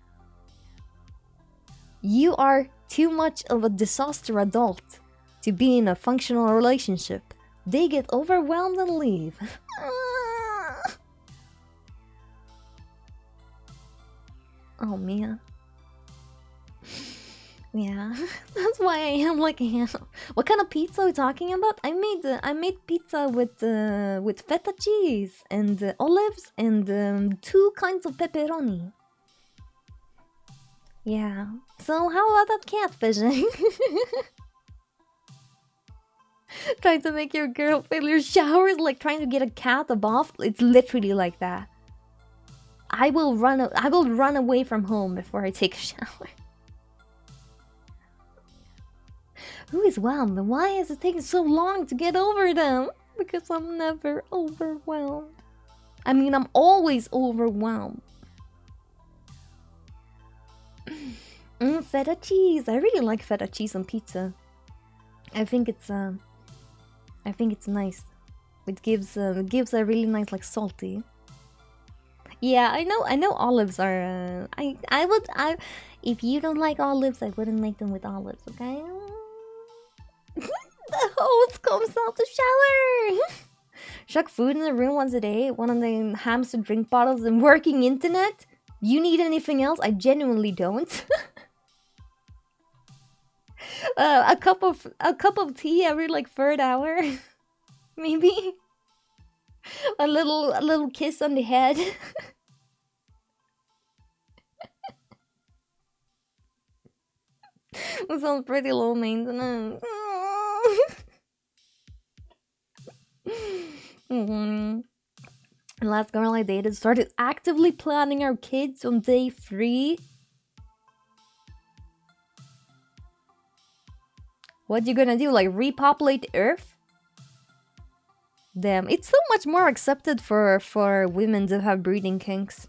You are too much of a disaster adult to be in a functional relationship. They get overwhelmed and leave. Oh man. Yeah, that's why I am like I am. What kind of pizza are we talking about? I made pizza with feta cheese and olives and 2 kinds of pepperoni. Yeah. So how about that catfishing? Trying to make your girl failure showers, like trying to get a cat a bath. It's literally like that. I will run away from home before I take a shower. Who is whelmed? Why is it taking so long to get over them? Because I'm never overwhelmed. I mean, I'm always overwhelmed. Feta cheese. I really like feta cheese on pizza. I think it's I think it's nice. It gives a really nice like salty. Yeah, I know olives are. I if you don't like olives, I wouldn't make them with olives. Okay. The hose comes out the shower. Chuck food in the room once a day. One of the hamster drink bottles and working internet. You need anything else? I genuinely don't. A cup of tea every like third hour, maybe. A little kiss on the head. That sounds pretty low maintenance. The last girl I dated started actively planning our kids on day 3. What you gonna do? Like repopulate Earth? Damn, it's so much more accepted for women to have breeding kinks.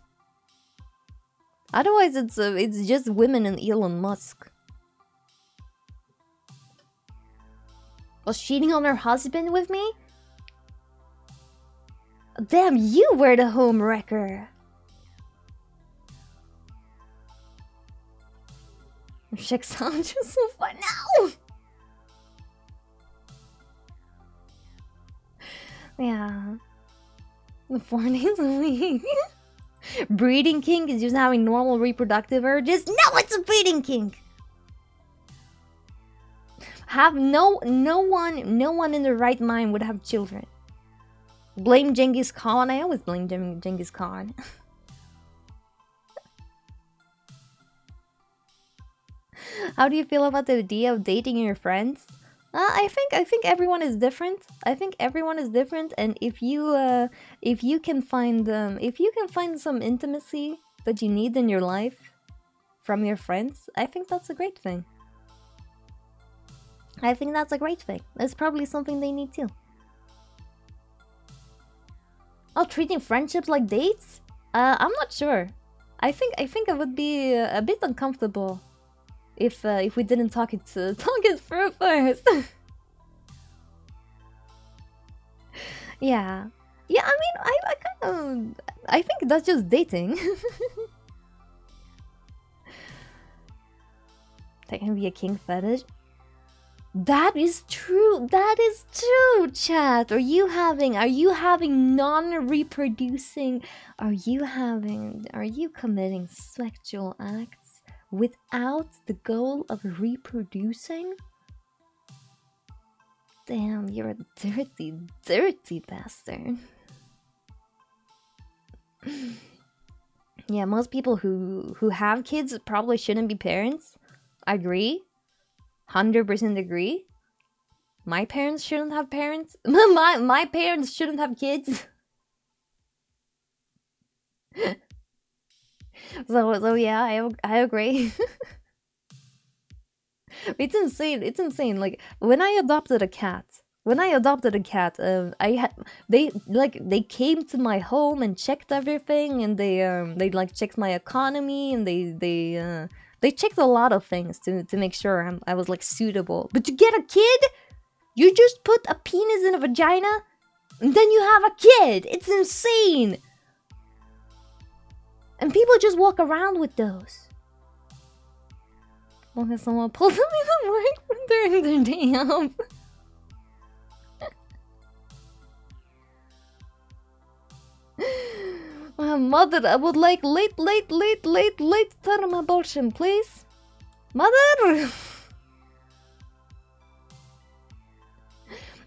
Otherwise, it's just women and Elon Musk. Was cheating on her husband with me? Damn, you were the home wrecker. Check sound just so fun now. Yeah. The 4 days a week. Breeding kink is just having normal reproductive urges. No, it's a breeding kink. Have no one in the right mind would have children. Blame Genghis Khan. I always blame Genghis Khan. How do you feel about the idea of dating your friends? I think everyone is different. I think everyone is different, and if you can find some intimacy that you need in your life from your friends, I think that's a great thing. I think that's a great thing. It's probably something they need too. Oh, treating friendships like dates? I'm not sure. I think I would be a bit uncomfortable if we didn't talk it through first. Yeah. Yeah, I mean, I kind of... I think that's just dating. That can be a king fetish. That is true. That is true, chat. Are you having non-reproducing? Are you committing sexual acts without the goal of reproducing? Damn, you're a dirty, dirty bastard. Yeah, most people who have kids probably shouldn't be parents. I agree. 100% agree. My parents shouldn't have parents. My parents shouldn't have kids. So yeah, I agree. It's insane. It's insane. Like when I adopted a cat, they came to my home and checked everything, and they like checked my economy, and they checked a lot of things to make sure I was like suitable. But to get a kid, you just put a penis in a vagina, and then you have a kid. It's insane. And people just walk around with those. Long as someone pulls them in the work during their day off. Mother, I would like late term abortion, please. Mother!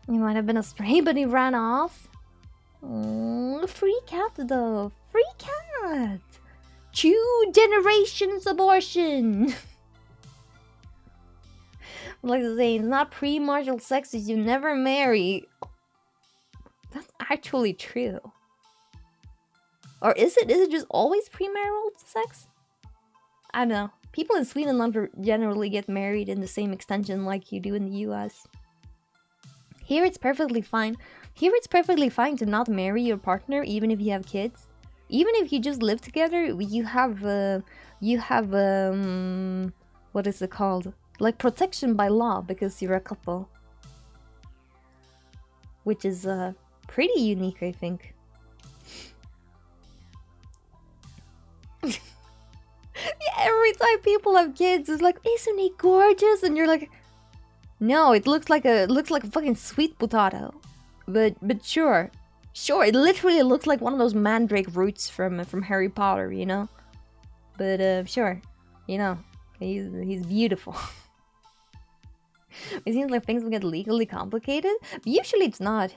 He might have been a stray, but he ran off. Free cat, though. Free cat! 2 generations abortion! Like to say, it's not pre-marital sex if you never marry. That's actually true. Or is it? Is it just always premarital sex? I don't know. People in Sweden don't generally get married in the same extension like you do in the US. Here it's perfectly fine. Here it's perfectly fine to not marry your partner even if you have kids. Even if you just live together, you have what is it called? Like protection by law because you're a couple. which is pretty unique, I think. Yeah, every time people have kids, it's like, isn't he gorgeous? And you're like, no, it looks like a fucking sweet potato. But sure, it literally looks like one of those mandrake roots from Harry Potter, you know. But sure, you know, he's beautiful. It seems like things will get legally complicated, but usually it's not.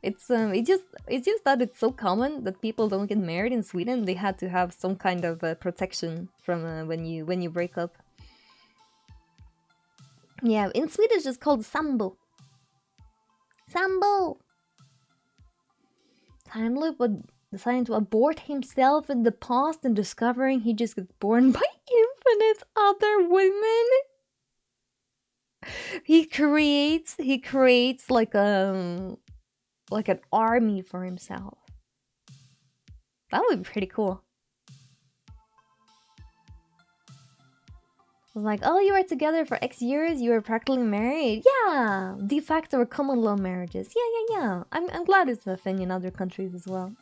It's just that it's so common that people don't get married in Sweden. They had to have some kind of protection from when you break up. Yeah, in Swedish it's called sambo. Sambo. Time loop was deciding to abort himself in the past and discovering he just gets born by infinite other women. He creates like an army for himself. That would be pretty cool. It's like, oh, you were together for X years, you were practically married. Yeah, de facto or common law marriages. Yeah. I'm glad it's a thing in other countries as well.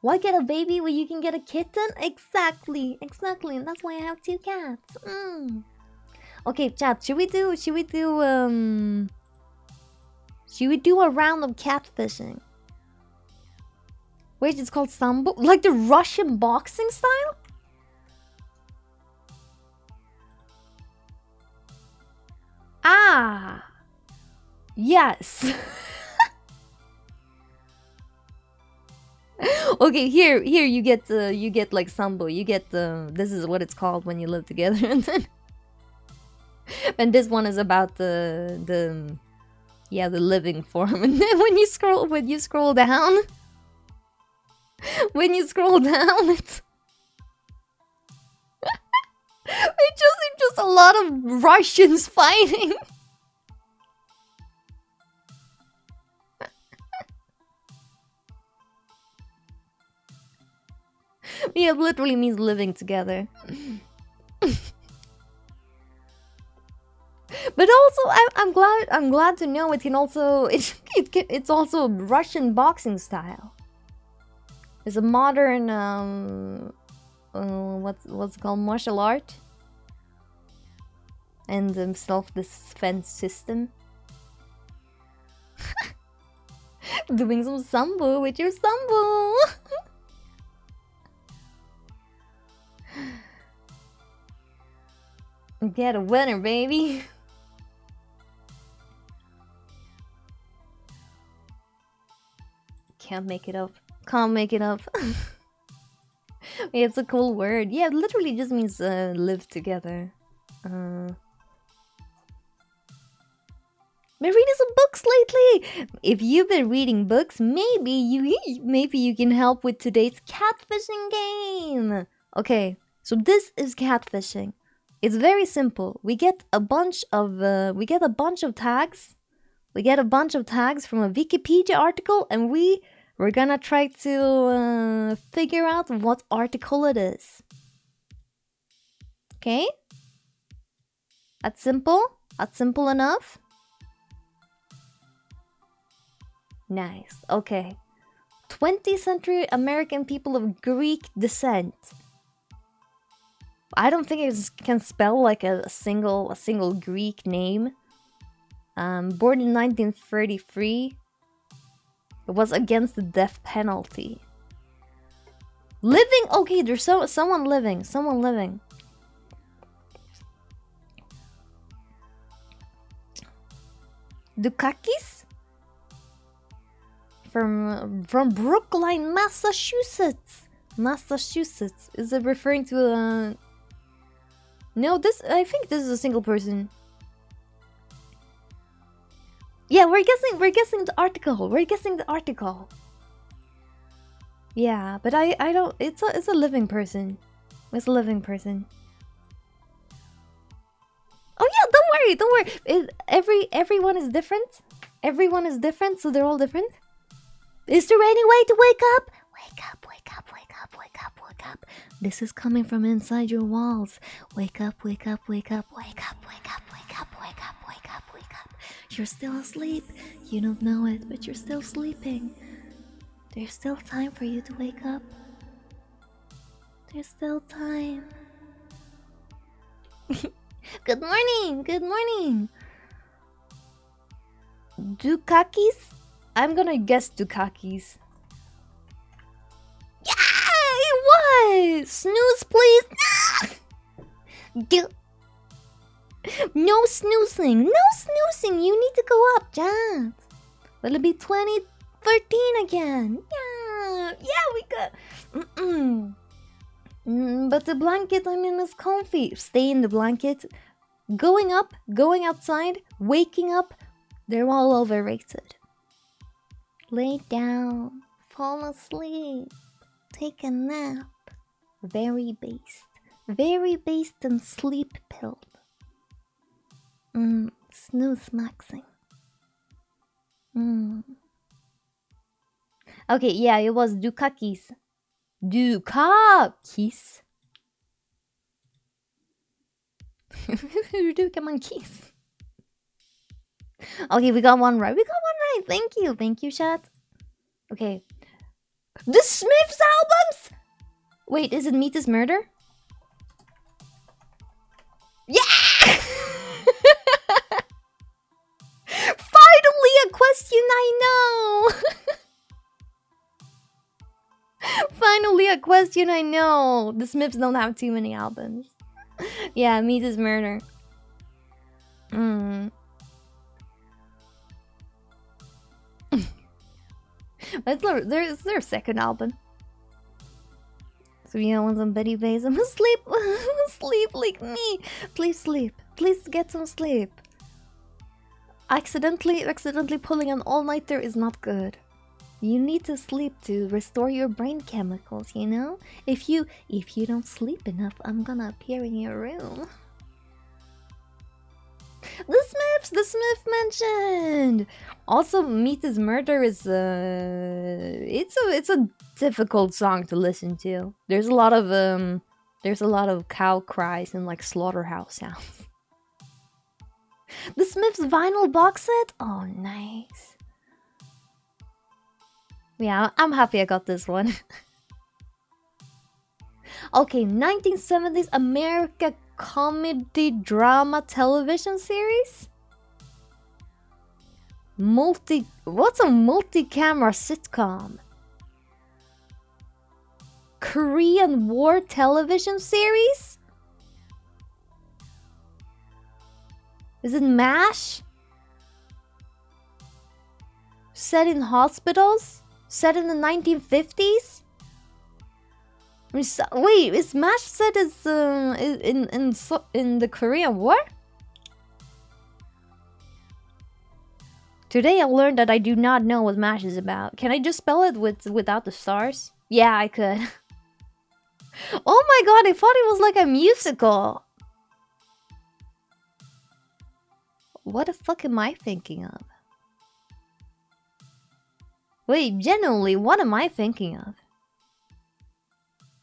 Why get a baby when you can get a kitten? Exactly. And that's why I have 2 cats. Okay, chat. Should we do a round of catfishing? Wait, it's called sambo? Like the Russian boxing style? Ah! Yes! Okay, here you get like sambo. You get this is what it's called when you live together, and then and this one is about the living form. And then when you scroll down, it's it's just a lot of Russians fighting. Yeah, it literally means living together. But also, I'm glad to know it can also it's also Russian boxing style. It's a modern what's it called, martial art, and self-defense system. Doing some sambo with your sambo. Get a winner, baby. Can't make it up. It's a cool word. Yeah, it literally just means live together. Been reading some books lately. If you've been reading books, maybe you can help with today's catfishing game. Okay, so this is catfishing. It's very simple. We get a bunch of tags. We get a bunch of tags from a Wikipedia article, and we're gonna try to figure out what article it is. Okay? That's simple. That's simple enough. Nice. Okay. 20th century American people of Greek descent. I don't think it can spell like a single Greek name. Born in 1933. It was against the death penalty. Living? Okay, there's someone living. Dukakis? From Brookline, Massachusetts. Is it referring to No, I think this is a single person. Yeah, we're guessing the article. Yeah, but I don't. It's a living person. It's a living person. Oh yeah, don't worry. Everyone is different. Everyone is different, so they're all different. Is there any way to wake up? Wake up. This is coming from inside your walls. Wake up. You're still asleep. You don't know it, but you're still sleeping. There's still time for you to wake up. There's still time. Good morning! Good morning! Dukakis? I'm gonna guess Dukakis. Yeah! It was! Snooze, please! No snoozing! No snoozing! You need to go up, Jazz! Will it be 2013 again? Yeah! Yeah, we got... But the blanket I'm in is comfy. Stay in the blanket. Going up, going outside, waking up, they're all overrated. Lay down, fall asleep, take a nap. Very based and sleep pilled. Snooze maxing. Okay, yeah, it was Dukakis. Dukakis. Dukamonkeys. Okay, we got one right. We got one right. Thank you. Thank you, chat. Okay. The Smiths albums? Wait, is it Meet Is Murder? Yeah! Finally a question I know! Finally a question I know! The Smiths don't have too many albums. Yeah, Meet Is Murder. That's their second album. So yeah, want some Betty Bass. I'm asleep. I'm asleep like me. Please sleep. Please get some sleep. Accidentally pulling an all-nighter is not good. You need to sleep to restore your brain chemicals, you know? If you don't sleep enough, I'm gonna appear in your room. The Smith mentioned. Also, Meet Is Murder is it's a difficult song to listen to. There's a lot of cow cries and like slaughterhouse sounds. The Smiths vinyl box set? Oh, nice. Yeah, I'm happy I got this one. Okay, 1970s America comedy drama television series? What's a multi-camera sitcom? Korean War television series? Is it MASH? Set in hospitals? Set in the 1950s? Wait, is MASH set as in the Korean War? Today I learned that I do not know what MASH is about. Can I just spell it without the stars? Yeah, I could. Oh my god, I thought it was like a musical. What the fuck am I thinking of? Wait, genuinely, what am I thinking of?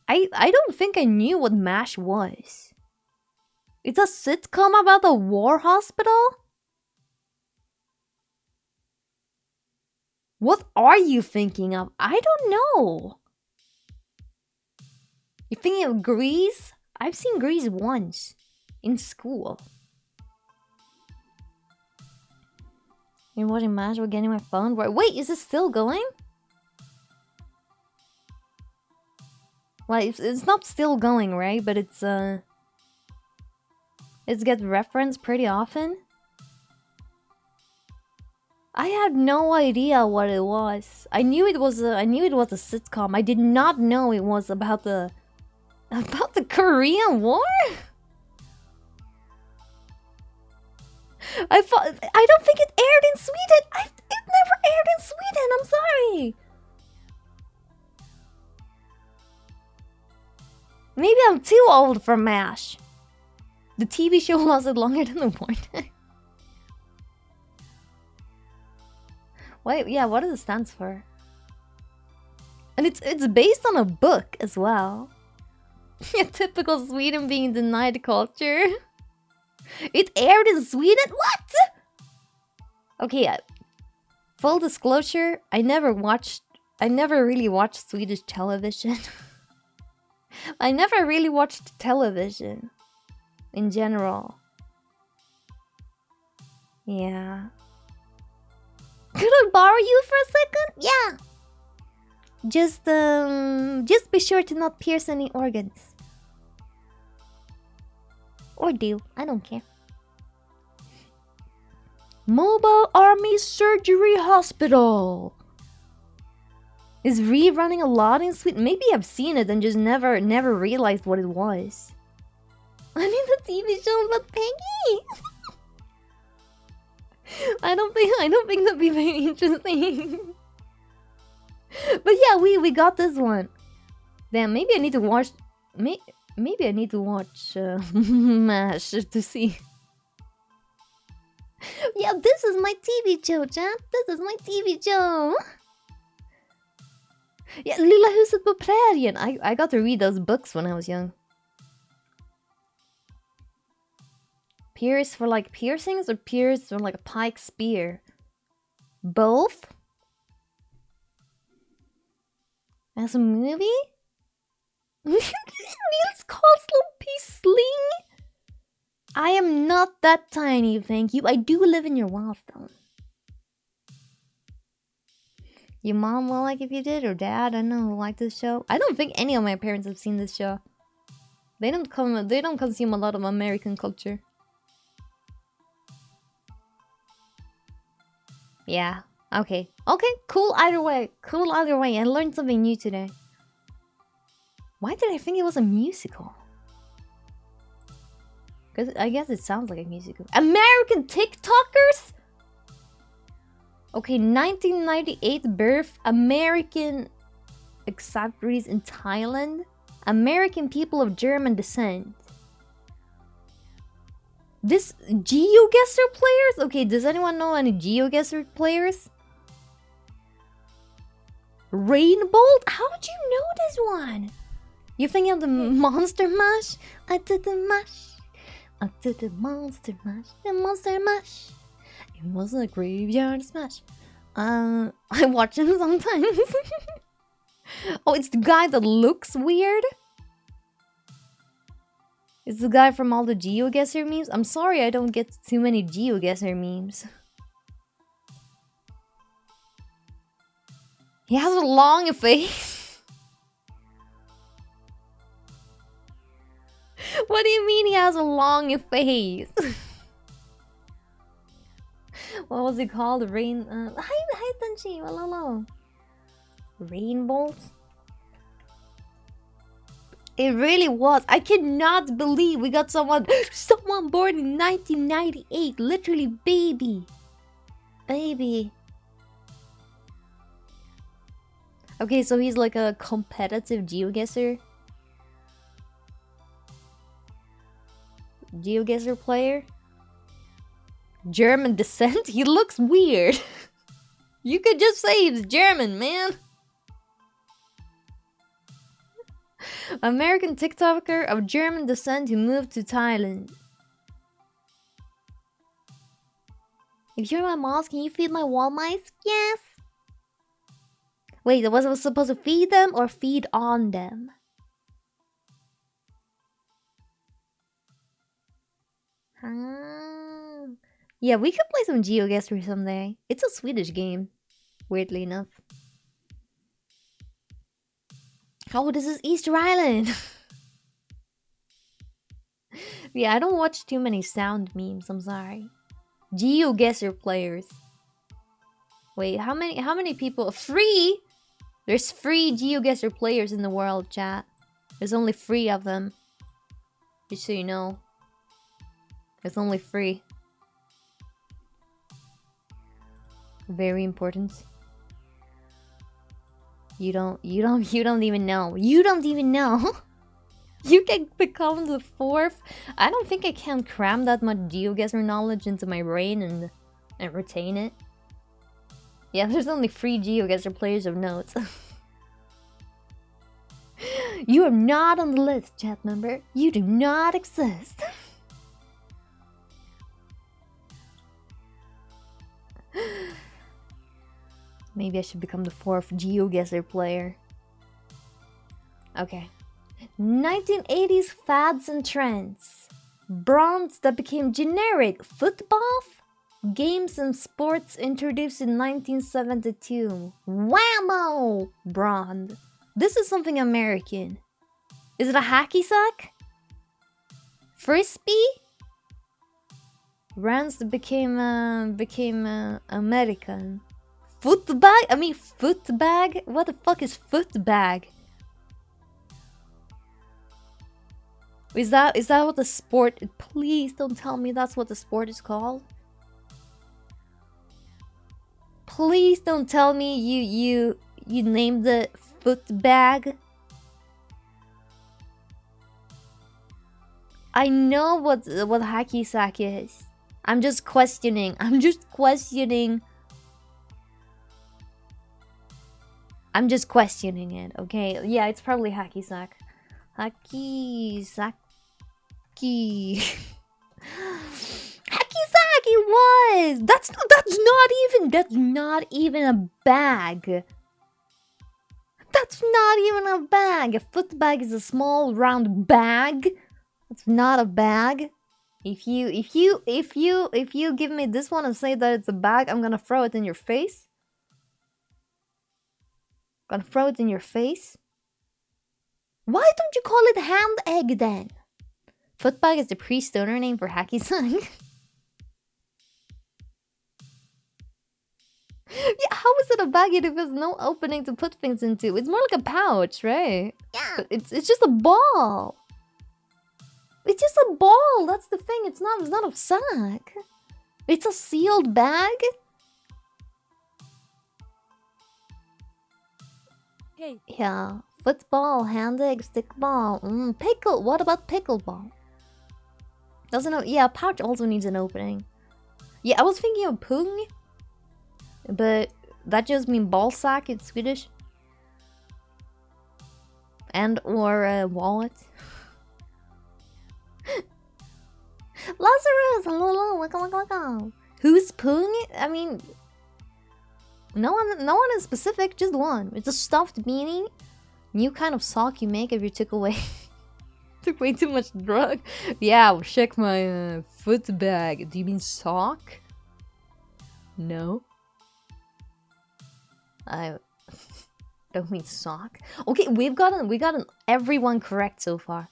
I don't think I knew what MASH was. It's a sitcom about a war hospital? What are you thinking of? I don't know. You thinking of Grease? I've seen Grease once. In school. You're watching MASH, we're getting my phone. Wait, is it still going? Well, it's not still going, right? But it's gets referenced pretty often. I had no idea what it was. I knew it was a sitcom. I did not know it was about the Korean War. I don't think it aired in Sweden. It never aired in Sweden. I'm sorry. Maybe I'm too old for MASH. The TV show lasted longer than the war. Wait, yeah, what does it stand for? And it's based on a book as well. Typical Sweden being denied culture. It aired in Sweden? What? Okay, full disclosure, I never really watched Swedish television. I never really watched television in general. Yeah. Could I borrow you for a second? Yeah. Just be sure to not pierce any organs. Or do, I don't care. Mobile Army Surgery Hospital is rerunning a lot in Sweden. Maybe I've seen it and just never realized what it was. I need a TV show about Peggy. I don't think that'd be very interesting. But yeah, we got this one. Damn, maybe I need to watch. Maybe I need to watch MASH to see. Yeah, this is my TV show, chat. This is my TV show. Yeah, Lilla huset på prärien. I got to read those books when I was young. Pierce for like piercings or pierce for like a pike spear? Both? As a movie? Niels Karlsson P. Sling? I am not that tiny, thank you. I do live in your walls, though. Your mom will like if you did, or dad, I don't know, who like this show. I don't think any of my parents have seen this show. They don't consume a lot of American culture. Yeah, okay. Okay, cool either way. Cool either way. I learned something new today. Why did I think it was a musical? Because I guess it sounds like a musical. American TikTokers? Okay, 1998 birth. American acceptees in Thailand. American people of German descent. This GeoGuessr players? Okay, does anyone know any GeoGuessr players? Rainbolt? How would you know this one? You thinking of the Monster Mash? I did the mash. I did the Monster Mash. The Monster Mash. It was a graveyard smash. I watch him sometimes. Oh, it's the guy that looks weird? It's the guy from all the GeoGuessr memes? I'm sorry I don't get too many GeoGuessr memes. He has a long face. What do you mean he has a long face? What was it called? Rain... hi, Tanchi. Hello. Rainbolt? It really was. I cannot believe we got someone born in 1998. Literally baby. Okay, so he's like a competitive GeoGuessr. GeoGuessr player. German descent? He looks weird. You could just say he's German, man. American TikToker of German descent who moved to Thailand. If you're my mouse, can you feed my wall mice? Yes. Wait, was I supposed to feed them or feed on them? Yeah, we could play some GeoGuessr someday. It's a Swedish game, weirdly enough. Oh, this is Easter Island! Yeah, I don't watch too many sound memes, I'm sorry. GeoGuessr players. Wait, how many people? Free? There's free GeoGuessr players in the world, chat. There's only 3 of them. Just so you know. There's only 3. Very important. You don't even know. You don't even know. You can become the 4th. I don't think I can cram that much GeoGuessr knowledge into my brain and retain it. Yeah, there's only 3 GeoGuessr players of note. You are not on the list, chat member. You do not exist. Maybe I should become the 4th GeoGuessr player. Okay. 1980s fads and trends. Brands that became generic. Foot bath? Games and sports introduced in 1972. Whammo! Brand. This is something American. Is it a hacky sack? Frisbee? Brands that became American. Foot bag? I mean foot bag? What the fuck is foot bag? Is that what the sport? Please don't tell me that's what the sport is called. Please don't tell me you named the foot bag. I know what hacky sack is. I'm just questioning. I'm just questioning it, okay? Yeah, it's probably hacky sack. Hacky sacky. Hacky sack it was! That's not even a bag. That's not even a bag. A foot bag is a small round bag. It's not a bag. If you give me this one and say that it's a bag, I'm gonna throw it in your face. Gonna throw it in your face. Why don't you call it hand egg then? Footbag is the pre-stoner name for hacky sack. Yeah, how is it a bag if there's no opening to put things into? It's more like a pouch, right? Yeah. But it's just a ball. It's just a ball. That's the thing. It's not a sack. It's a sealed bag. Hey. Yeah. Football, hand egg, stickball. Pickle. What about pickleball? Doesn't know. Yeah, pouch also needs an opening. Yeah, I was thinking of pung, but that just means ball sack in Swedish. And or wallet. Lazarus, hello. Who's pung? I mean, no one is specific, just one. It's a stuffed beanie. New kind of sock you make if you took away too much drug. Yeah, I'll check my foot bag. Do you mean sock? No. I don't mean sock. Okay, we gotten everyone correct so far.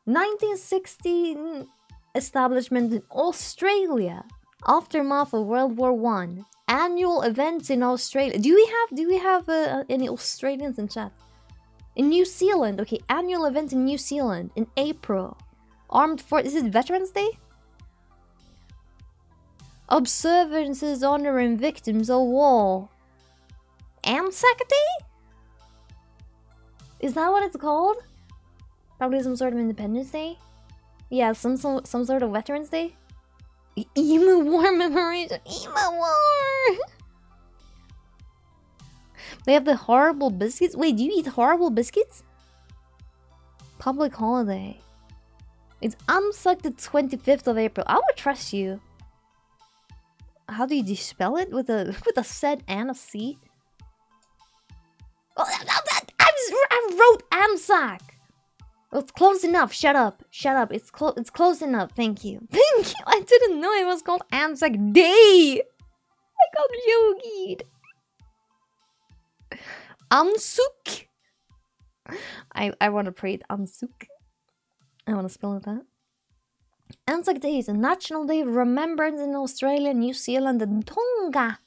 1960 establishment in Australia. Aftermath of World War One. Annual events in Australia. Do we have any Australians in chat? In New Zealand, okay, annual event in New Zealand in April. Armed Force, is it Veterans Day? Observances honoring victims of war. Anzac Day? Is that what it's called? Probably some sort of Independence Day? Yeah, some sort of Veterans Day? Emu War Memorial. Emu War! They have the horrible biscuits. Wait, do you eat horrible biscuits? Public holiday. It's Anzac the 25th of April. I would trust you. How do you spell it? With a Z and a C? Oh, I wrote Anzac. It's close enough. Shut up. Shut up. It's close enough. Thank you. Thank you. I didn't know it was called Anzac Day. I got yogied. Ansuk. I want to pray it Ansuk. I want to spell it that. Anzac Day is a national day of remembrance in Australia, New Zealand, and Tonga.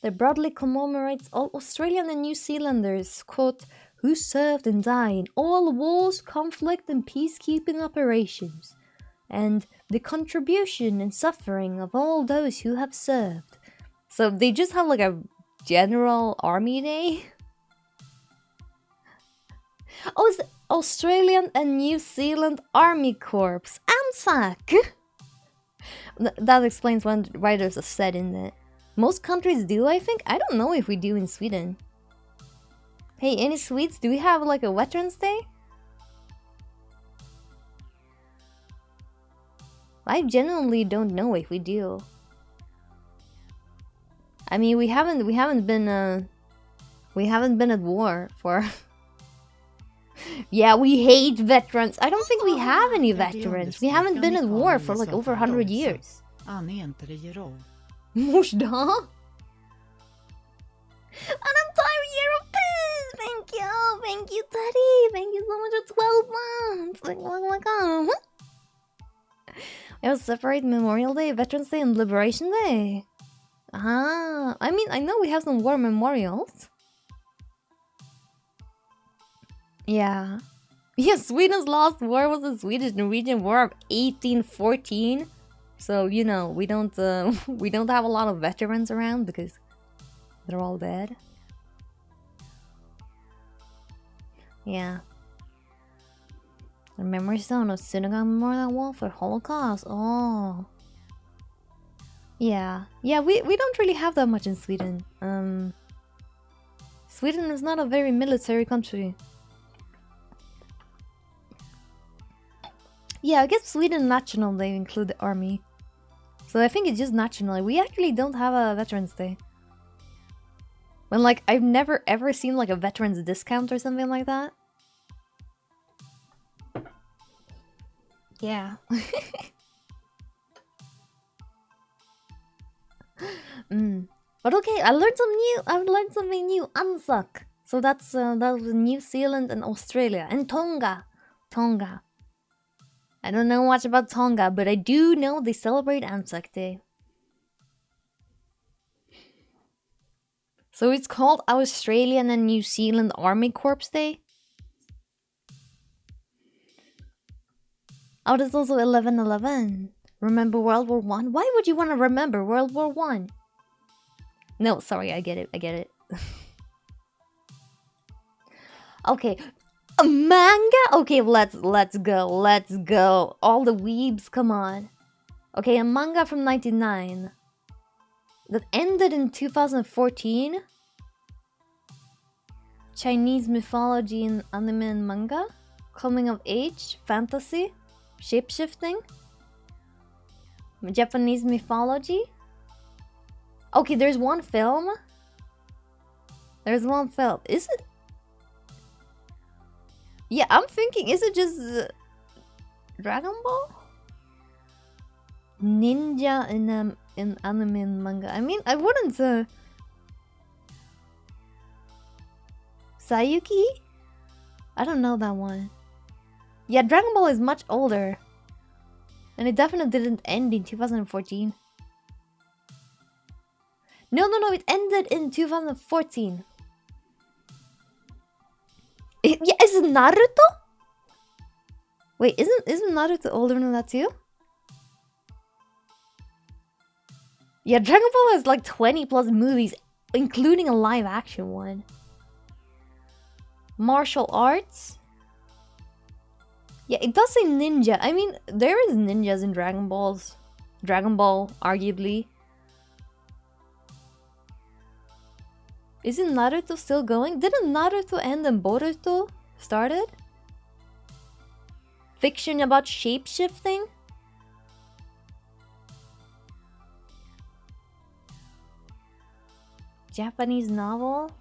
That broadly commemorates all Australian and New Zealanders, quote, who served and died in all wars, conflict, and peacekeeping operations, and the contribution and suffering of all those who have served. So they just have like a general army day? Oh, it's the Australian and New Zealand Army Corps. ANZAC! That explains why there's a Z in it. Most countries do, I think. I don't know if we do in Sweden. Hey, any Swedes? Do we have like a Veterans Day? I genuinely don't know if we do. I mean, we haven't been at war for. Yeah, we hate veterans. I don't think we have any veterans. We haven't been at war for like over 100 years. Mors dag? And I'm tired year of peace. Thank you, Teddy. Thank you so much for 12 months. Like, oh my god. It was separate Memorial Day, Veterans Day, and Liberation Day. Ah, I mean, I know we have some war memorials. Yeah. Yeah, Sweden's last war was the Swedish-Norwegian War of 1814. So, you know, we don't have a lot of veterans around because they're all dead. Yeah. The memory stone of Synagogue Memorial Wall for Holocaust. Oh. Yeah. Yeah, we don't really have that much in Sweden. Sweden is not a very military country. Yeah, I guess Sweden national, they include the army. So I think it's just national. We actually don't have a Veterans Day. But like, I've never ever seen like a veterans discount or something like that. Yeah. But okay, I learned something new. Anzac. So that was New Zealand and Australia and Tonga. I don't know much about Tonga, but I do know they celebrate Anzac Day. So it's called Australian and New Zealand Army Corps Day. Oh, there's also 11/11. Remember World War One? Why would you want to remember World War One? No, sorry, I get it. Okay, a manga? Okay, let's go. All the weebs, come on. Okay, a manga from 1999 that ended in 2014. Chinese mythology in anime and manga. Coming of age, fantasy, shapeshifting. Japanese mythology. Okay, there's one film. Is it? Yeah, I'm thinking, is it just Dragon Ball? Ninja in anime and manga. I mean, I wouldn't Sayuki? I don't know that one. Yeah, Dragon Ball is much older. And it definitely didn't end in 2014. No, it ended in 2014. Yeah, is it Naruto? Wait, isn't Naruto older than that too? Yeah, Dragon Ball has like 20 plus movies, including a live action one. Martial arts? Yeah, it does say ninja. I mean, there is ninjas in Dragon Balls. Dragon Ball, arguably. Isn't Naruto still going? Didn't Naruto end and Boruto started? Fiction about shapeshifting? Japanese novel?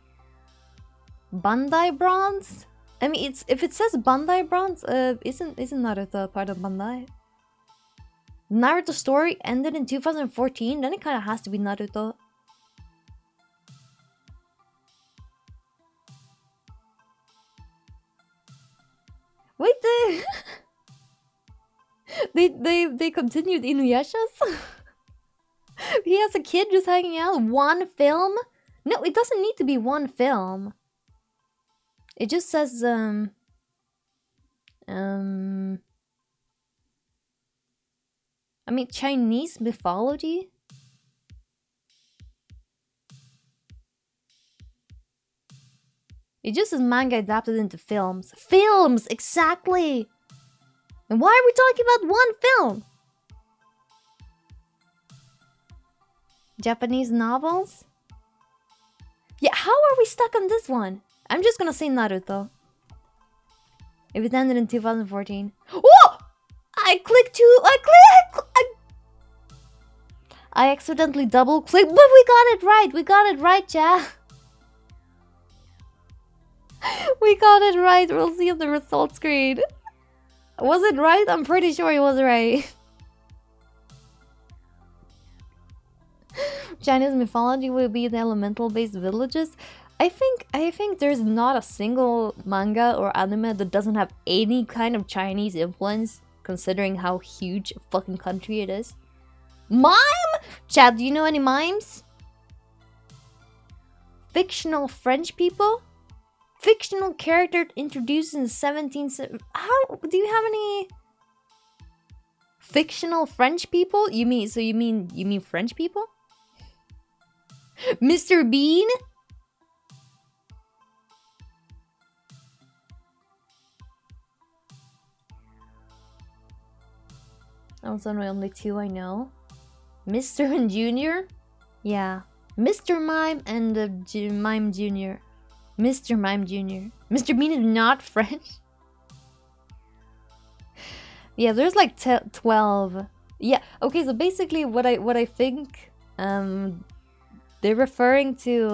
Bandai Bronze? I mean, if it says Bandai Bronze, isn't Naruto part of Bandai? Naruto story ended in 2014, then it kind of has to be Naruto. Wait, they continued Inuyasha's? He has a kid just hanging out. One film? No, it doesn't need to be one film. It just says I mean, Chinese mythology? It just says manga adapted into films. Films! Exactly! And why are we talking about one film? Japanese novels? Yeah, how are we stuck on this one? I'm just gonna say Naruto. If it ended in 2014. Oh! I clicked too. I accidentally double clicked, but we got it right. We got it right, chat. We got it right. We'll see on the result screen. Was it right? I'm pretty sure it was right. Chinese mythology will be the elemental-based villages. I think there's not a single manga or anime that doesn't have any kind of Chinese influence, considering how huge a fucking country it is. Mime? Chad, do you know any mimes? Fictional French people? Fictional character introduced in the 17th. How do you have any fictional French people? You mean French people? Mr. Bean? Those are the only two I know. Mr. and Junior? Yeah. Mr. Mime and Mime Junior. Mr. Mime Jr. Mr. Bean is not French. Yeah, there's like 12. Yeah, okay, so basically what I think they're referring to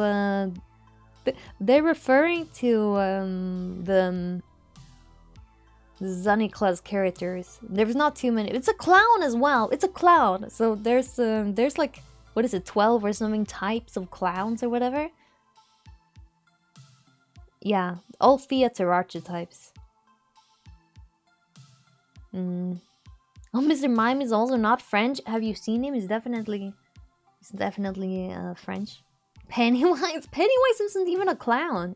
the Zunny class characters. There's not too many. It's a clown as well. It's a clown. So there's like, what is it, 12 or something types of clowns or whatever. Yeah, all theater archetypes. Oh, Mr. Mime is also not French. Have you seen him? He's definitely French. Pennywise isn't even a clown.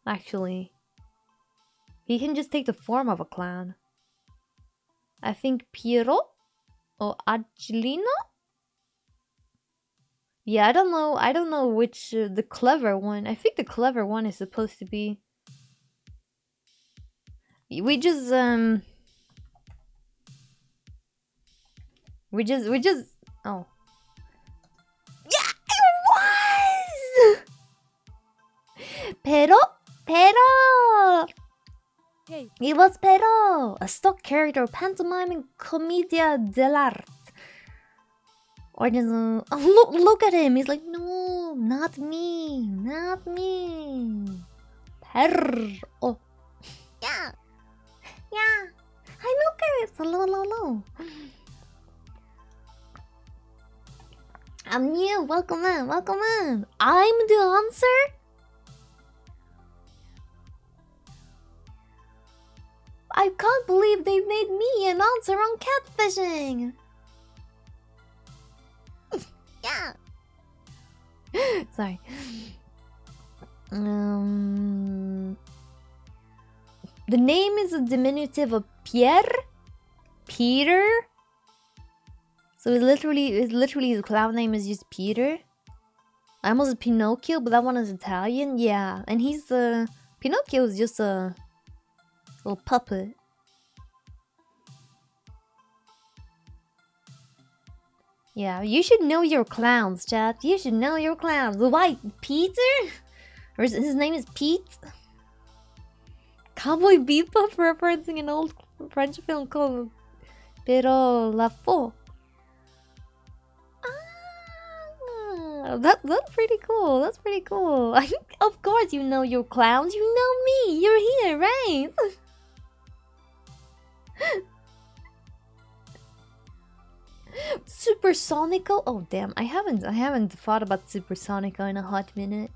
Actually, he can just take the form of a clown. I think Piero or Angelino. Yeah, I don't know which the clever one. I think the clever one is supposed to be. We just oh. Yeah, it was. Pero. Hey. It was Pero, a stock character, pantomime and commedia dell'arte. Or just, oh, look at him. He's like, no, not me. Oh. Yeah. I know, guys. Hello. I'm new. Welcome in. I'm the answer? I can't believe they made me an answer on catfishing. Yeah. Sorry. The name is a diminutive of Pierre. Peter. So it's literally his clown name is just Peter. I almost said Pinocchio, but that one is Italian. Yeah, and he's Pinocchio is just a little puppet. Yeah, you should know your clowns, chat. You should know your clowns. Why, Peter? Or his name is Pete? Cowboy Bebop referencing an old French film called Pero la Faux. That's pretty cool. That's pretty cool. Of course you know your clowns. You know me. You're here, right? Supersonico? Oh damn, I haven't thought about Supersonico in a hot minute.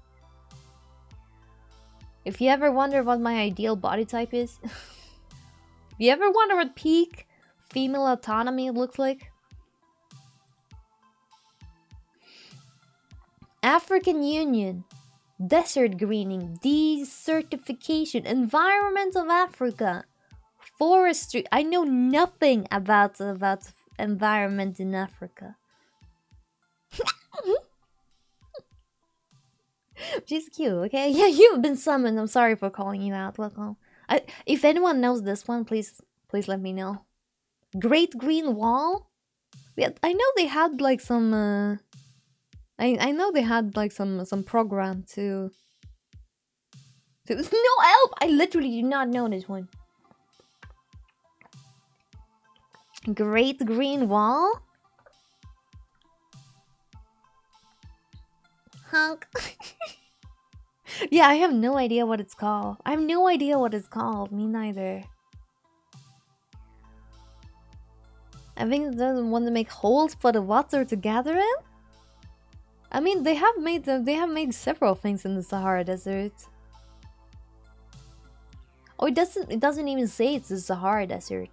If you ever wonder what my ideal body type is, if you ever wonder what peak female autonomy looks like, African Union, desert greening, desertification, environment of Africa, forestry. I know nothing about environment in Africa. She's cute, okay? Yeah, you've been summoned. I'm sorry for calling you out. Welcome. If anyone knows this one, please let me know. Great Green Wall? Yeah, I know they had like some I know they had like some program to no help! I literally do not know this one. Great Green Wall? Honk. Yeah, I have no idea what it's called. I have no idea what it's called. Me neither. I think it doesn't want to make holes for the water to gather in. I mean, they have made several things in the Sahara Desert. Oh, it doesn't even say it's the Sahara Desert.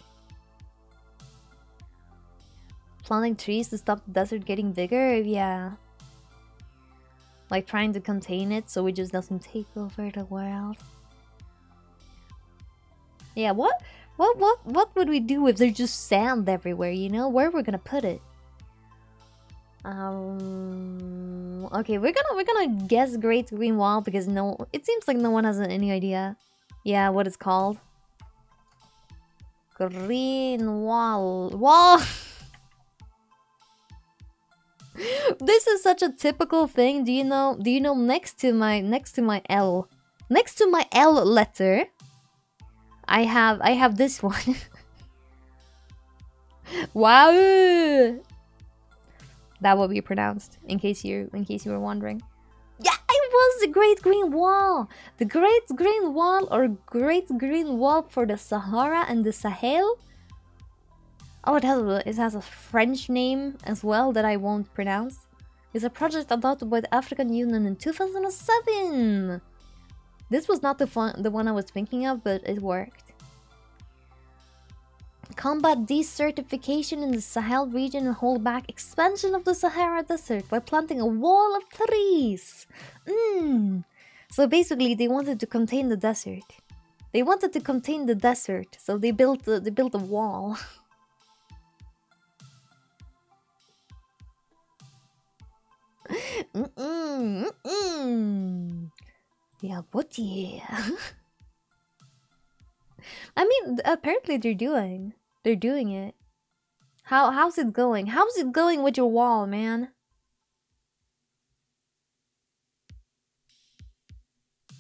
Planting trees to stop the desert getting bigger, yeah. Like trying to contain it so it just doesn't take over the world. Yeah, what would we do if there's just sand everywhere, you know? Where are we gonna put it? Okay, we're gonna guess Great Green Wall because it seems like no one has any idea. Yeah, what it's called. Green Wall. This is such a typical thing. Do you know next to my L letter, I have this one. Wow. That will be pronounced in case you were wondering. Yeah, it was the Great Green Wall. The Great Green Wall or Great Green Wall for the Sahara and the Sahel. Oh, it has a French name as well that I won't pronounce. It's a project adopted by the African Union in 2007. This was not the one I was thinking of, but it worked. Combat desertification in the Sahel region and hold back expansion of the Sahara Desert by planting a wall of trees. So basically, they wanted to contain the desert. So they built a wall. Yeah, what? Yeah. I mean, apparently they're doing it. How's it going? How's it going with your wall, man?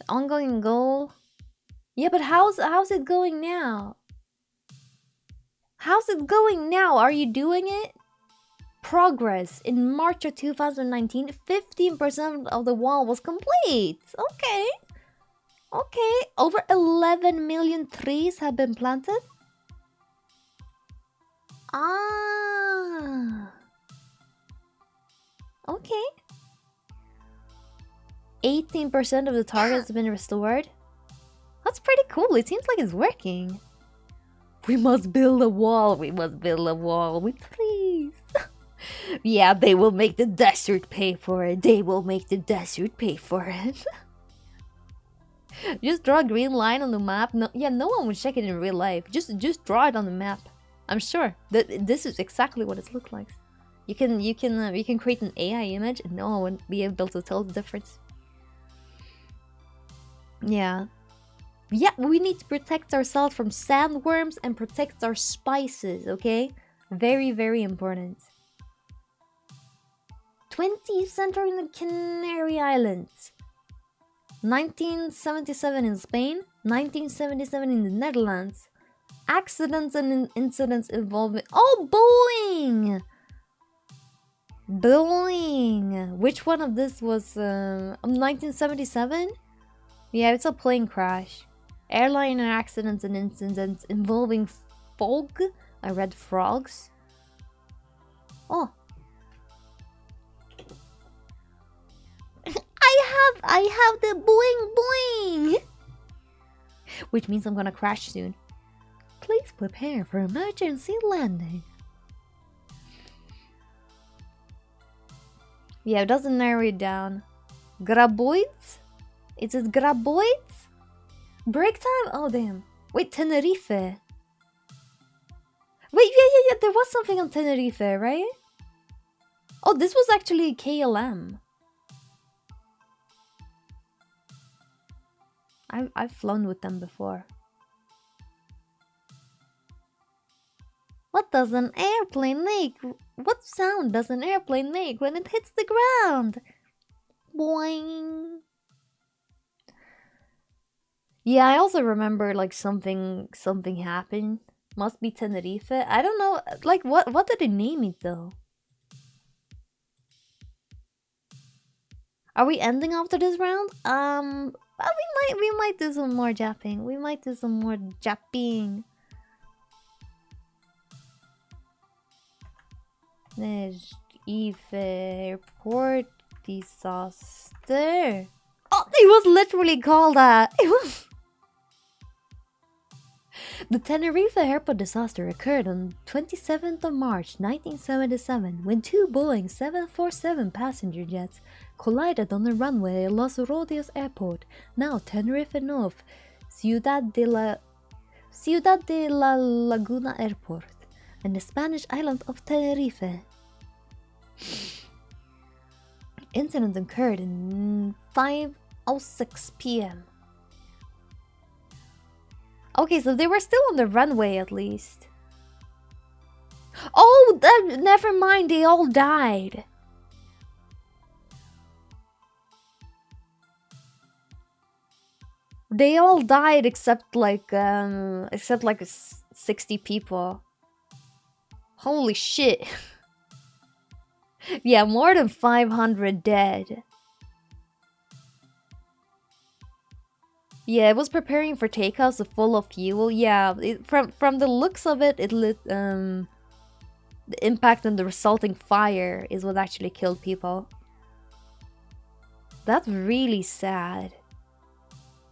Ongoing goal. Yeah, but how's it going now? How's it going now? Are you doing it? Progress. In March of 2019, 15% of the wall was complete. Okay. Okay. Over 11 million trees have been planted. Ah. Okay. 18% of the target has been restored. That's pretty cool. It seems like it's working. We must build a wall. We must build a wall with trees. Yeah, they will make the desert pay for it. They will make the desert pay for it. Just draw a green line on the map. No, yeah, no one would check it in real life. Just draw it on the map. I'm sure that this is exactly what it looks like. You can create an AI image and no one would be able to tell the difference. Yeah. Yeah, we need to protect ourselves from sandworms and protect our spices, okay? Very, very important. 20th century in the Canary Islands. 1977 in Spain. 1977 in the Netherlands. Accidents and incidents involving... Oh, Boeing! Boeing! Which one of this was... 1977? Yeah, it's a plane crash. Airliner accidents and incidents involving fog. I read frogs. Oh. I have the boing boing! Which means I'm gonna crash soon. Please prepare for emergency landing. Yeah, it doesn't narrow it down. Graboids? Is it graboids? Break time? Oh, damn. Wait, Tenerife. Wait, yeah. There was something on Tenerife, right? Oh, this was actually KLM. I've flown with them before. What does an airplane make? What sound does an airplane make when it hits the ground? Boing. Yeah, I also remember like something happened. Must be Tenerife. I don't know. Like what did they name it though? Are we ending after this round? We might do some more japping. We might do some more japping. Airport disaster. Oh, it was literally called that. It was. The Tenerife airport disaster occurred on 27th of March 1977 when two Boeing 747 passenger jets collided on the runway at Los Rodeos Airport, now Tenerife North, Ciudad de la Laguna Airport, and the Spanish island of Tenerife. Incident occurred in 5:06 p.m. Okay, so they were still on the runway at least. Oh, never mind, they all died. They all died except like 60 people. Holy shit. Yeah, more than 500 dead. Yeah, it was preparing for takeoff, so full of fuel. Yeah, from the looks of it, the impact and the resulting fire is what actually killed people. That's really sad.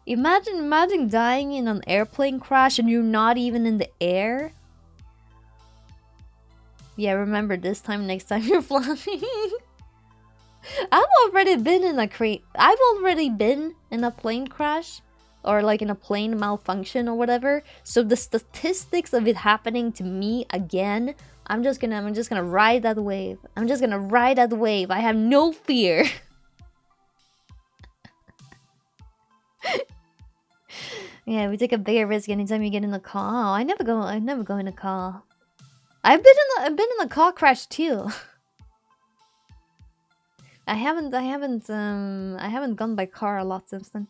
Imagine dying in an airplane crash and you're not even in the air. Yeah, remember this time next time you're flying. I've already been in a plane crash or like in a plane malfunction or whatever. So the statistics of it happening to me again, I'm just gonna ride that wave. I'm just gonna ride that wave. I have no fear. Yeah, we take a bigger risk anytime you get in a car. Oh, I never go in a car. I've been in a car crash too. I haven't gone by car a lot since then.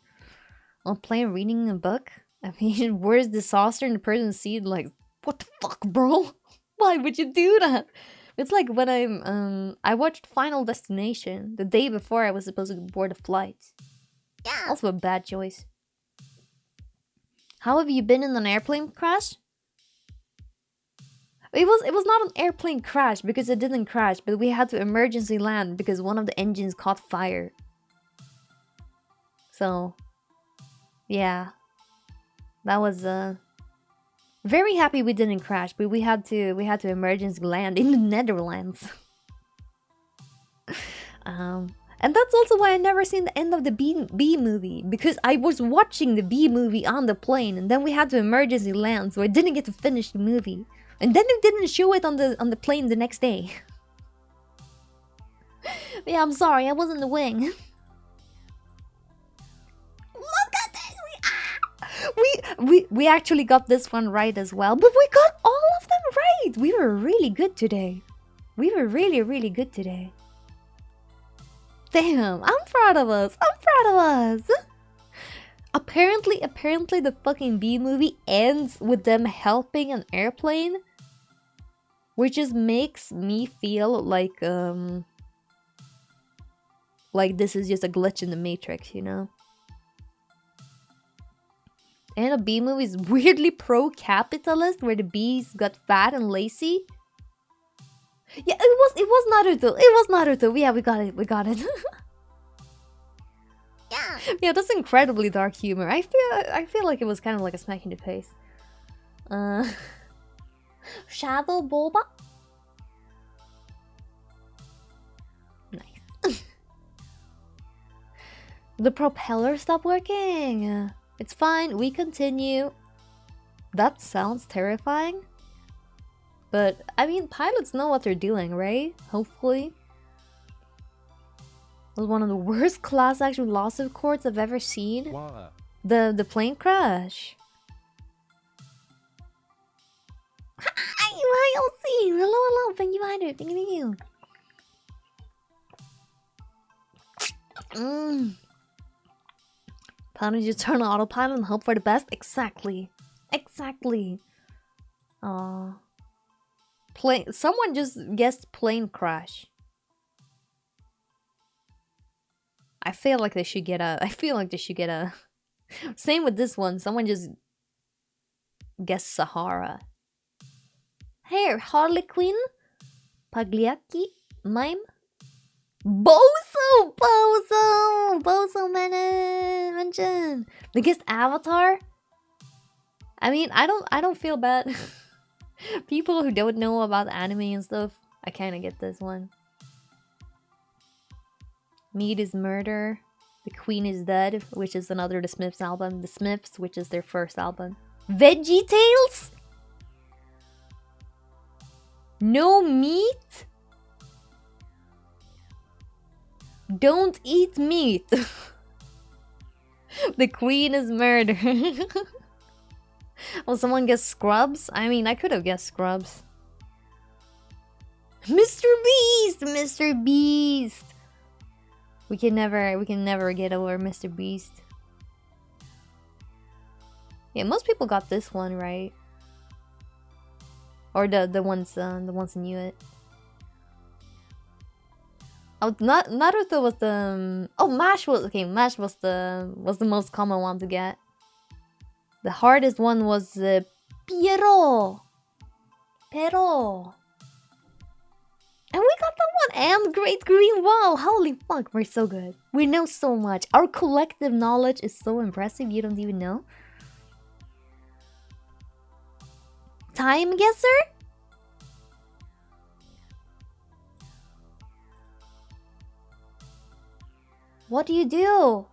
On plane reading a book. I mean, where's disaster in the person's seat? Like, what the fuck, bro? Why would you do that? It's like when I watched Final Destination the day before I was supposed to board a flight. Yeah. Also a bad choice. How have you been in an airplane crash? It was not an airplane crash because it didn't crash, but we had to emergency land because one of the engines caught fire. So, yeah. That was very happy we didn't crash, but we had to emergency land in the Netherlands. And that's also why I never seen the end of the B movie, because I was watching the B movie on the plane, and then we had to emergency land, so I didn't get to finish the movie, and then they didn't show it on the plane the next day. Yeah, I'm sorry, I was in the wing. Look at this! We actually got this one right as well, but we got all of them right. We were really good today. We were really good today. Damn, I'm proud of us. I'm proud of us. Apparently the fucking B movie ends with them helping an airplane, which just makes me feel like this is just a glitch in the Matrix, you know? And a B movie is weirdly pro-capitalist, where the bees got fat and lazy. Yeah, it was Naruto. It was Naruto. Yeah, we got it. Yeah. Yeah, that's incredibly dark humor. I feel like it was kind of like a smack in the face. Shadow Boba. Nice. The propeller stopped working. It's fine. We continue. That sounds terrifying. But, I mean, pilots know what they're doing, right? Hopefully. It was one of the worst class action lawsuit courts I've ever seen. Why? The plane crash. Hi, LC! Hello, thank you, Hyder. Thank you. Pilot, you turn on autopilot and hope for the best? Exactly. Aww. Someone just guessed plane crash. I feel like they should get a. Same with this one. Someone just guessed Sahara. Here, Harley Quinn, Pagliacci, Mime, Bozo mention. They guessed Avatar. I mean, I don't feel bad. People who don't know about anime and stuff, I kind of get this one. Meat is Murder. The Queen is Dead, which is another The Smiths album. The Smiths, which is their first album. Veggie Tales? No meat? Don't eat meat. The Queen is Murder. Well, someone guessed Scrubs? I mean, I could have guessed Scrubs. Mr. Beast! Mr. Beast! We can never get over Mr. Beast. Yeah, most people got this one right. Or the ones knew it. Oh, Naruto was the MASH was okay. MASH was the most common one to get. The hardest one was Pero. And we got that one. And Great Green Wall. Holy fuck, we're so good. We know so much. Our collective knowledge is so impressive. You don't even know. Time guesser? What do you do?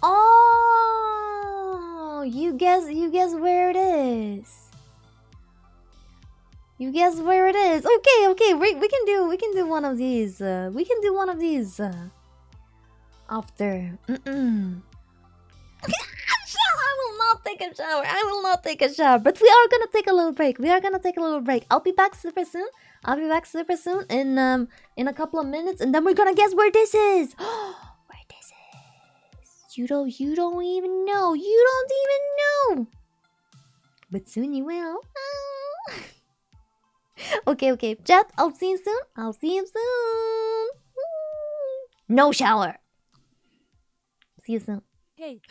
Oh, you guess where it is. You guess where it is. Okay, we can do one of these. We can do one of these after. I will not take a shower. But we are gonna take a little break. I'll be back super soon. In a couple of minutes, and then we're gonna guess where this is. Where this is. You don't even know. But soon you will. Okay. Chat, I'll see you soon. No shower. See you soon. Hey.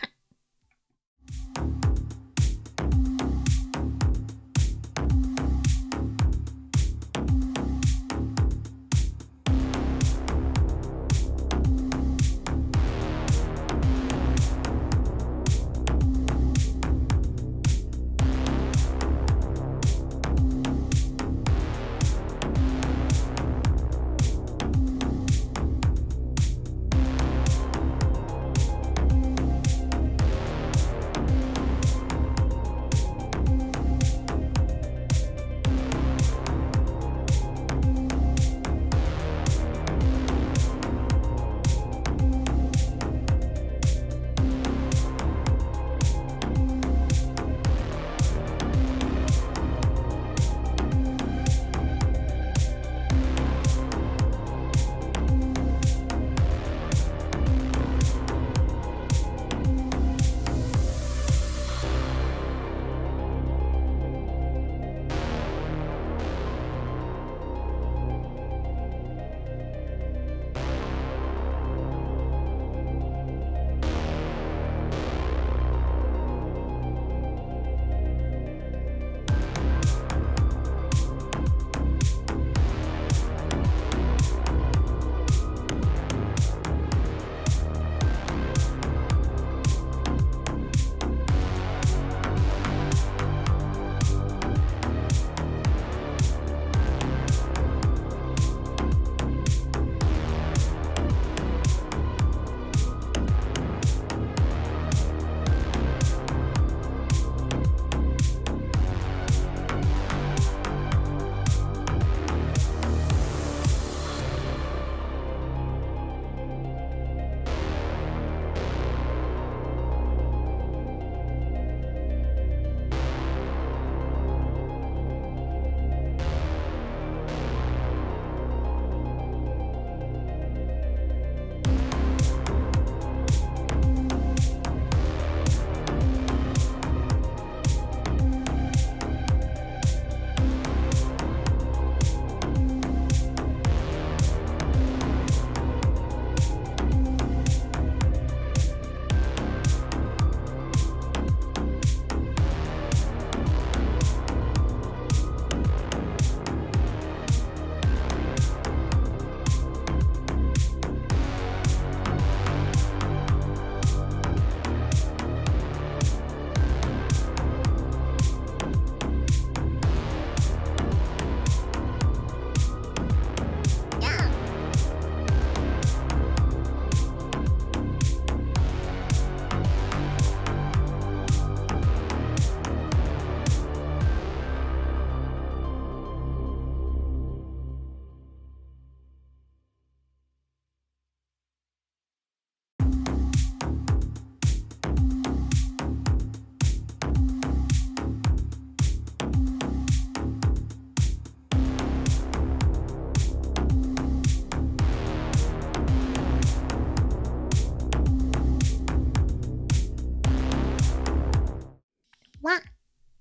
What?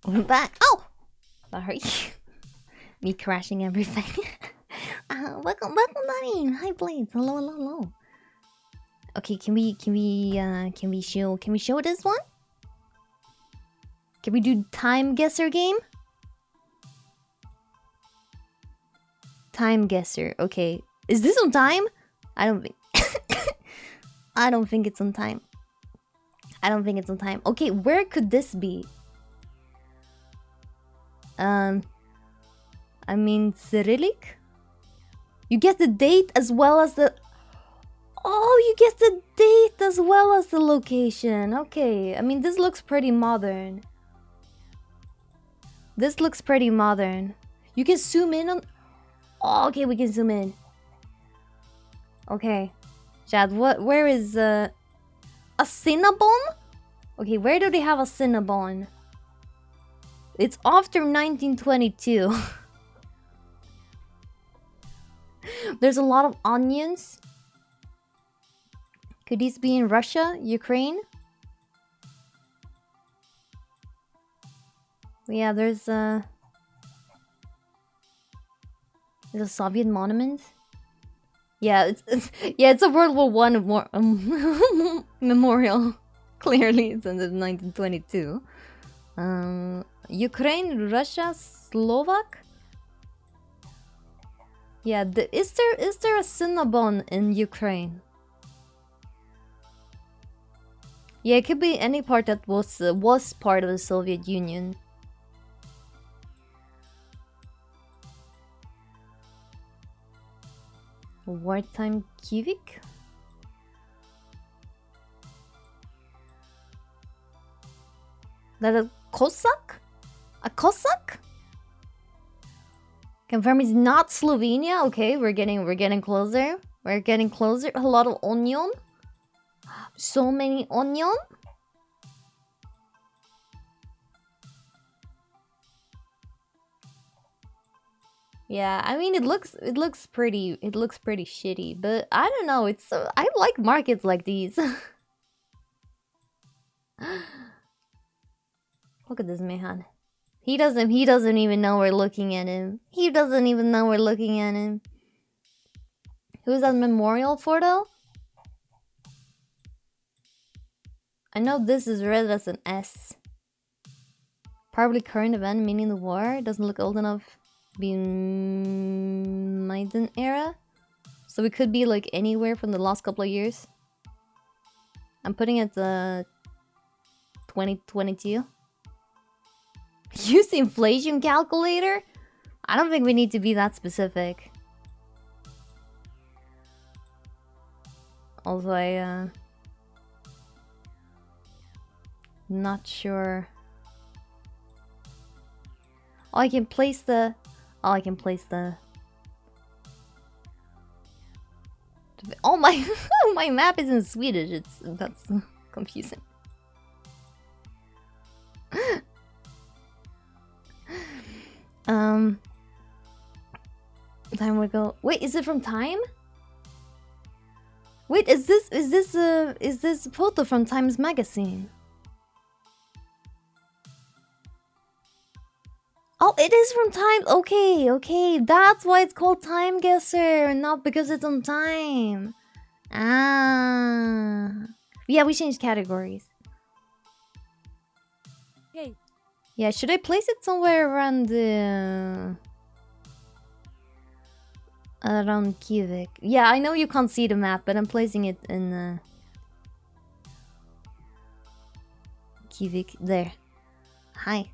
We're back. Oh! Sorry. Me crashing everything. Welcome, Danny. Hi, Blades. Hello, hello, hello. Okay, can we show this one? Can we do time guesser game? Time guesser. Okay. Is this on time? I don't think I don't think it's on time. I don't think it's on time. Okay, where could this be? I mean Cyrillic? You get the date as well as the... Oh, you get the date as well as the location. Okay, I mean this looks pretty modern. This looks pretty modern. You can zoom in on... Oh, okay, we can zoom in. Okay. Chad, where is a Cinnabon? Okay, where do they have a Cinnabon? It's after 1922. There's a lot of onions. Could these be in Russia? Ukraine? Yeah, there's a Soviet monument. Yeah, it's a World War One memorial. Clearly, it's in 1922. Ukraine, Russia, Slovak. Yeah, is there a Cinnabon in Ukraine? Yeah, it could be any part that was part of the Soviet Union. Wartime Kivik? That a Cossack? A Cossack? Confirm it's not Slovenia. Okay, we're getting closer. We're getting closer. A lot of onion. So many onion. Yeah, I mean it looks pretty shitty, but I don't know. I like markets like these. Look at this man. He doesn't even know we're looking at him. He doesn't even know we're looking at him. Who's that memorial for though? I know this is read as an S. Probably current event, meaning the war. Doesn't look old enough to be in Maidan era. So it could be like anywhere from the last couple of years. I'm putting it 2022. Use the inflation calculator? I don't think we need to be that specific. Also, not sure. Oh, I can place the... Oh, I can place the... Oh, my... my map is in Swedish. That's confusing. Time will go. Wait, is it from Time? Wait, is this photo from Times Magazine? Oh, it is from Time. Okay. That's why it's called Time Guesser, not because it's on Time. Ah. Yeah, we changed categories. Hey. Yeah, should I place it somewhere around the... around Kivik? Yeah, I know you can't see the map, but I'm placing it in Kivik. There. Hi.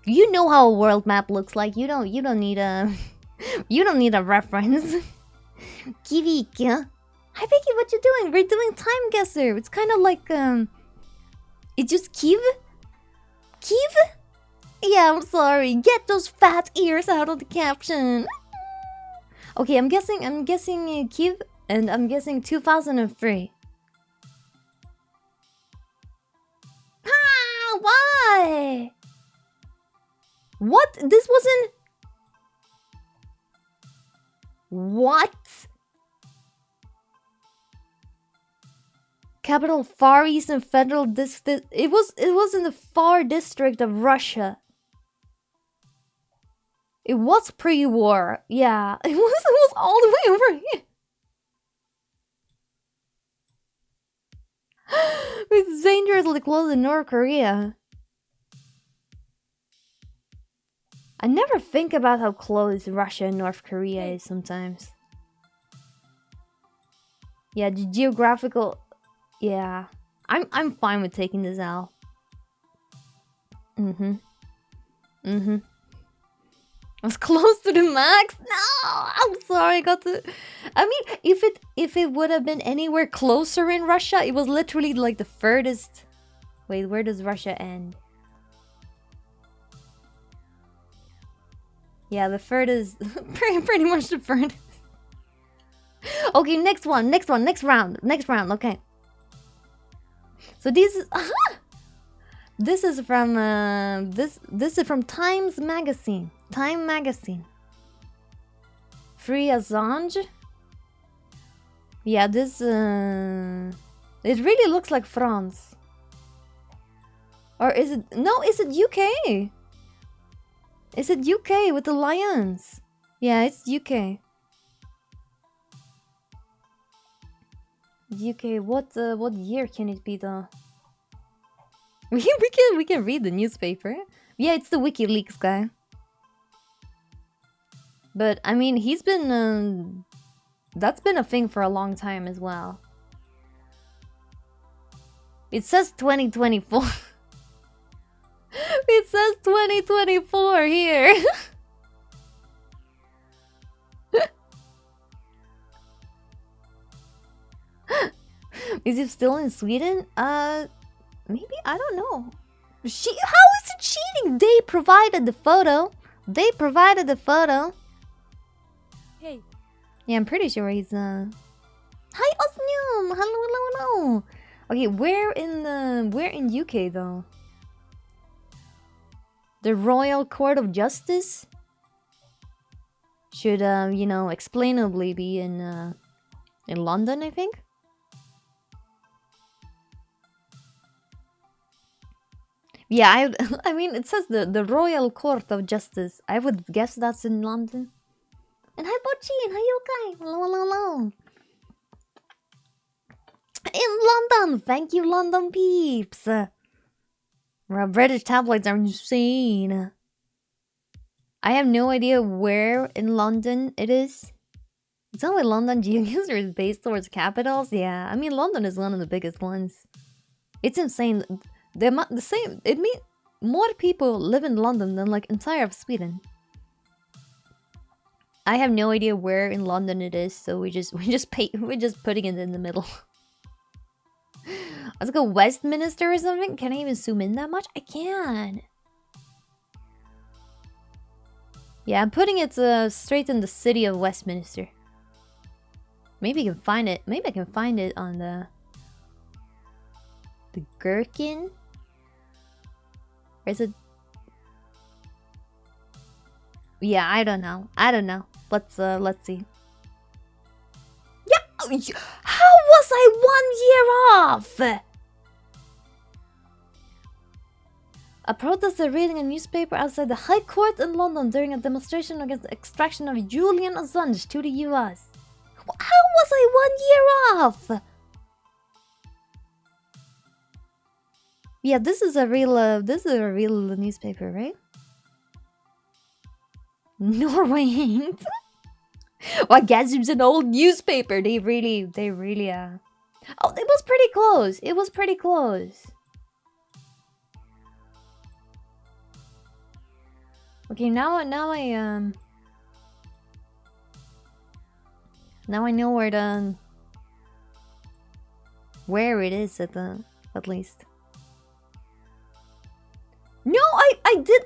You know how a world map looks like. You don't need a you don't need a reference. Kivik. Hi Vicky, what you doing? We're doing Time Guesser. It's kind of like it's just Kiev? Yeah, I'm sorry. Get those fat ears out of the caption. Okay, I'm guessing Kiev, and I'm guessing 2003. Ah, why? What? This wasn't... What? Capital Far Eastern Federal District. It was in the far district of Russia. It was pre-war. Yeah, it was all the way over here. It's dangerously close to North Korea. I never think about how close Russia and North Korea is sometimes. Yeah, the geographical. Yeah, I'm fine with taking this out. I was close to the max. No, I'm sorry. I got to. I mean, if it would have been anywhere closer in Russia, it was literally like the furthest. Wait, where does Russia end? Yeah, the furthest. pretty much the furthest. Okay, next round. Okay. So this is this is from this is from Times Magazine. Time Magazine. Free Assange. Yeah, this it really looks like France. Or is it no, is it UK? Is it UK with the lions? Yeah, it's UK. UK, what year can it be though? We can read the newspaper. Yeah, it's the WikiLeaks guy. But I mean, he's been that's been a thing for a long time as well. It says 2024. It says 2024 here. Is he still in Sweden? Maybe, I don't know. How is it cheating? They provided the photo. Hey. Yeah, I'm pretty sure he's Hi Osnium! Hello. Okay, where in UK though? The Royal Court of Justice should you know, explainably be in London, I think. Yeah, I mean, it says the Royal Court of Justice. I would guess that's in London. And hi Bochi, and hi Yokai. Hello. In London! Thank you, London peeps! British tabloids are insane. I have no idea where in London it is. It's only London Geoguessr is based towards capitals. Yeah, I mean, London is one of the biggest ones. It's insane. The same. It means more people live in London than like entire of Sweden. I have no idea where in London it is, so we're just putting it in the middle. Let's go Westminster or something. Can I even zoom in that much? I can. Yeah, I'm putting it straight in the city of Westminster. Maybe you can find it. Maybe I can find it on the Gherkin. Or is it? Yeah, I don't know. Let's see. Yeah, how was I 1 year off? A protester reading a newspaper outside the High Court in London during a demonstration against the extraction of Julian Assange to the US. How was I 1 year off? Yeah, this is a real newspaper, right? Norway ain't. Well, I guess it's an old newspaper. They really Oh, it was pretty close. Okay, now I know where it is at least. No, I did.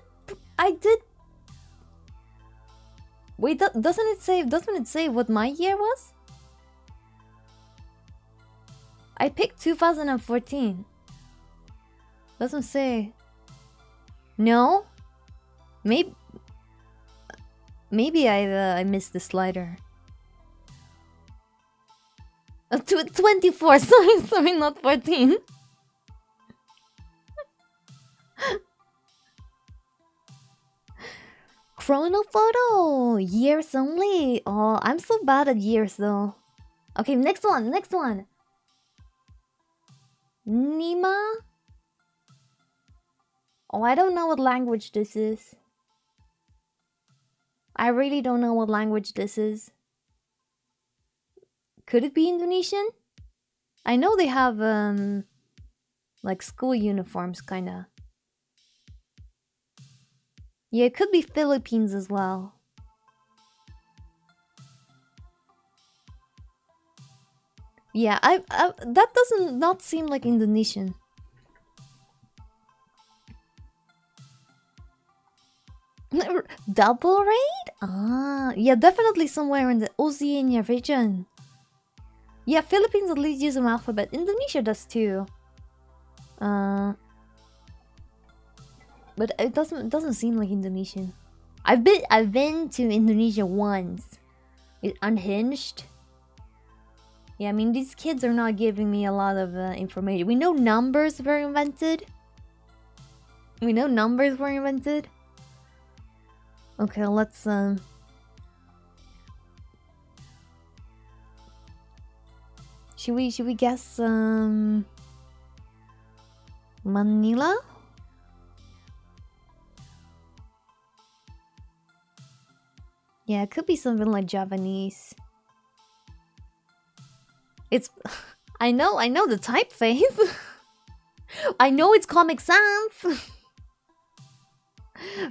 Wait, doesn't it say what my year was? I picked 2014. Doesn't say. No? Maybe I missed the slider. 24. Sorry, not 14. Chrono photo. Years only. Oh, I'm so bad at years though. Okay, next one. Nima. Oh, I don't know what language this is. I really don't know what language this is. Could it be Indonesian? I know they have like school uniforms kinda. Yeah, it could be Philippines as well. Yeah, I that doesn't not seem like Indonesian. Double raid? Ah, yeah, definitely somewhere in the Oceania region. Yeah, Philippines at least use an alphabet. Indonesia does too. But it doesn't seem like Indonesian. I've been to Indonesia once. It Unhinged. Yeah, I mean these kids are not giving me a lot of information. We know numbers were invented. Okay, let's Should we guess Manila? Yeah, it could be something like Japanese. It's I know the typeface. I know it's Comic Sans.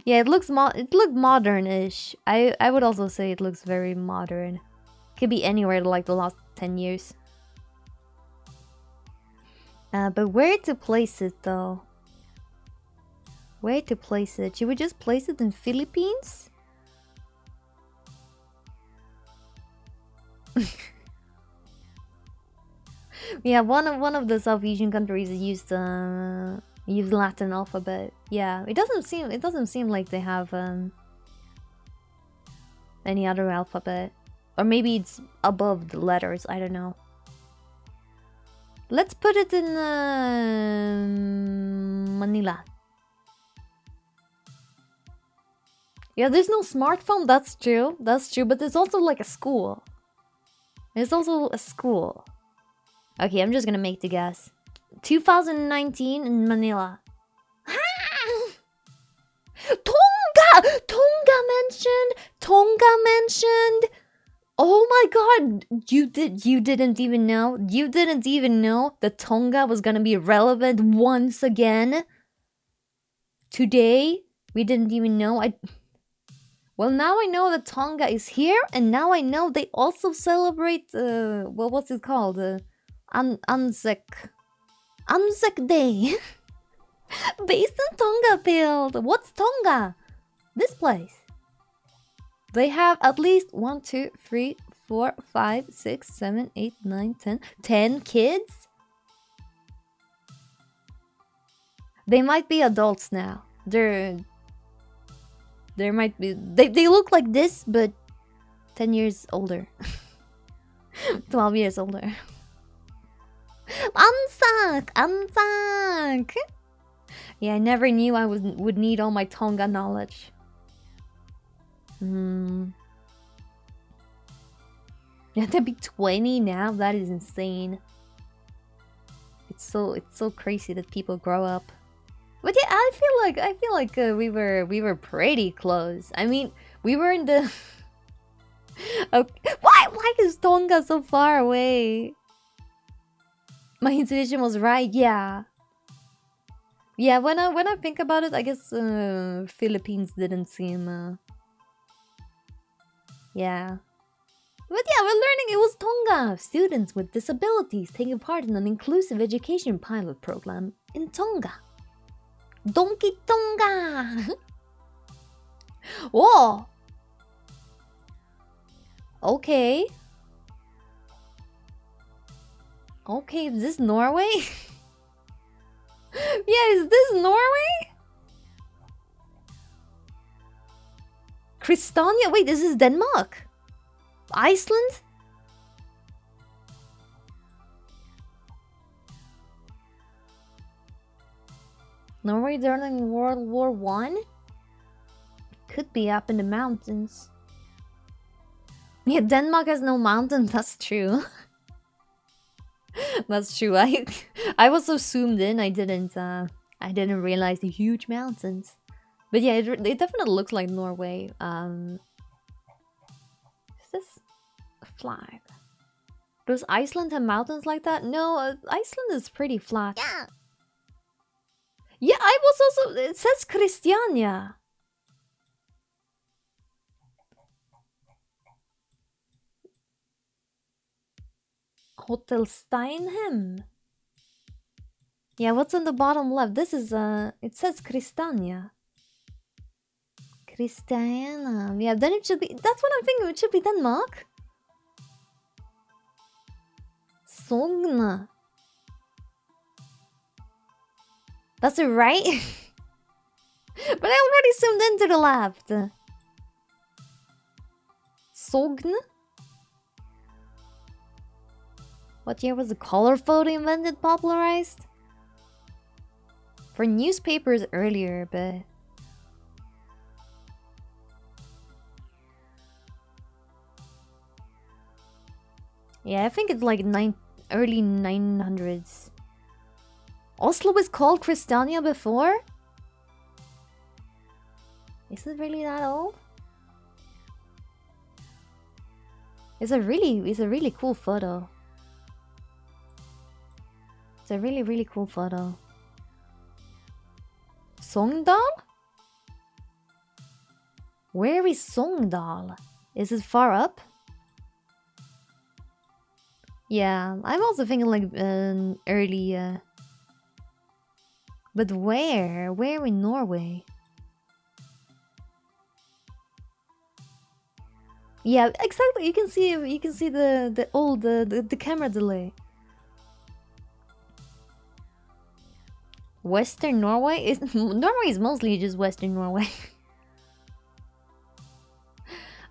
Yeah, it looks modern-ish. I would also say it looks very modern. Could be anywhere like the last 10 years. But where to place it though? Where to place it? Should we just place it in Philippines? Yeah, one of the South Asian countries used Latin alphabet. Yeah, it doesn't seem like they have any other alphabet, or maybe it's above the letters. I don't know. Let's put it in Manila. Yeah, there's no smartphone. That's true. But there's also like a school. Okay, I'm just gonna make the guess. 2019 in Manila. Tonga mentioned. Oh my god, you didn't even know that Tonga was gonna be relevant once again today. We didn't even know. Well, now I know that Tonga is here, and now I know they also celebrate what's it called? Anzac Day. Based in Tonga field. What's Tonga? This place. They have at least 1, 2, 3, 4, 5, 6, 7, 8, 9, 10 kids. They might be adults now. There might be they look like this, but 10 years older. 12 years older. Anzac. Yeah, I never knew I would need all my Tonga knowledge. Yeah, to be 20 now, that is insane. It's so crazy that people grow up. But yeah, I feel like we were pretty close. I mean, we were in the. Okay. Why is Tonga so far away? My intuition was right. Yeah. When I think about it, I guess Philippines didn't seem. Yeah. But yeah, we're learning it was Tonga. Students with disabilities taking part in an inclusive education pilot program in Tonga. Donkey Tonga! Whoa! Okay. Okay, is this Norway? Yeah, is this Norway? Christiania? Wait, this is Denmark? Iceland? Norway during World War One? Could be up in the mountains. Yeah, Denmark has no mountains, that's true. That's true. I was so zoomed in, I didn't realize the huge mountains. But yeah, it definitely looks like Norway. Is this a flag? Does Iceland have mountains like that? No, Iceland is pretty flat. Yeah. Yeah, I was also. It says Christiania. Hotel Steinhem. Yeah, what's on the bottom left? This is it says Christiania. Christiana. Yeah, then it should be. That's what I'm thinking. It should be Denmark. Sogna. That's it, right? But I already zoomed into the left. Sogn? What year was the color photo invented, popularized? For newspapers earlier, but... Yeah, I think it's like early 900s. Oslo was called Christiania before? Is it really that old? It's a really cool photo. It's a really cool photo. Sogndal? Where is Sogndal? Is it far up? Yeah, I'm also thinking like early but where? Where in Norway? Yeah, exactly. You can see the old the camera delay. Western Norway is Norway is mostly just Western Norway.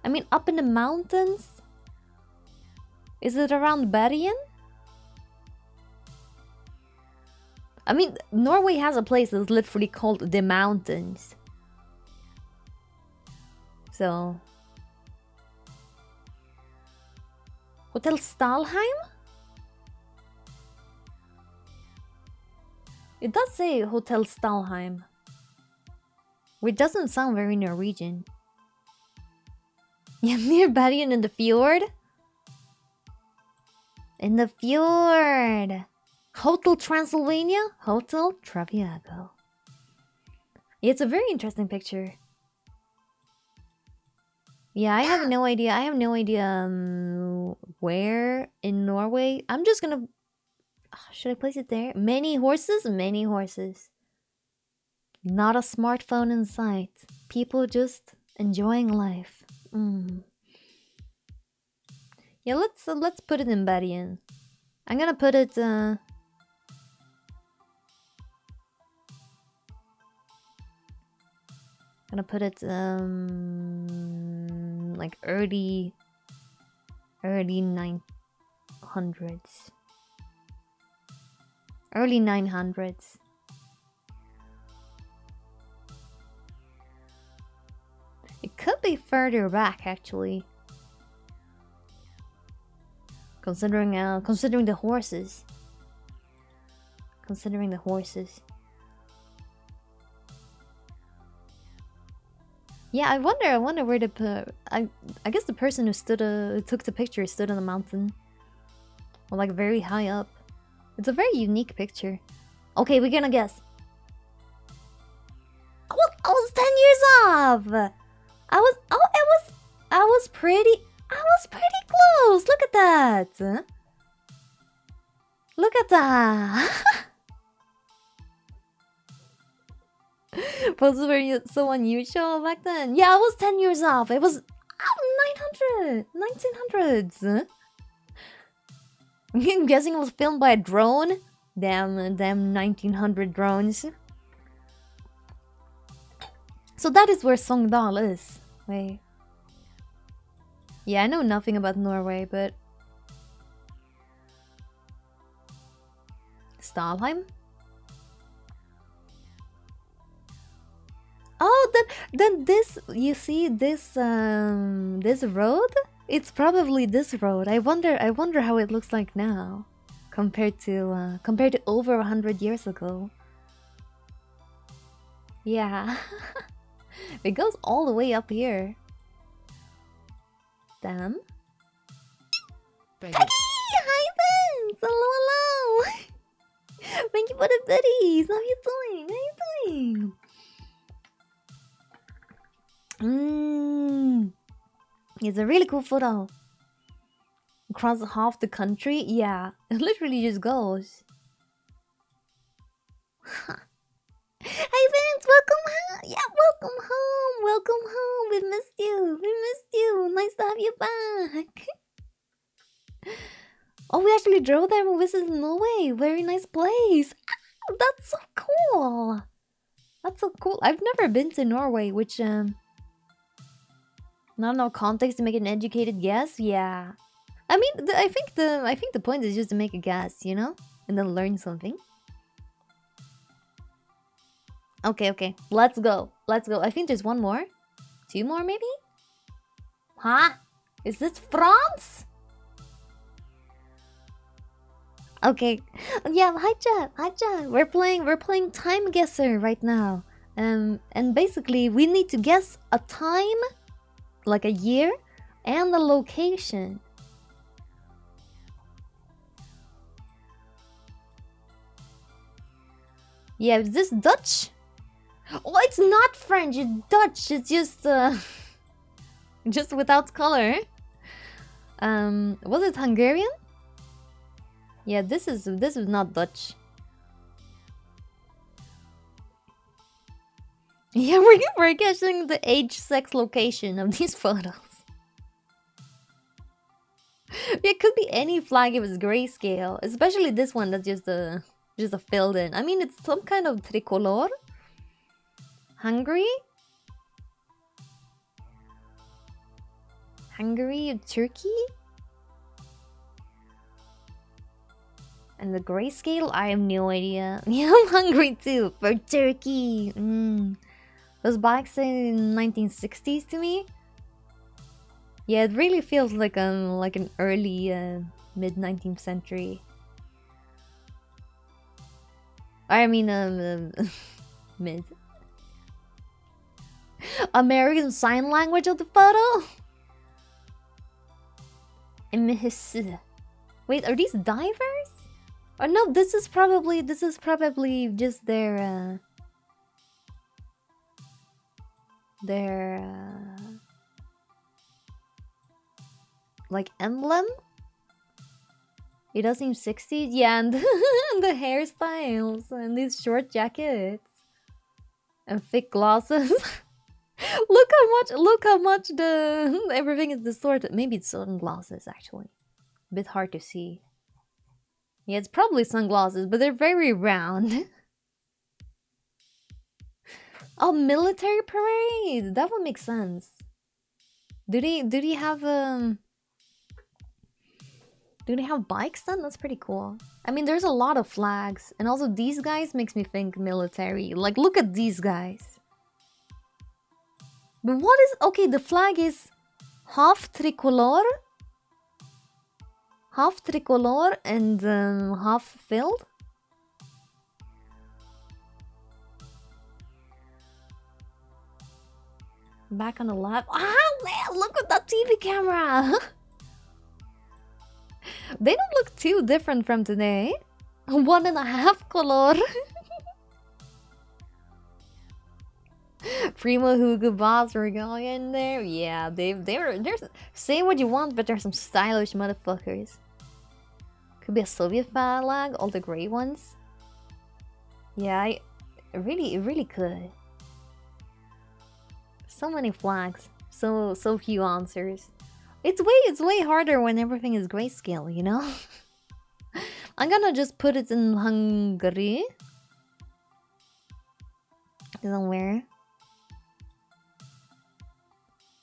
I mean, up in the mountains. Is it around Bergen? I mean, Norway has a place that's literally called the mountains. So, Hotel Stalheim? It does say Hotel Stalheim, which doesn't sound very Norwegian. Yeah, near Bergen in the fjord. In the fjord. Hotel Transylvania? Hotel Traviago. Yeah, it's a very interesting picture. Yeah, I have no idea. I have no idea where in Norway. I'm just gonna... should I place it there? Many horses? Many horses. Not a smartphone in sight. People just enjoying life. Yeah, let's put it in Bergen. I'm gonna put it like early 900s. Early 900s. It could be further back actually. Considering the horses. Considering the horses. Yeah, I wonder where to put. I guess the person who took the picture stood on a mountain, or like very high up. It's a very unique picture. Okay, we're gonna guess. I was 10 years off. I was pretty close. Look at that. Look at that. Was very so unusual back then. Yeah, I was 10 years off. It was 1900s. I'm guessing it was filmed by a drone. Damn 1900 drones. So that is where Sogndal is. Wait. Yeah, I know nothing about Norway, but... Stalheim? Then this, you see this road? It's probably this road. I wonder how it looks like now, compared to over 100 years ago. Yeah, it goes all the way up here. Damn. Peggy. Hi, Vince! Hello, hello! Thank you for the goodies! How you doing? How you doing? It's a really cool photo. Across half the country? Yeah, it literally just goes. Hey, Vince! Welcome home! Yeah, welcome home! Welcome home! We missed you! We missed you! Nice to have you back! Oh, we actually drove there and visited Norway. Very nice place. Ah, that's so cool. That's so cool. I've never been to Norway, which not enough context to make an educated guess. Yeah, I mean, I think the point is just to make a guess, you know, and then learn something. Okay. Let's go. I think there's one more, two more maybe. Huh? Is this France? Okay, yeah. Hi, chat. We're playing Time Guesser right now. And basically we need to guess a time, like a year, and the location. Yeah, is this Dutch? Oh, it's not French. It's Dutch. It's just just without color. Was it Hungarian? Yeah, this is not Dutch. Yeah, we're guessing the age, sex, location of these photos. It could be any flag if it's grayscale, especially this one that's just a filled in. I mean, it's some kind of tricolor. Hungary, Turkey. And the grayscale, I have no idea. Yeah, I'm hungry too for turkey. Those bikes say 1960s to me. Yeah, it really feels like an early mid 19th century. I mean mid. American Sign Language of the photo. Wait, are these divers? Oh no, this is probably just their like emblem. It does seem 60s, yeah, and the hairstyles and these short jackets and thick glasses. Look how much the everything is distorted. Maybe it's sunglasses actually. A bit hard to see. Yeah, it's probably sunglasses, but they're very round. Oh, military parade. That would make sense. Do they have do they have bikes then? That's pretty cool. I mean, there's a lot of flags, and also these guys makes me think military. Like, look at these guys. But what is okay? The flag is half tricolor and half filled. Back on the left. Ah, man, look at that TV camera. They don't look too different from today. 1.5 color. Primo Hugo Boss Regalia in there. Yeah, they're say what you want, but there's some stylish motherfuckers. Could be a Soviet flag, all the gray ones. Yeah, it really could. So many flags, so few answers. It's way harder when everything is grayscale, you know. I'm gonna just put it in Hungary. Somewhere.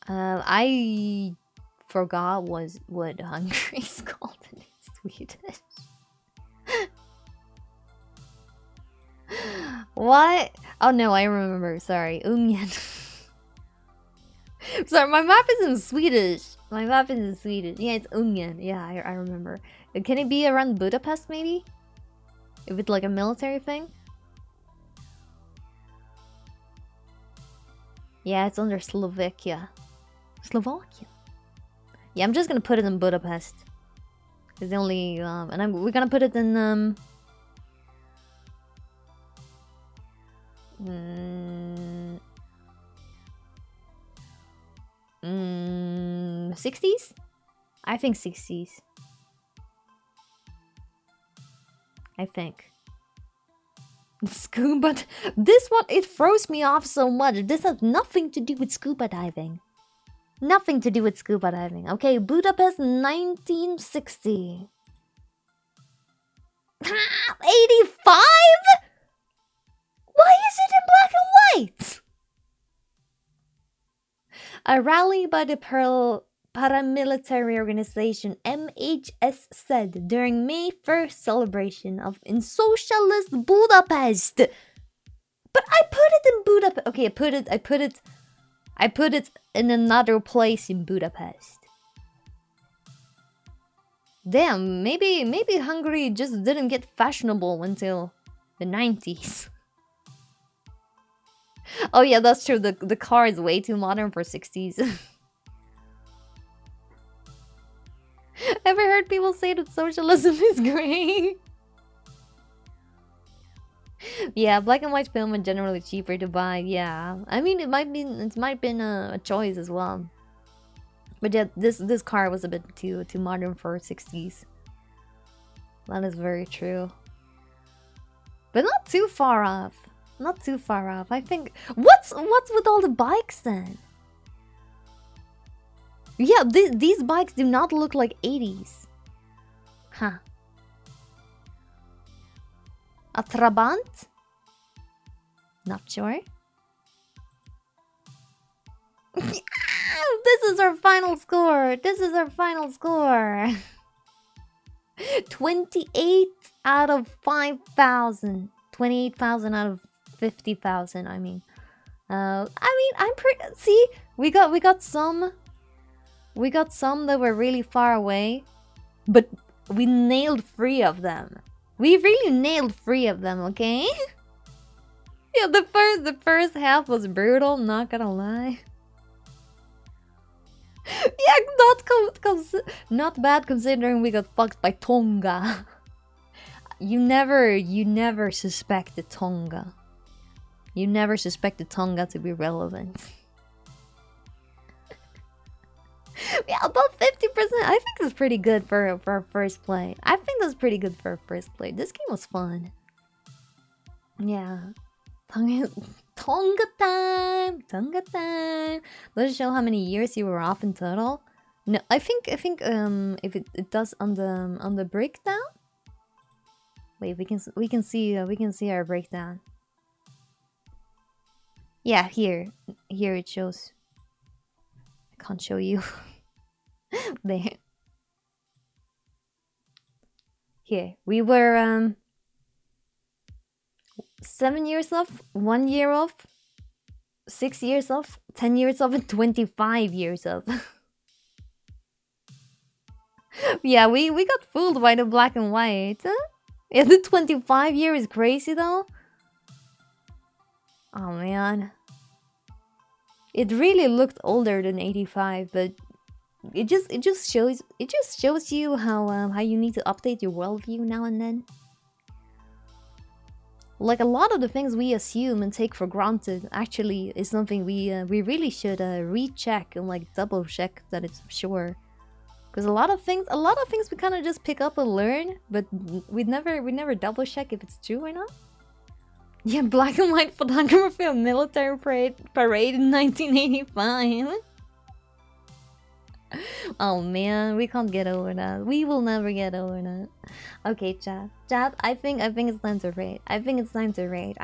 I forgot what Hungary is called in Swedish. What? Oh no, I remember. Sorry, Ungern. Sorry, my map is in Swedish. My map is in Swedish. Yeah, it's Ungern. Yeah, I remember. Can it be around Budapest, maybe? If it's like a military thing? Yeah, it's under Slovakia. Slovakia. Yeah, I'm just gonna put it in Budapest. It's the only and we're gonna put it in 60s? I think 60s. I think. Scuba. This one, it throws me off so much. This has nothing to do with scuba diving. Nothing to do with scuba diving. Okay, Budapest 1960. 85? Why is it in black and white? A rally by the paramilitary organization MHS said during May 1st celebration of in socialist Budapest. But I put it in Budapest. Okay, I put it in another place in Budapest. Damn, maybe Hungary just didn't get fashionable until the 90s. Oh yeah, that's true. The car is way too modern for 60s. Ever heard people say that socialism is great? Yeah, black and white film are generally cheaper to buy. Yeah, I mean it might been a choice as well. But yeah, this car was a bit too modern for 60s. That is very true. But not too far off. Not too far off. I think what's with all the bikes then? Yeah, these bikes do not look like 80s. Huh. A Trabant? Not sure. This is our final score. This is our final score. 28 out of 5,000. 28,000 out of 50,000. I mean, I'm pretty. See, we got some that were really far away, but we nailed 3 of them. We really nailed 3 of them. Okay. Yeah, the first half was brutal. Not gonna lie. Yeah, not bad considering we got fucked by Tonga. You never suspected Tonga. You never suspected Tonga to be relevant. Yeah, about 50%. I think that's pretty good for our first play. I think that's pretty good for our first play. This game was fun. Yeah. Tonga time. Let's show how many years you were off in total. No, I think if it does on the breakdown. Wait, we can see our breakdown. Yeah, here it shows. I can't show you. There. Here we were 7 years off, 1 year off, 6 years off, 10 years off, and 25 years off. Yeah, we got fooled by the black and white. Yeah, the 25 year is crazy though. Oh man. It really looked older than 85, but it just shows you how you need to update your worldview now and then. Like a lot of the things we assume and take for granted actually is something we really should recheck and like double check that it's sure. Because a lot of things we kind of just pick up and learn, but we never double check if it's true or not. Yeah, black and white photography of military parade in 1985. Oh man, we can't get over that. We will never get over that. Okay, chat. I think it's time to raid. I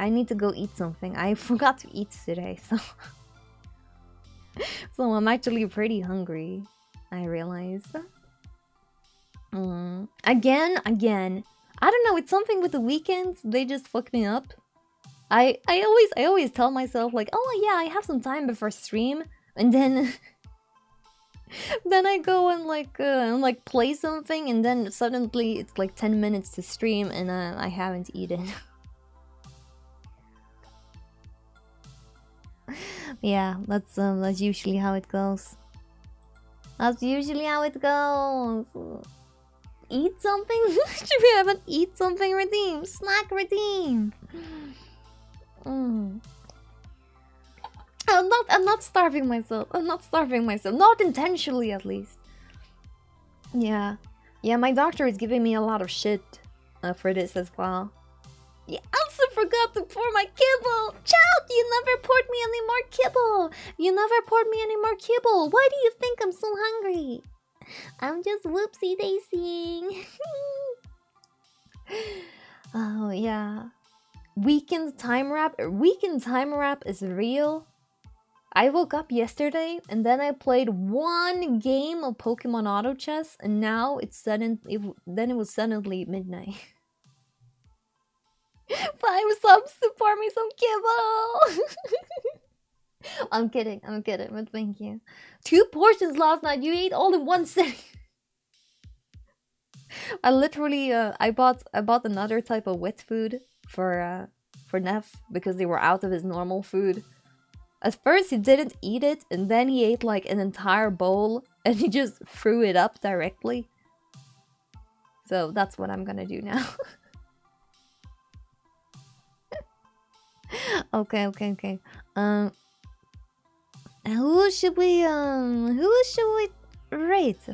need to go eat something. I forgot to eat today, so I'm actually pretty hungry. I realized. Again. I don't know. It's something with the weekends. They just fuck me up. I always tell myself like, oh yeah, I have some time before stream. and then then I go and like play something, and then suddenly it's like 10 minutes to stream, and I haven't eaten. Yeah, that's usually how it goes. That's usually how it goes. Eat something? Should we have an eat something redeem? Snack redeem. I'm not starving myself. I'm not starving myself. Not intentionally, at least. Yeah. Yeah, my doctor is giving me a lot of shit for this as well. You also forgot to pour my kibble! Child, you never poured me any more kibble! You never poured me any more kibble! Why do you think I'm so hungry? I'm just whoopsie daisy. Oh yeah. Weekend time wrap is real. I woke up yesterday and then I played one game of Pokemon Auto Chess, and now then it was suddenly midnight. 5 subs to pour me some kibble. I'm kidding, but thank you. 2 portions last night. You ate all in one sitting. I literally I bought another type of wet food for Neff because they were out of his normal food. At first he didn't eat it, and then he ate like an entire bowl and he just threw it up directly. So that's what I'm gonna do now. Okay. Who should we rate?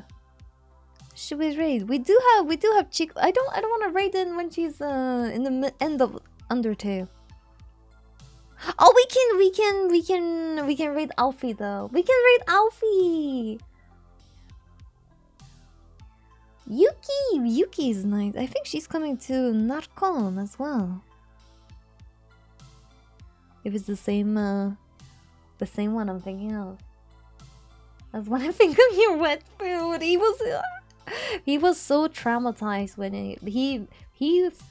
Should we raid? We do have Chico. I don't want to raid in when she's in the end of Undertale. Oh, we can raid Alfie though. We can raid Alfie. Yuki is nice. I think she's coming to Narcon as well. If it's the same one I'm thinking of. That's what I think of your wet food. He was so traumatized when he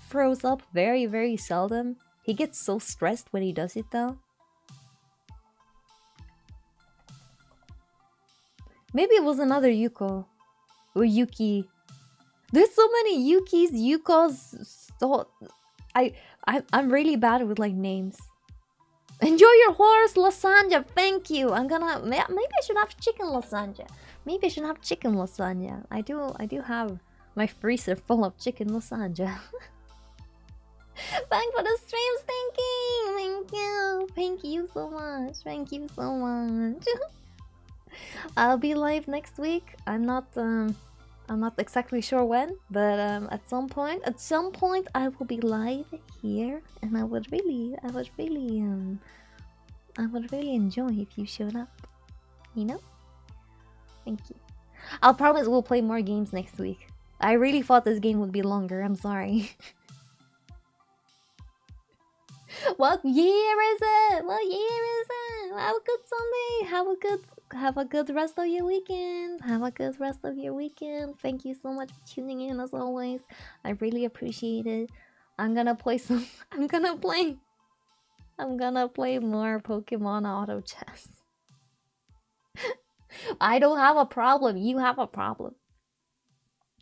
throws up very, very seldom. He gets so stressed when he does it though. Maybe it was another Yuko. Or Yuki. There's so many Yukis, Yukos. So I'm really bad with like names. Enjoy your horse lasagna, thank you. Maybe I should have chicken lasagna. Maybe I should have chicken lasagna. I do have my freezer full of chicken lasagna. Thanks for the stream, Stinky. Thank you so much. I'll be live next week. I'm not exactly sure when, but at some point I will be live here, and I would really enjoy if you showed up. You know? Thank you. I'll promise we'll play more games next week. I really thought this game would be longer. I'm sorry. What year is it? Have a good Sunday. Have a good rest of your weekend. Thank you so much for tuning in as always. I really appreciate it. I'm gonna play more Pokemon Auto Chess. I don't have a problem. You have a problem.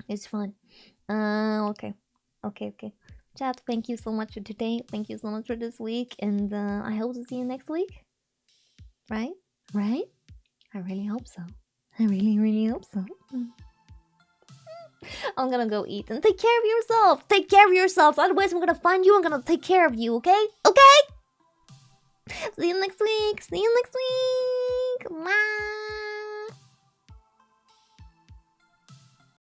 It's fun. Okay. Chat, thank you so much for today. Thank you so much for this week. And I hope to see you next week. Right? I really hope so. I really hope so. I'm gonna go eat and take care of yourself. Take care of yourselves. Otherwise, I'm gonna find you. I'm gonna take care of you, okay? Okay? See you next week. Bye.